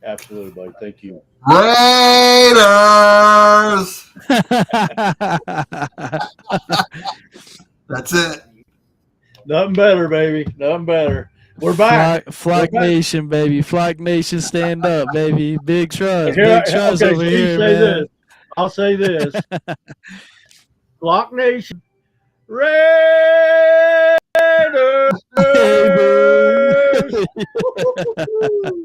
Absolutely, buddy. Thank you. Raiders! That's it. Nothing better, baby. Nothing better. We're back. Flock Nation, baby. Flock Nation, stand up, baby. Big trust. Big trust over here, man. I'll say this. Flock Nation. Raiders!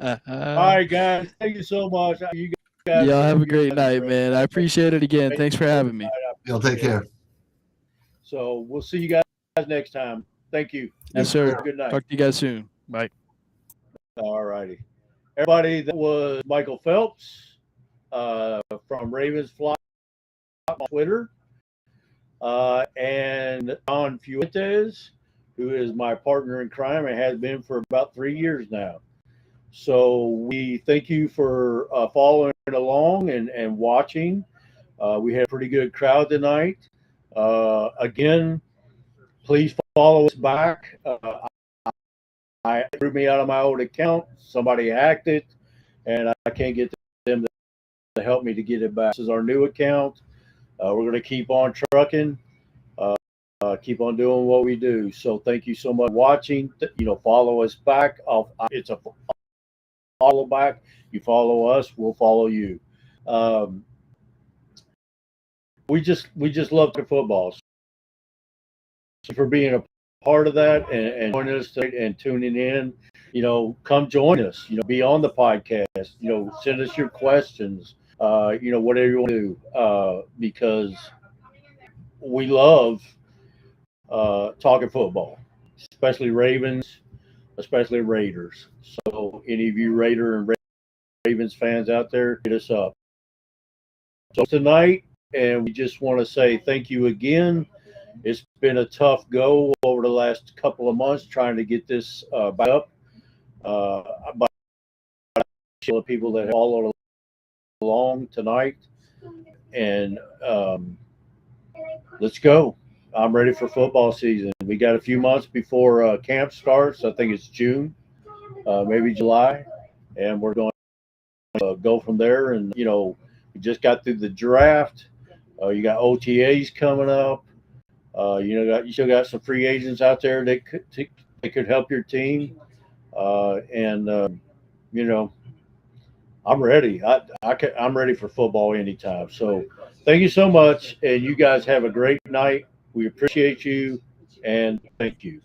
All right, guys. Thank you so much. You guys y'all have a great night, man. I appreciate it again. Thanks for having me. Y'all take care. So we'll see you guys next time. Thank you. Yes, sir. Good night. Talk to you guys soon. Bye. All righty. Everybody, that was Michael Phelps from Ravens Flock on Twitter. And Don Fuentes, who is my partner in crime and has been for about 3 years now. So we thank you for following along and watching. We had a pretty good crowd tonight. Again, please follow us back. I threw me out of my old account. Somebody hacked it, and I can't get them to help me to get it back. This is our new account. We're going to keep on trucking, keep on doing what we do. So thank you so much for watching. Follow us back. It's a follow back. You follow us, we'll follow you. Um, we just love the football. So for being a part of that and joining us and tuning in, come join us. Be on the podcast. Send us your questions. Whatever you want to do, because we love talking football, especially Ravens, especially Raiders. So any of you Raider and Ravens fans out there, hit us up. So tonight, and we just want to say thank you again. It's been a tough go over the last couple of months trying to get this back up. But the people that followed along tonight, and let's go. I'm ready for football season. We got a few months before camp starts. I think it's June, maybe July, and we're going to go from there. And we just got through the draft. You got OTAs coming up. You still got some free agents out there that could help your team. I'm ready. I'm ready for football anytime. So thank you so much, and you guys have a great night. We appreciate you, and thank you.